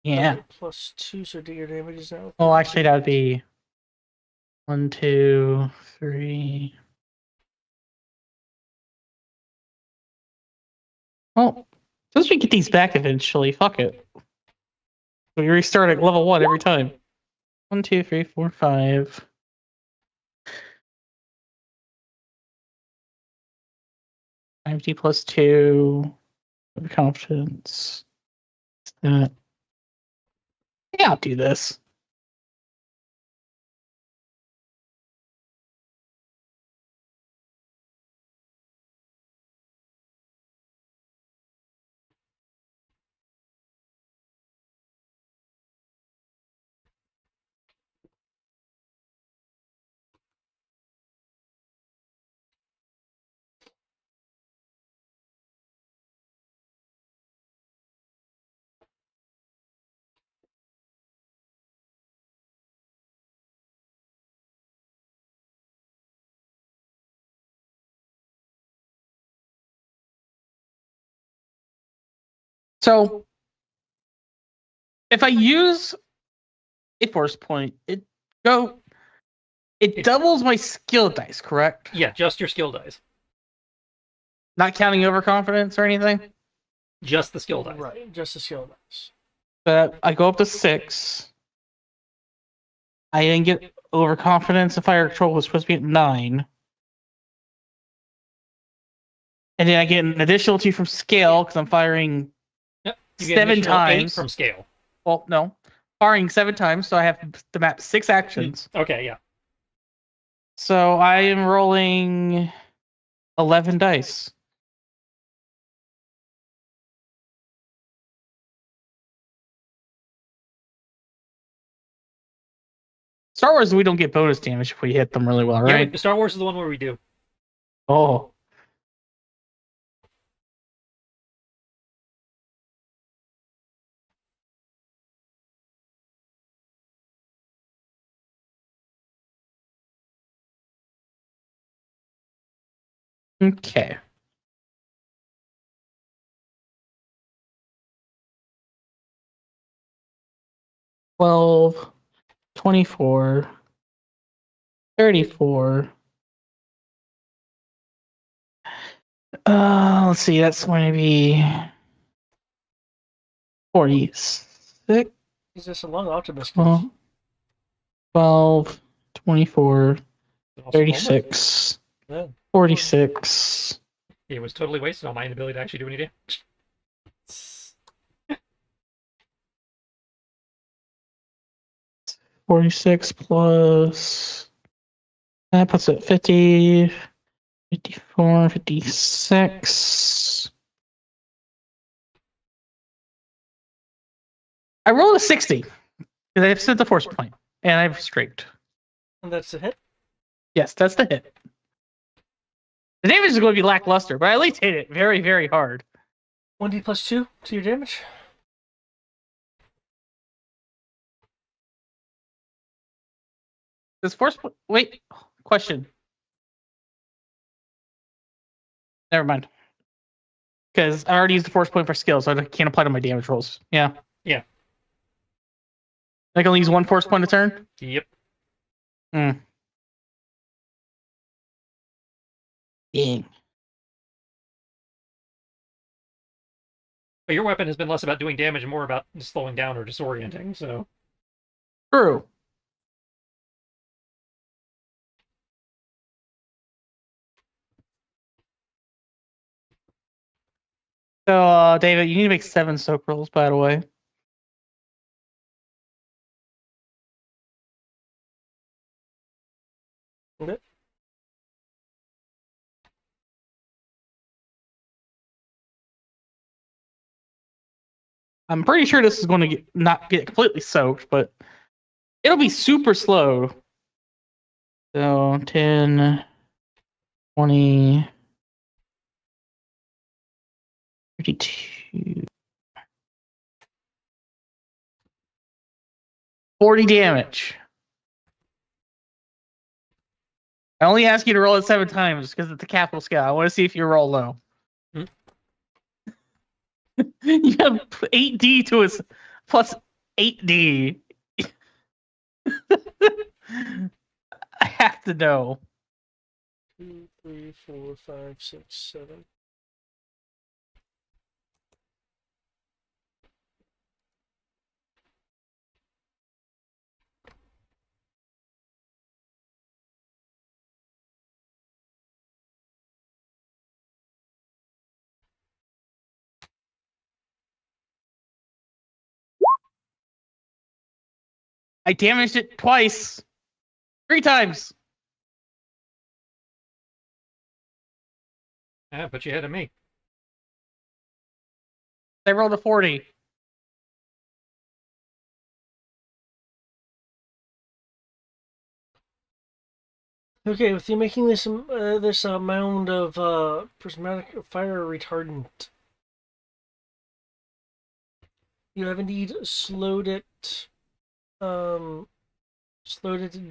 Yeah. Okay, +2, so do your damages now. Well, actually, that would be 1, 2, 3. Well, since we get these back eventually, fuck it. We restart at level 1 every time. 1, 2, 3, 4, 5. $5D +2. Confidence. Yeah, I'll do this. So, if I use a force point, it doubles my skill dice, correct? Yeah, just your skill dice. Not counting overconfidence or anything. Just the skill dice. Right, just the skill dice. But I go up to 6. I then get overconfidence and fire control was supposed to be at 9. And then I get an additional 2 from scale because I'm firing Yep. You get an 7 additional 8 times. from scale. Well, no. Firing 7 times, so I have to map 6 actions. Okay, yeah. So I am rolling 11 dice. Star Wars, we don't get bonus damage if we hit them really well, right? Yeah, Star Wars is the one where we do. Oh. Okay. $12, $24, $34. Let's see, that's going to be 46. Is this a long Optimus? Well, 12, 24, Also 36, Yeah. 46. It was totally wasted on my inability to actually do any damage. 46 plus. That puts it 50, 54, 56. I rolled a 60 because I have set the force point and I've streaked. And that's a hit. Yes, that's the hit. The damage is going to be lackluster, but I at least hit it very, very hard. 1d plus 2 to your damage. Does force point. Wait, question. Never mind. Because I already used the force point for skill, so I can't apply to my damage rolls. Yeah. Yeah. I can only use 1 force point a turn? Yep. Dang. But your weapon has been less about doing damage and more about slowing down or disorienting, so. True. So, David, you need to make 7 soak rolls, by the way. Okay. I'm pretty sure this is going to not get completely soaked, but it'll be super slow. So 10, 20, 52, 40 damage. I only ask you to roll it 7 times because it's a capital scale. I want to see if you roll low. Hmm. You have 8D to its plus 8D. I have to know. 2, 3, 4, 5, 6, 7. I damaged it twice. 3 times. Yeah, put you ahead of me. I rolled a 40. Okay, with you making this mound of prismatic fire retardant, you have indeed slowed it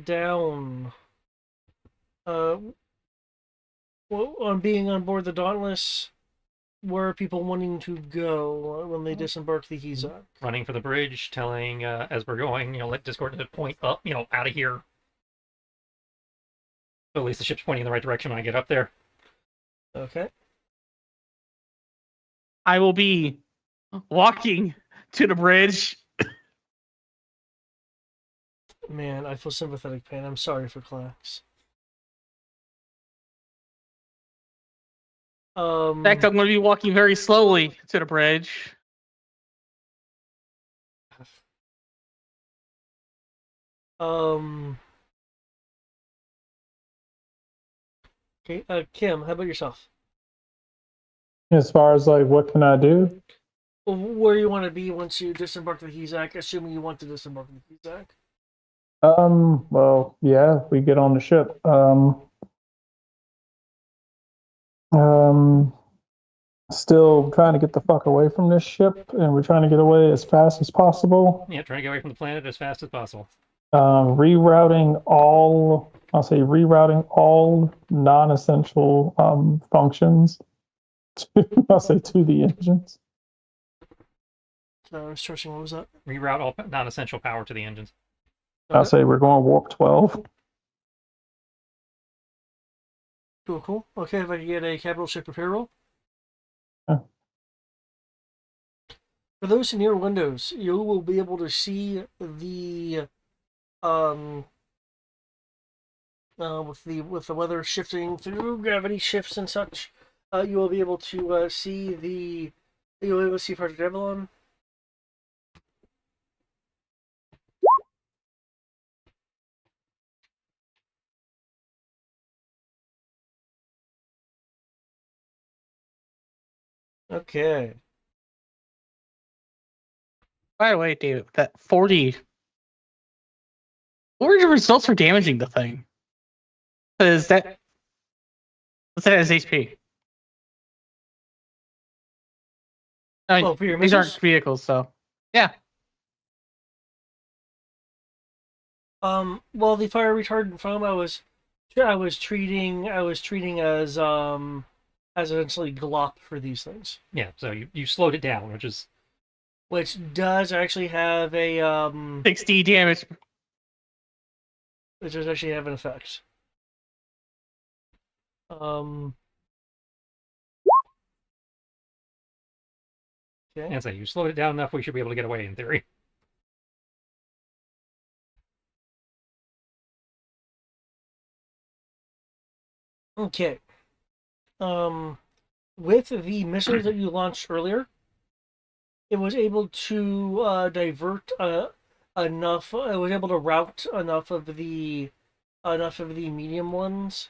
down. Well, on being on board the Dauntless, where are people wanting to go when they disembark the Hizak? Running for the bridge, telling as we're going, let Discord to point up, out of here. So at least the ship's pointing in the right direction when I get up there. Okay. I will be walking to the bridge. Man, I feel sympathetic pain. I'm sorry for Clax. In fact, I'm going to be walking very slowly to the bridge. Okay, Kim, how about yourself? As far as like what can I do? Where you want to be once you disembark the Hizak, assuming you want to disembark the Hizak. Well, yeah, we get on the ship. Still trying to get the fuck away from this ship, and we're trying to get away as fast as possible. Yeah, trying to get away from the planet as fast as possible. Rerouting all non-essential functions to the engines. Searching, what was that? Reroute all non-essential power to the engines. I'll say we're going warp 12. Cool. Okay, if I can get a capital ship repair roll. Yeah. For those near windows, you will be able to see the with the weather shifting through gravity shifts and such. You will be able to see Project Avalon. Okay. By the way, David, that 40. What were the results for damaging the thing? Because that. What's that as HP? I mean, For your these missiles? aren't vehicles, so. Yeah. Well, the fire retardant foam I was treating as essentially glop for these things. Yeah, so you slowed it down, Which does actually have a 60 damage. which does actually have an effect. Okay. and so you slowed it down enough, we should be able to get away in theory. Okay. With the missiles that you launched earlier, it was able to divert enough. It was able to route enough of the medium ones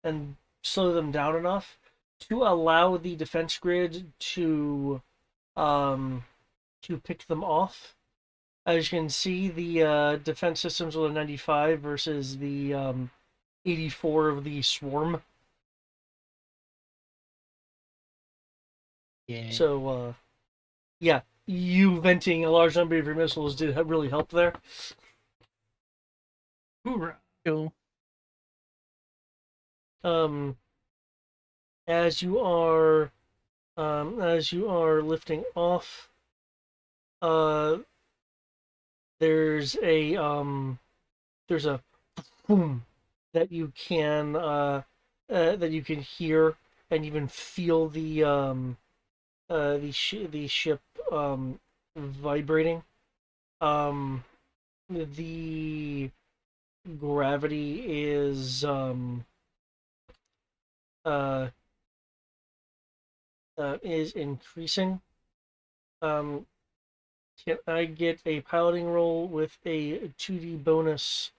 and slow them down enough to allow the defense grid to pick them off. As you can see, the defense systems with a 95 versus the 84 of the swarm. Yeah. So, yeah, you venting a large number of your missiles did really help there. Hoorah. Cool. As you are lifting off, there's a boom that you can hear and even feel the ship vibrating. The gravity is increasing. Can I get a piloting roll with a 2D bonus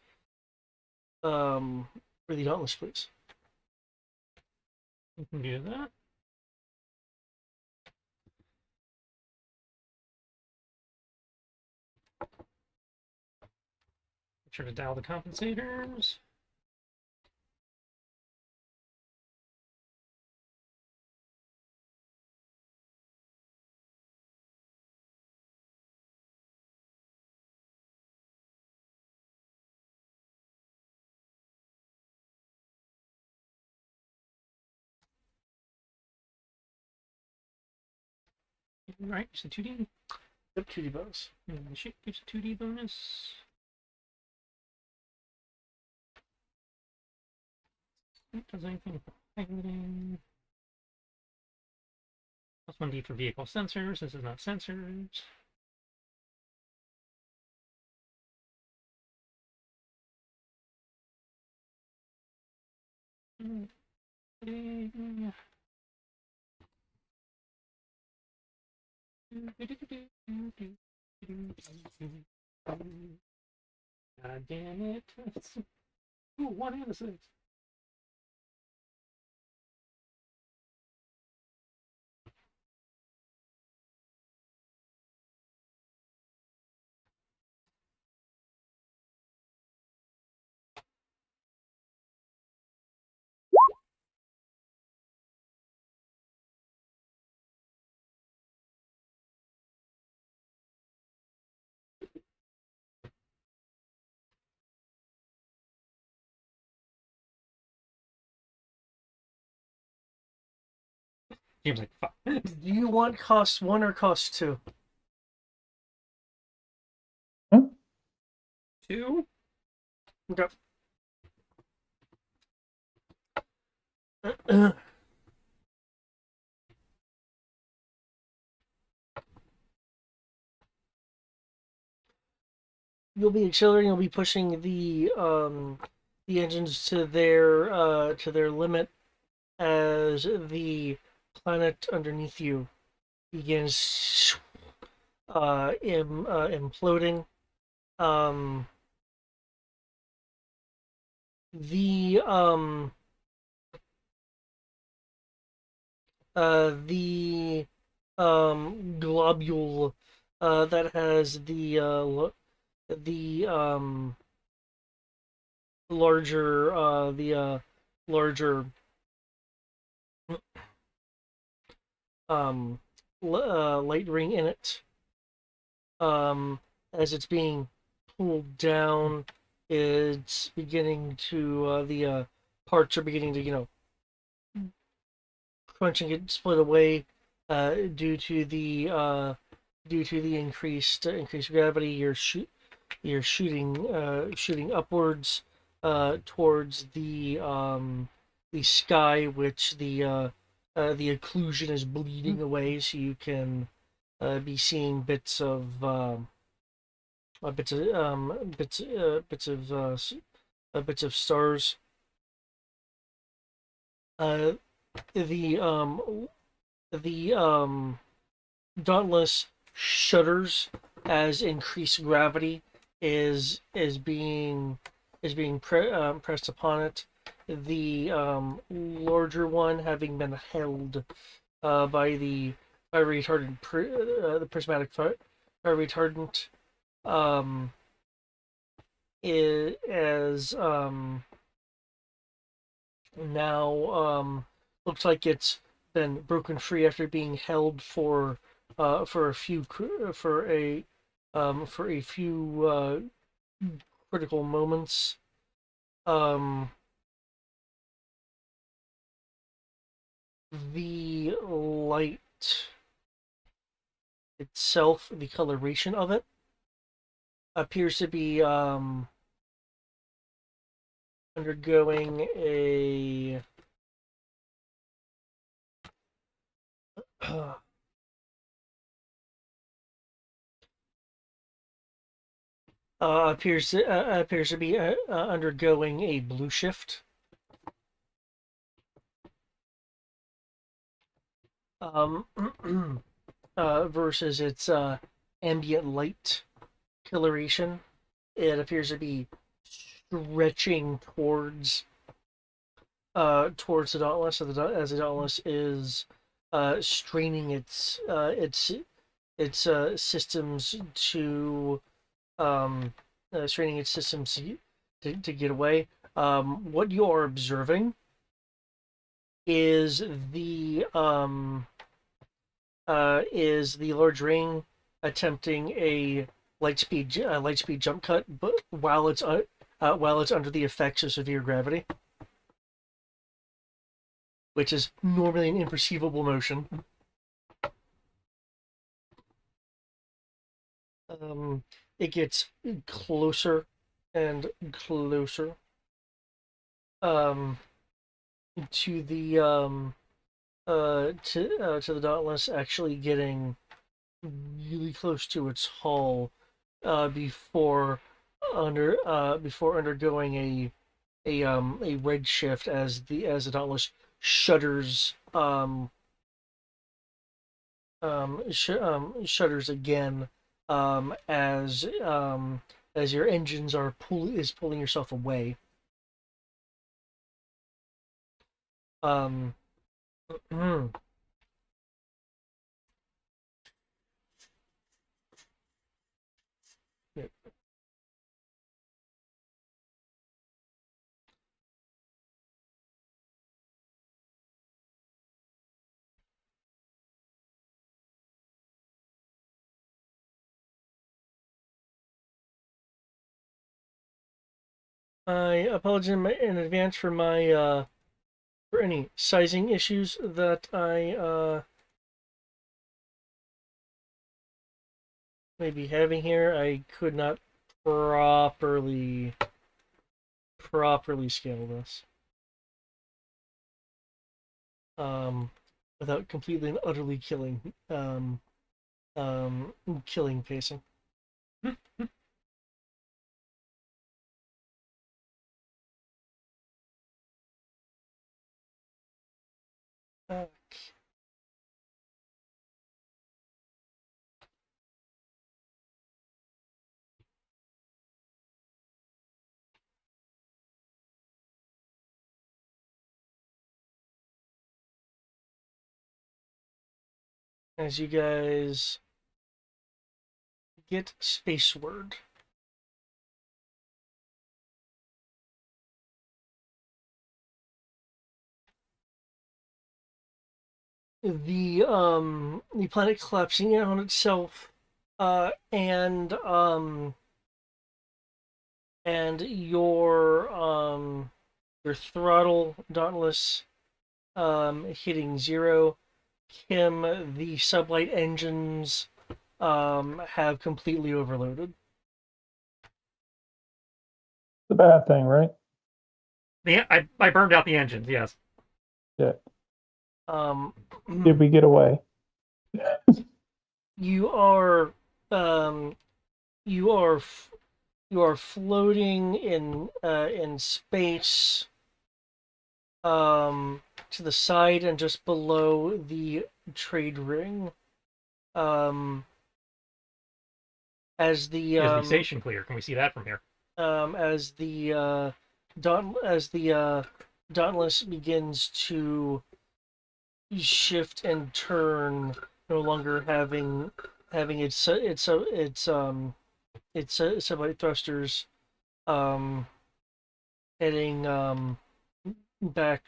for the Dauntless, please? You can do that. Make sure to dial the compensators. Right, it's a 2D. Yep, 2D bonus. And the ship gives a 2D bonus. Does anything for piloting? Plus 1D for vehicle sensors. This is not sensors. God damn it. Ooh, 1 and a 6. Seems like fuck. Do you want cost 1 or cost 2? 2? Okay. You'll be accelerating. You'll be pushing the engines to their limit as the planet underneath you begins imploding. The globule that has the larger light ring in it, as it's being pulled down, it's beginning to the parts are beginning to crunching it split away due to the increased gravity. You're shooting upwards towards the sky, which the occlusion is bleeding away, so you can be seeing bits of stars. The Dauntless shudders as increased gravity is being pressed upon it. The larger one, having been held by the retardant the prismatic fire retardant, is now looks like it's been broken free after being held for a few critical moments. The light itself, the coloration of it, appears to be undergoing a appears to be undergoing a blue shift. Versus its ambient light coloration, it appears to be stretching towards the Dauntless, as the Dauntless is straining its systems to to get away. What you are observing is the large ring attempting a light speed jump cut, but while it's under the effects of severe gravity, which is normally an imperceivable motion. it gets closer and closer um, to the to the Dauntless, actually getting really close to its hull before undergoing a red shift as the Dauntless shudders shudders again as your engines are pulling yourself away. Yeah. I apologize in advance for my for any sizing issues that I may be having here. I could not properly scale this without completely and utterly killing killing pacing. Okay. As you guys get spaceward, the planet collapsing in on itself, and your throttle, Dauntless, hitting 0. Kim, the sublight engines have completely overloaded. The bad thing, right? I burned out the engines. Yes. Yeah. Um, Did we get away? you are you are floating in space to the side and just below the trade ring. As the Is the station clear? Can we see that from here? as the Dauntless begins to shift and turn, no longer having its sublight thrusters heading back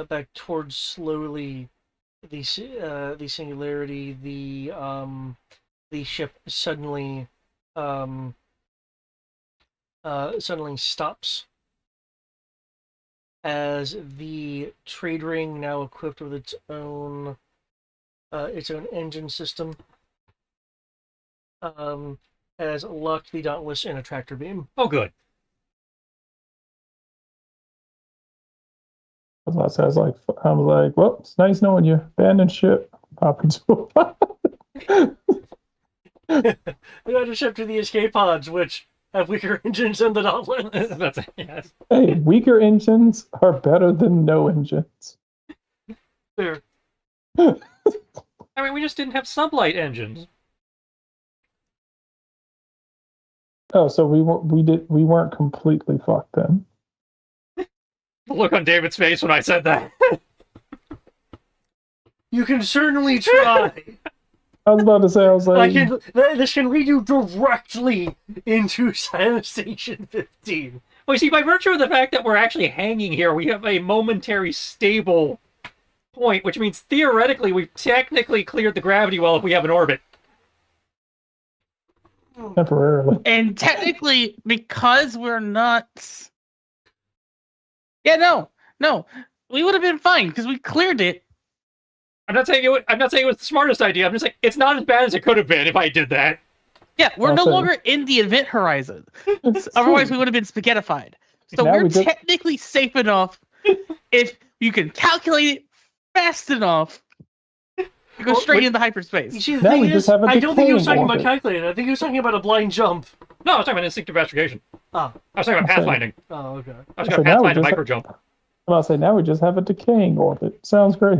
back towards slowly the singularity. The ship suddenly suddenly stops as the trade ring, now equipped with its own engine system, has locked the Dauntless in a tractor beam. Oh, good. I was like, well, it's nice knowing you. Abandoned ship. Pop into We got to ship to the escape pods, which have weaker engines than the Dauntless. That's yes. Hey, weaker engines are better than no engines. Fair. I mean, we just didn't have sublight engines. Oh, so we weren't completely fucked then. The look on David's face when I said that. You can certainly try. I was about to say, I was like, This can lead you directly into Silent Station 15. Well, you see, by virtue of the fact that we're actually hanging here, we have a momentary stable point, which means theoretically we've technically cleared the gravity well if we have an orbit. temporarily. And technically, because we're not. Yeah, no. We would have been fine because we cleared it I'm not saying it was the smartest idea. I'm just saying it's not as bad as it could have been if I did that. Yeah, we're no Also- longer in the event horizon. It's Otherwise, true. we would have been spaghettified. So Now we're we just- technically safe enough if you can calculate it fast enough to go Well, straight wait- into You hyperspace. see, the Now thing we is, just have a I don't think he was decaying talking about orbit. calculating. I think he was talking about a blind jump. No, I was talking about instinctive investigation. Ah, I was talking about Okay. pathfinding. oh, okay. I was So going to now we pathfind a just- micro jump. I'm about to say, now we just have a decaying orbit. Sounds great.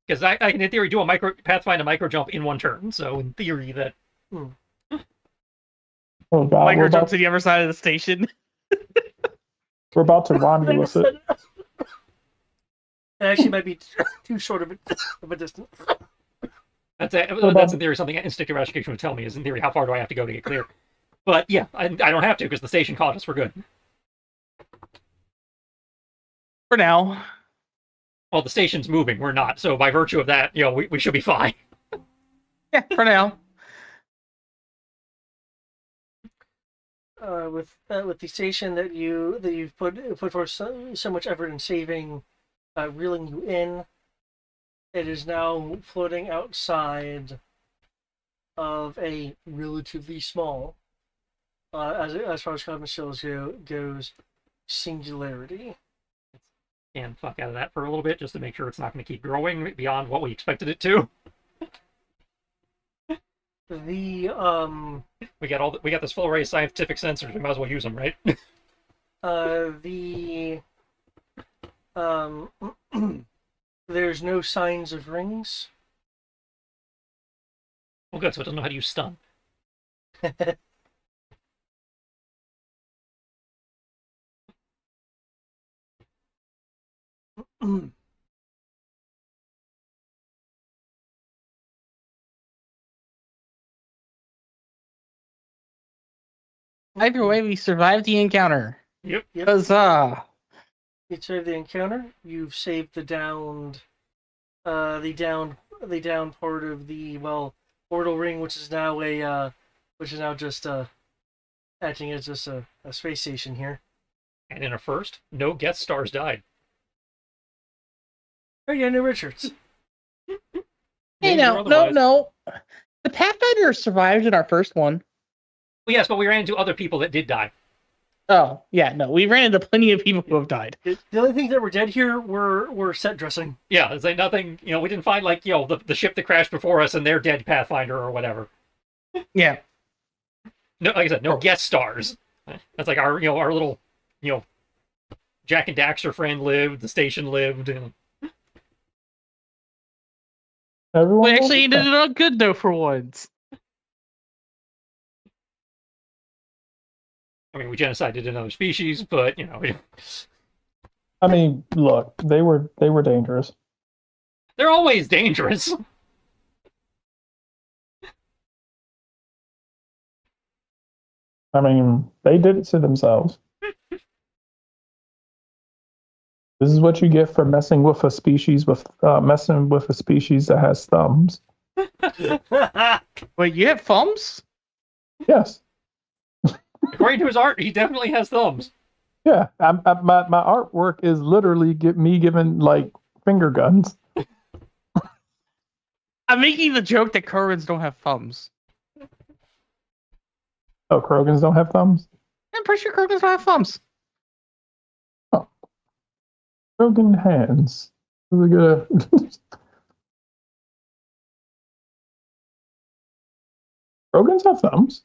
Because I can, in theory, do a pathfind a micro jump in one turn. So in theory, that Oh god, Micro we're about, jump to the other side of the station. we're about to Romulus it. It actually might be too short of a distance. that's about- in theory something instinctive investigation would tell me is in theory how far do I have to go to get clear. But yeah, I don't have to because the station caught us. We're good. For now. Well, the station's moving. We're not. So by virtue of that, we should be fine. Yeah, for now. With the station that you've put forth so much effort in saving, reeling you in, it is now floating outside of a relatively small, as far as cosmos goes, singularity. And fuck out of that for a little bit just to make sure it's not going to keep growing beyond what we expected it to. The We got this full array of scientific sensors. We might as well use them, right? there's no signs of rings. Well, good. So it doesn't know how to use stun. Either way, we survived the encounter. Yep. Huzzah! You saved the encounter. You've saved the downed part of the orbital ring, which is now just acting as just a space station here. And in a first, no guest stars died. Oh yeah, no Richards. Hey, Names or no. otherwise. The Pathfinder survived in our first one. Well, yes, but we ran into other people that did die. Oh, yeah, no. We ran into plenty of people who have died. The only things that were dead here were set dressing. Yeah, it's like nothing. We didn't find like the ship that crashed before us and their dead Pathfinder or whatever. Yeah. No, like I said, no guest stars. That's like our our little Jack and Daxter friend lived. The station lived. And Everyone We will actually be ended it on good though for once. I mean, we genocided another species, but I mean, look, they were dangerous. they're always dangerous. I mean, they did it to themselves. This is what you get for messing with a species that has thumbs. Wait, you have thumbs? Yes. According to his art, he definitely has thumbs. Yeah. My artwork is literally me giving like finger guns. I'm making the joke that Krogans don't have thumbs. Oh, Krogans don't have thumbs? I'm pretty sure Krogans don't have thumbs. Krogan hands. This is good. Krogans have thumbs.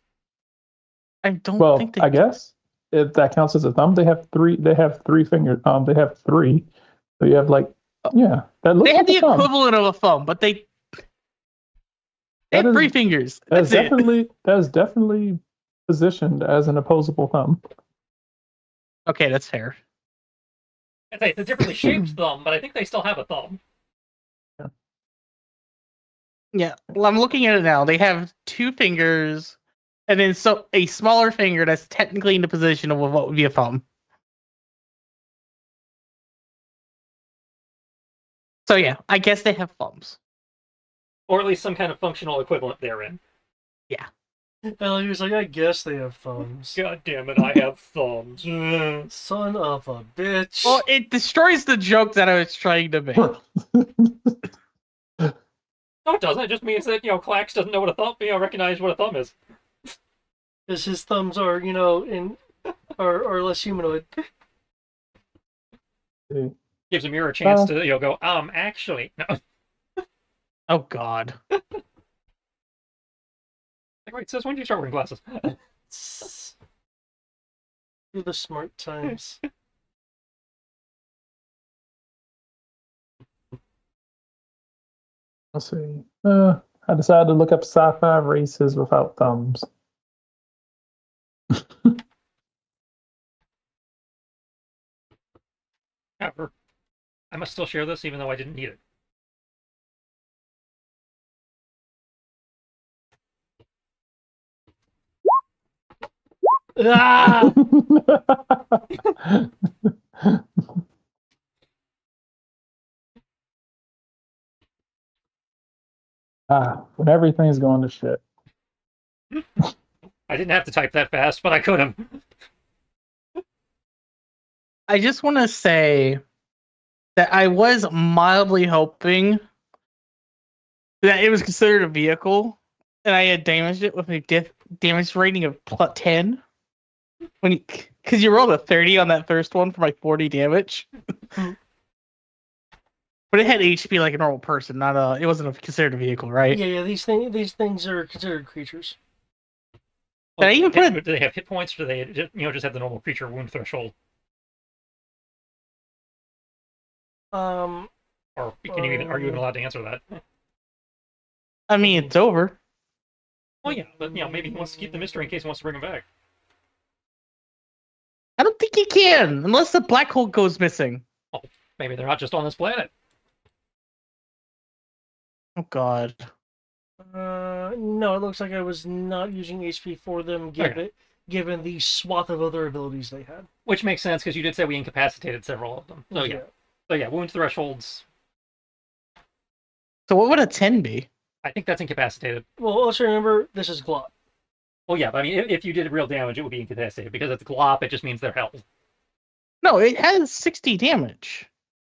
I don't Well, think they I guess if that counts as a thumb, they have three. They have three fingers. They have three. So you have like, yeah, that looks They have like the a thumb. equivalent of a thumb, but they That have is- 3 fingers. That's That's it. definitely positioned as an opposable thumb. Okay, that's fair. It's a differently shaped thumb, but I think they still have a thumb. Yeah, well, I'm looking at it now. They have 2 fingers, and then a smaller finger that's technically in the position of what would be a thumb. So yeah, I guess they have thumbs. Or at least some kind of functional equivalent therein. And he was like, I guess they have thumbs. God damn it, I have thumbs. Son of a bitch. Well, it destroys the joke that I was trying to make. No, it doesn't. It just means that, Clax doesn't know what a thumb, recognize what a thumb is. Because his thumbs are, are less humanoid. Gives Amir a chance to, go, actually. No. Oh God. Like, wait, sis, when did you start wearing glasses? Through the smart times. Let's see. I decided to look up sci-fi races without thumbs. However, I must still share this even though I didn't need it. Ah! When everything's going to shit. I didn't have to type that fast, but I could have. I just want to say that I was mildly hoping that it was considered a vehicle, and I had damaged it with a damage rating of 10. Because you rolled a 30 on that first one for like 40 damage. But it had HP like a normal person, it wasn't considered a vehicle, right? Yeah, these things are considered creatures. Did I even put Do they have hit points, or do they just have the normal creature wound threshold? Um, Or are you even allowed to answer that? I mean, it's over. Well, yeah, but maybe he wants to keep the mystery in case he wants to bring him back. I don't think he can, unless the black hole goes missing. Maybe they're not just on this planet. Oh God. no, it looks like I was not using HP for them, given the swath of other abilities they had. Which makes sense because you did say we incapacitated several of them. So yeah, wound thresholds. So what would a 10 be? I think that's incapacitated. Well, let's remember this is Glop. Well, yeah, but I mean, if you did real damage, it would be incapacitated because it's Glop. It just means they're held. No, it has 60 damage.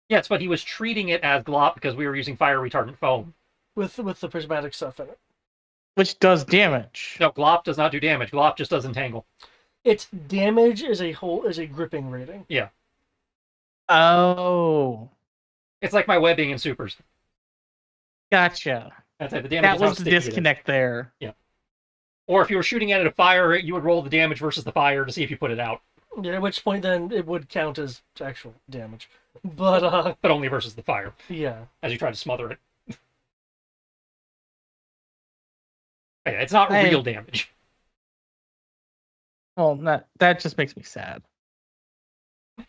Yes, but he was treating it as Glop because we were using fire retardant foam. With the prismatic stuff in it. Which does damage. No, Glop does not do damage. Glop just does entangle. Its damage is a gripping rating. Yeah. Oh. It's like my webbing in supers. Gotcha. That's it. The damage That is how was the sticky it is. disconnect there. Yeah. Or if you were shooting at it a fire, you would roll the damage versus the fire to see if you put it out. Yeah, at which point then it would count as actual damage. But But only versus the fire, yeah. as you try to smother it. Yeah, it's not I- real damage. Well, that just makes me sad.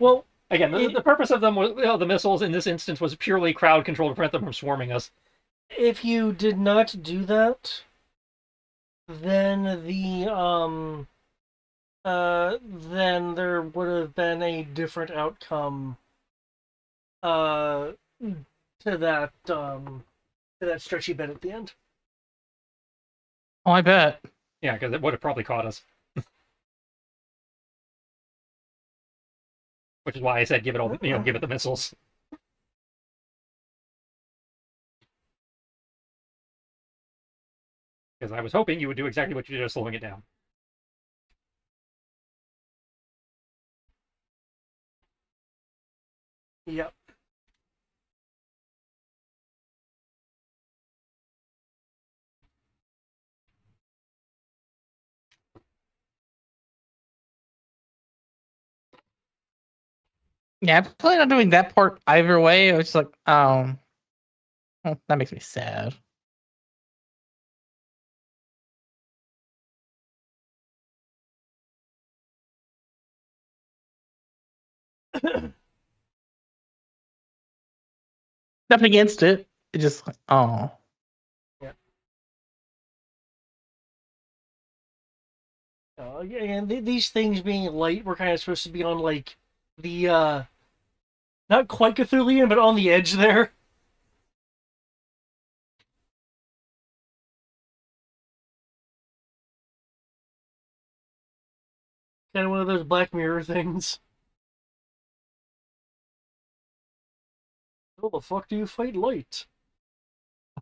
Well, Again, the purpose of them was the missiles in this instance was purely crowd control to prevent them from swarming us. if you did not do that, then then there would have been a different outcome to that stretchy bit at the end. Oh, I bet. Yeah, because it would have probably caught us. Which is why I said give it give it the missiles. Because I was hoping you would do exactly what you did, slowing it down. Yep. Yeah, I'm probably not doing that part either way. I was just like, well, that makes me sad. Nothing against it. It just, oh. And these things being light were kind of supposed to be on like the not quite Cthulhian, but on the edge there. Kind of one of those Black Mirror things. How the fuck do you fight light?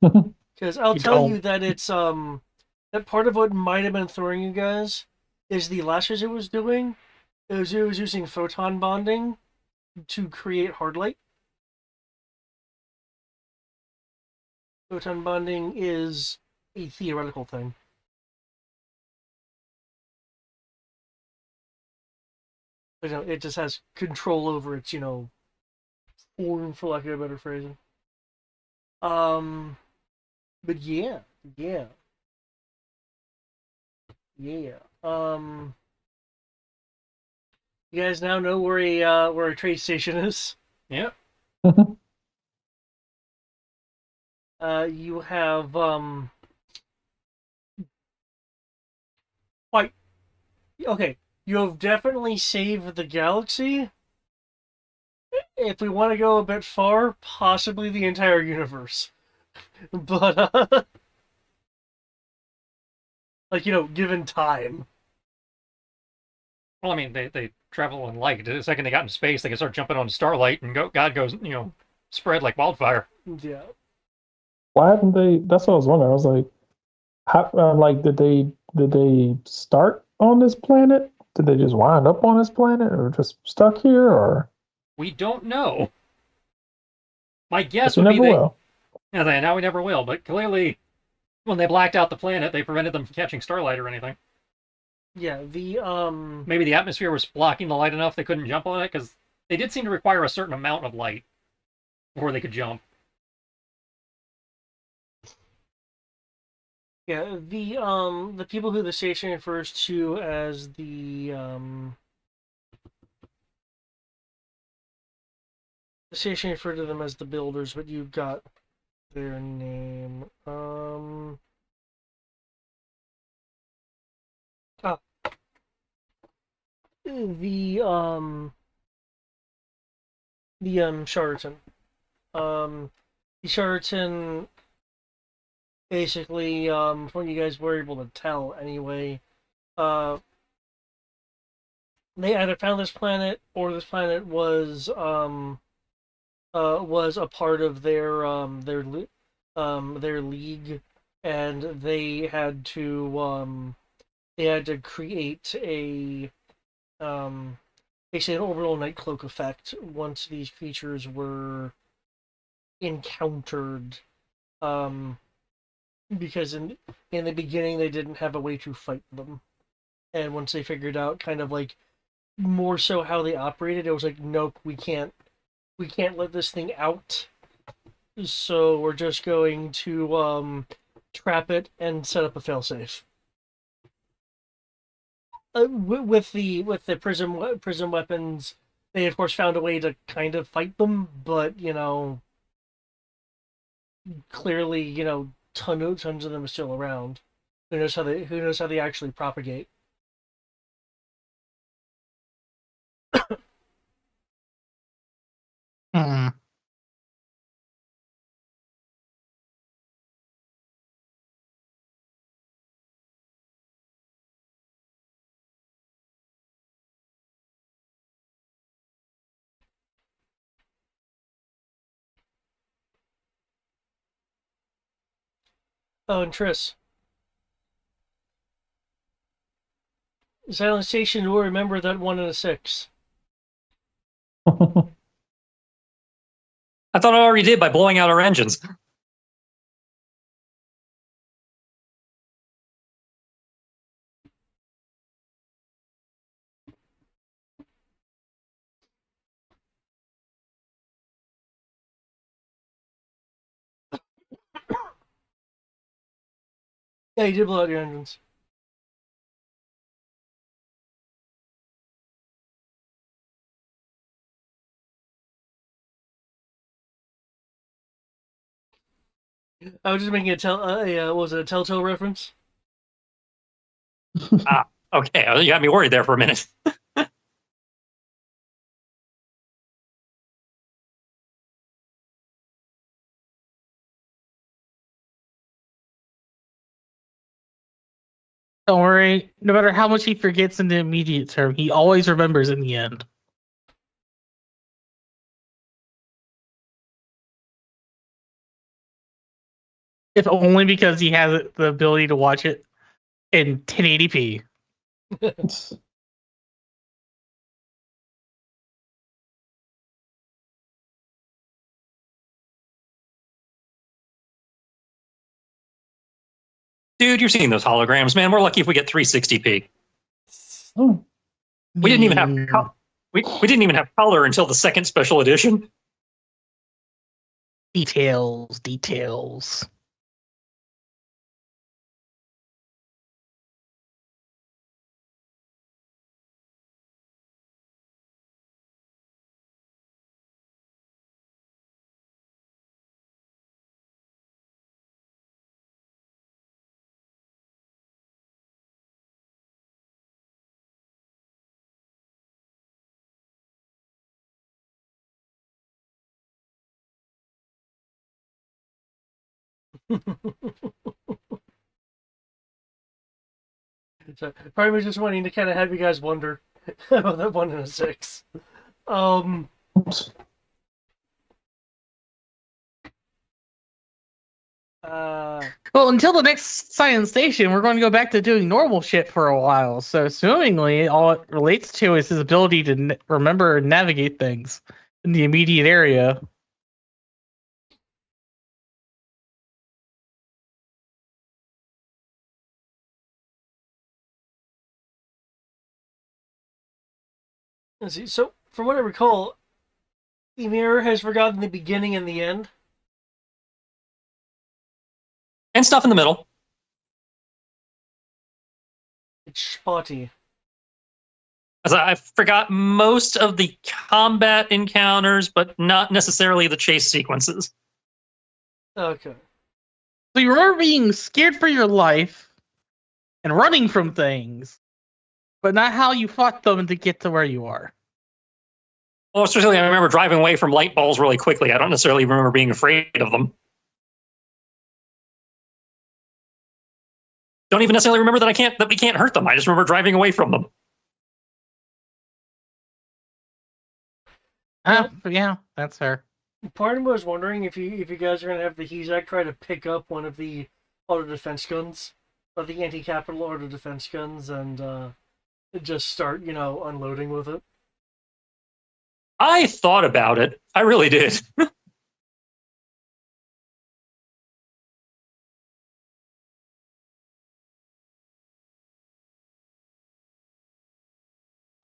Because I'll You tell you don't. that it's that part of what might have been throwing you guys is the lasers it was doing. It was using photon bonding to create hard light. Photon bonding is a theoretical thing. But, it just has control over its, form, for lack of a better phrasing. But yeah, yeah, yeah. You guys now know where a trade station is. Yeah. You have quite okay. You have definitely saved the galaxy. If we want to go a bit far, possibly the entire universe. But like given time. Well, I mean, they travel in light. The second they got in space, they can start jumping on starlight, and God goes, spread like wildfire. Yeah. Why haven't they? That's what I was wondering. I was like, how? Like, did they start on this planet? Did they just wind up on this planet, or just stuck here, or? We don't know. My Guess guess we would be never they. will. Yeah, now we never will. But clearly, when they blacked out the planet, they prevented them from catching starlight or anything. Yeah, Maybe the atmosphere was blocking the light enough they couldn't jump on it, because they did seem to require a certain amount of light before they could jump. yeah, the people who the station refers to as the station referred to them as the builders, but you got their name. Ah, the Sheraton. The Sheraton basically, from what you guys were able to tell anyway, uh, they either found this planet or this planet was a part of their league, and they had to create a basically an orbital night cloak effect once these creatures were encountered. Um, because in the beginning they didn't have a way to fight them, and once they figured out kind of like more so how they operated, it was like, nope, we can't let this thing out, so we're just going to trap it and set up a failsafe. With the prism weapons, they of course found a way to kind of fight them, but clearly tons of them are still around. Who knows how they actually propagate. Hmm. Oh, and Triss, Silent Station will remember that 1 in a 6. I thought I already did by blowing out our engines. Yeah, you did blow out your engines. I was just making what was it, a Telltale reference? Okay, you got me worried there for a minute. Don't worry. No matter how much he forgets in the immediate term, he always remembers in the end. If only because he has the ability to watch it in 1080p. Dude, you're seeing those holograms, man. We're lucky if we get 360p. Oh, We didn't even have we didn't even have color until the second special edition. Details. So, probably was just wanting to kind of have you guys wonder about that 1 and a 6. Well, until the next science station, we're going to go back to doing normal shit for a while. So, assumingly, all it relates to is his ability to remember and navigate things in the immediate area. Let's see. So, from what I recall, Ymir has forgotten the beginning and the end. And stuff in the middle. It's spotty. As I forgot most of the combat encounters, but not necessarily the chase sequences. Okay. So, you remember being scared for your life and running from things, but not how you fought them to get to where you are. Well, especially I remember driving away from light balls really quickly. I don't necessarily remember being afraid of them. Don't even necessarily remember that we can't hurt them. I just remember driving away from them. Yeah, that's fair. Part of me was wondering if you guys are gonna have the Hezak try to pick up one of the auto defense guns, or the anti-capital auto defense guns, and just start, unloading with it. I thought about it. I really did.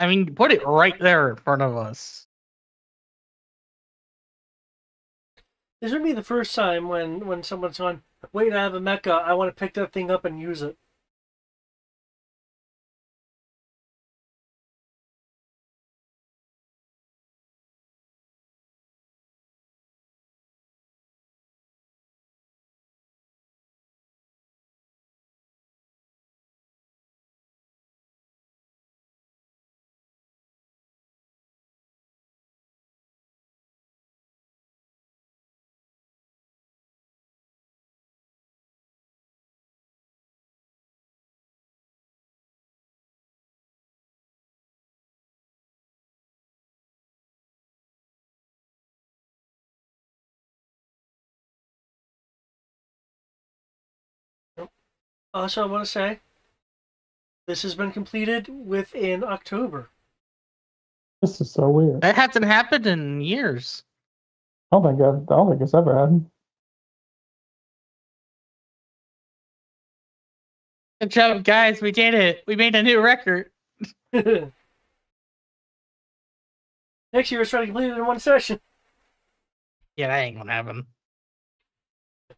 I mean, put it right there in front of us. This would be the first time when someone's gone, wait, I have a mecha, I want to pick that thing up and use it. Also, I want to say, this has been completed within October. this is so weird. That hasn't happened in years. I don't think it's ever happened. Good job, guys. We did it. We made a new record. Next year, it's trying to complete it in one session. Yeah, that ain't gonna happen.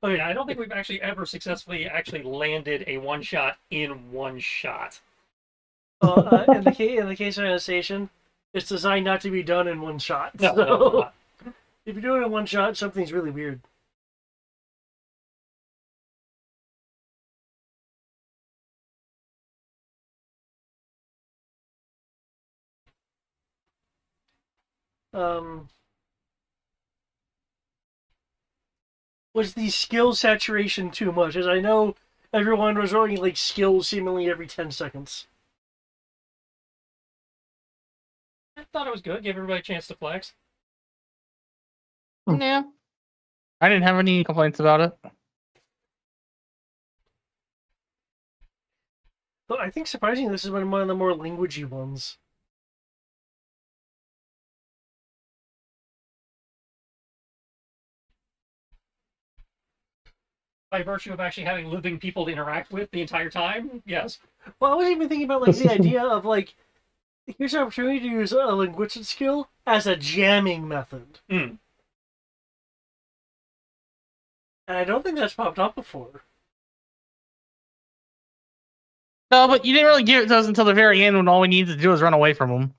Okay, I don't think we've actually ever successfully landed a one-shot in one shot. In the case of Anastasia, it's designed not to be done in one shot. No, So, no, it's not. if you do it in one shot, something's really weird. Was the skill saturation too much? As I know everyone was rolling like skills seemingly every 10 seconds. I thought it was good. Gave everybody a chance to flex. Yeah. I didn't have any complaints about it. But I think surprisingly, this has been one of the more languagey ones. By virtue of actually having living people to interact with the entire time, yes. Well, I was even thinking about like the idea of like, here's an opportunity to use a linguistic skill as a jamming method. Mm. And I don't think that's popped up before. No, but you didn't really give it to us until the very end when all we needed to do was run away from them.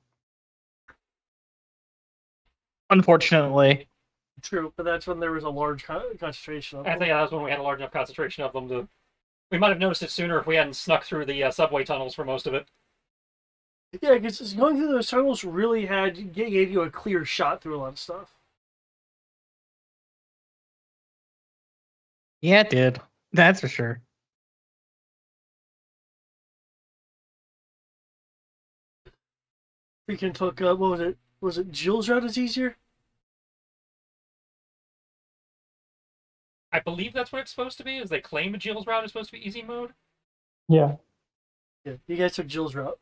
Unfortunately. True, but that's when there was a large concentration of I them. think that was when we had a large enough concentration of them to. We might have noticed it sooner if we hadn't snuck through the subway tunnels for most of it. Yeah, because going through those tunnels really gave you a clear shot through a lot of stuff. Yeah, it did. That's for sure. Freaking took, what was it? Was it Jill's route is easier? I believe that's what it's supposed to be. Is they claim Jill's route is supposed to be easy mode? Yeah. Yeah, you guys took Jill's route.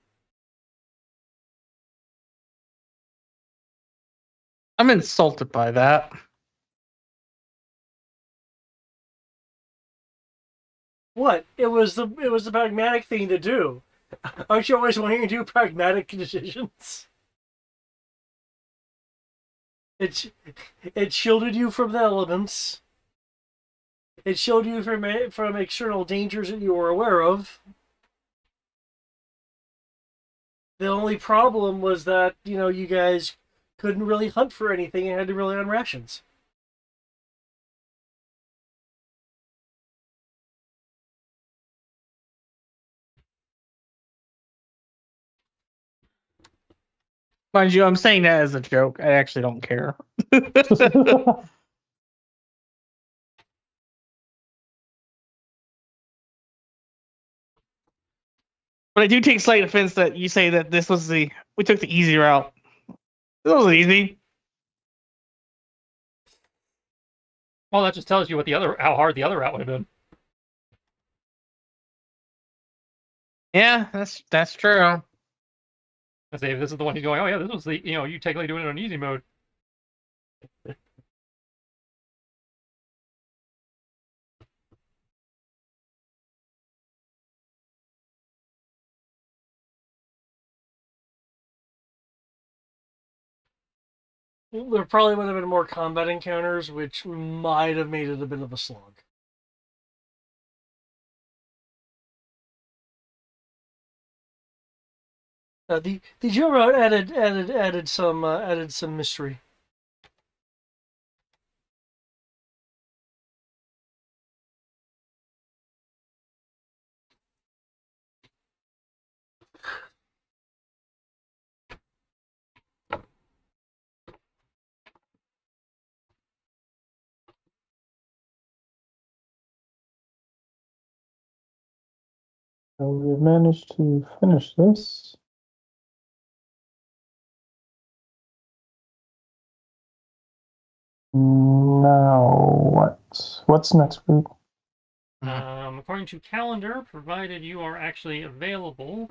I'm insulted by that. What? It was the pragmatic thing to do. Aren't you always wanting to do pragmatic decisions? It shielded you from the elements. It shielded you from external dangers that you were aware of. The only problem was that, you guys couldn't really hunt for anything and had to rely on rations. Mind you, I'm saying that as a joke. I actually don't care. But I do take slight offense that you say that we took the easy route. This was easy. Well, that just tells you how hard the other route would have been. Yeah, that's true. I say this is the one who's going. Oh yeah, this was the you technically doing it on easy mode. There probably would have been more combat encounters, which might have made it a bit of a slog. The Joe route added some mystery. So we've managed to finish this. Now what? What's next week? According to calendar, provided you are actually available,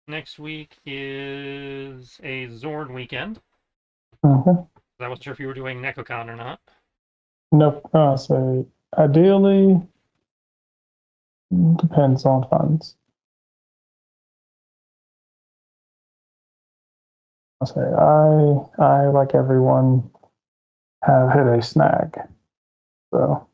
next week is a Zorn weekend. Okay. I wasn't sure if you were doing NecoCon or not. Nope. So ideally, depends on funds. I say I like everyone have hit a snag. So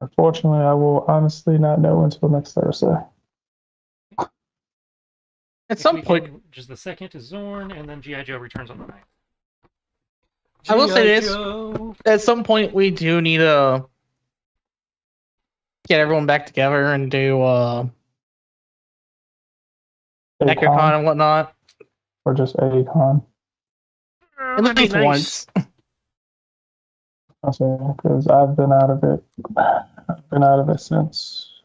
unfortunately, I will honestly not know until next Thursday. At Next some weekend, point, which is the 2nd, is Zorn, and then G.I. Joe returns on the 9th. I will say this. Joe. At some point, we do need to get everyone back together and do NecoCon and whatnot. Or just a con. At That'd be least nice. once. I'll say because I've been out of it. I've been out of it since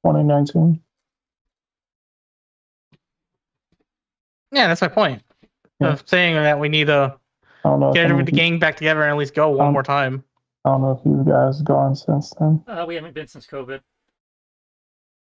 2019. Yeah, that's my point. Yeah. Of saying that we need to I don't know. get If the gang back together and at least go one more time. I don't know if you guys gone since then. We haven't been since COVID.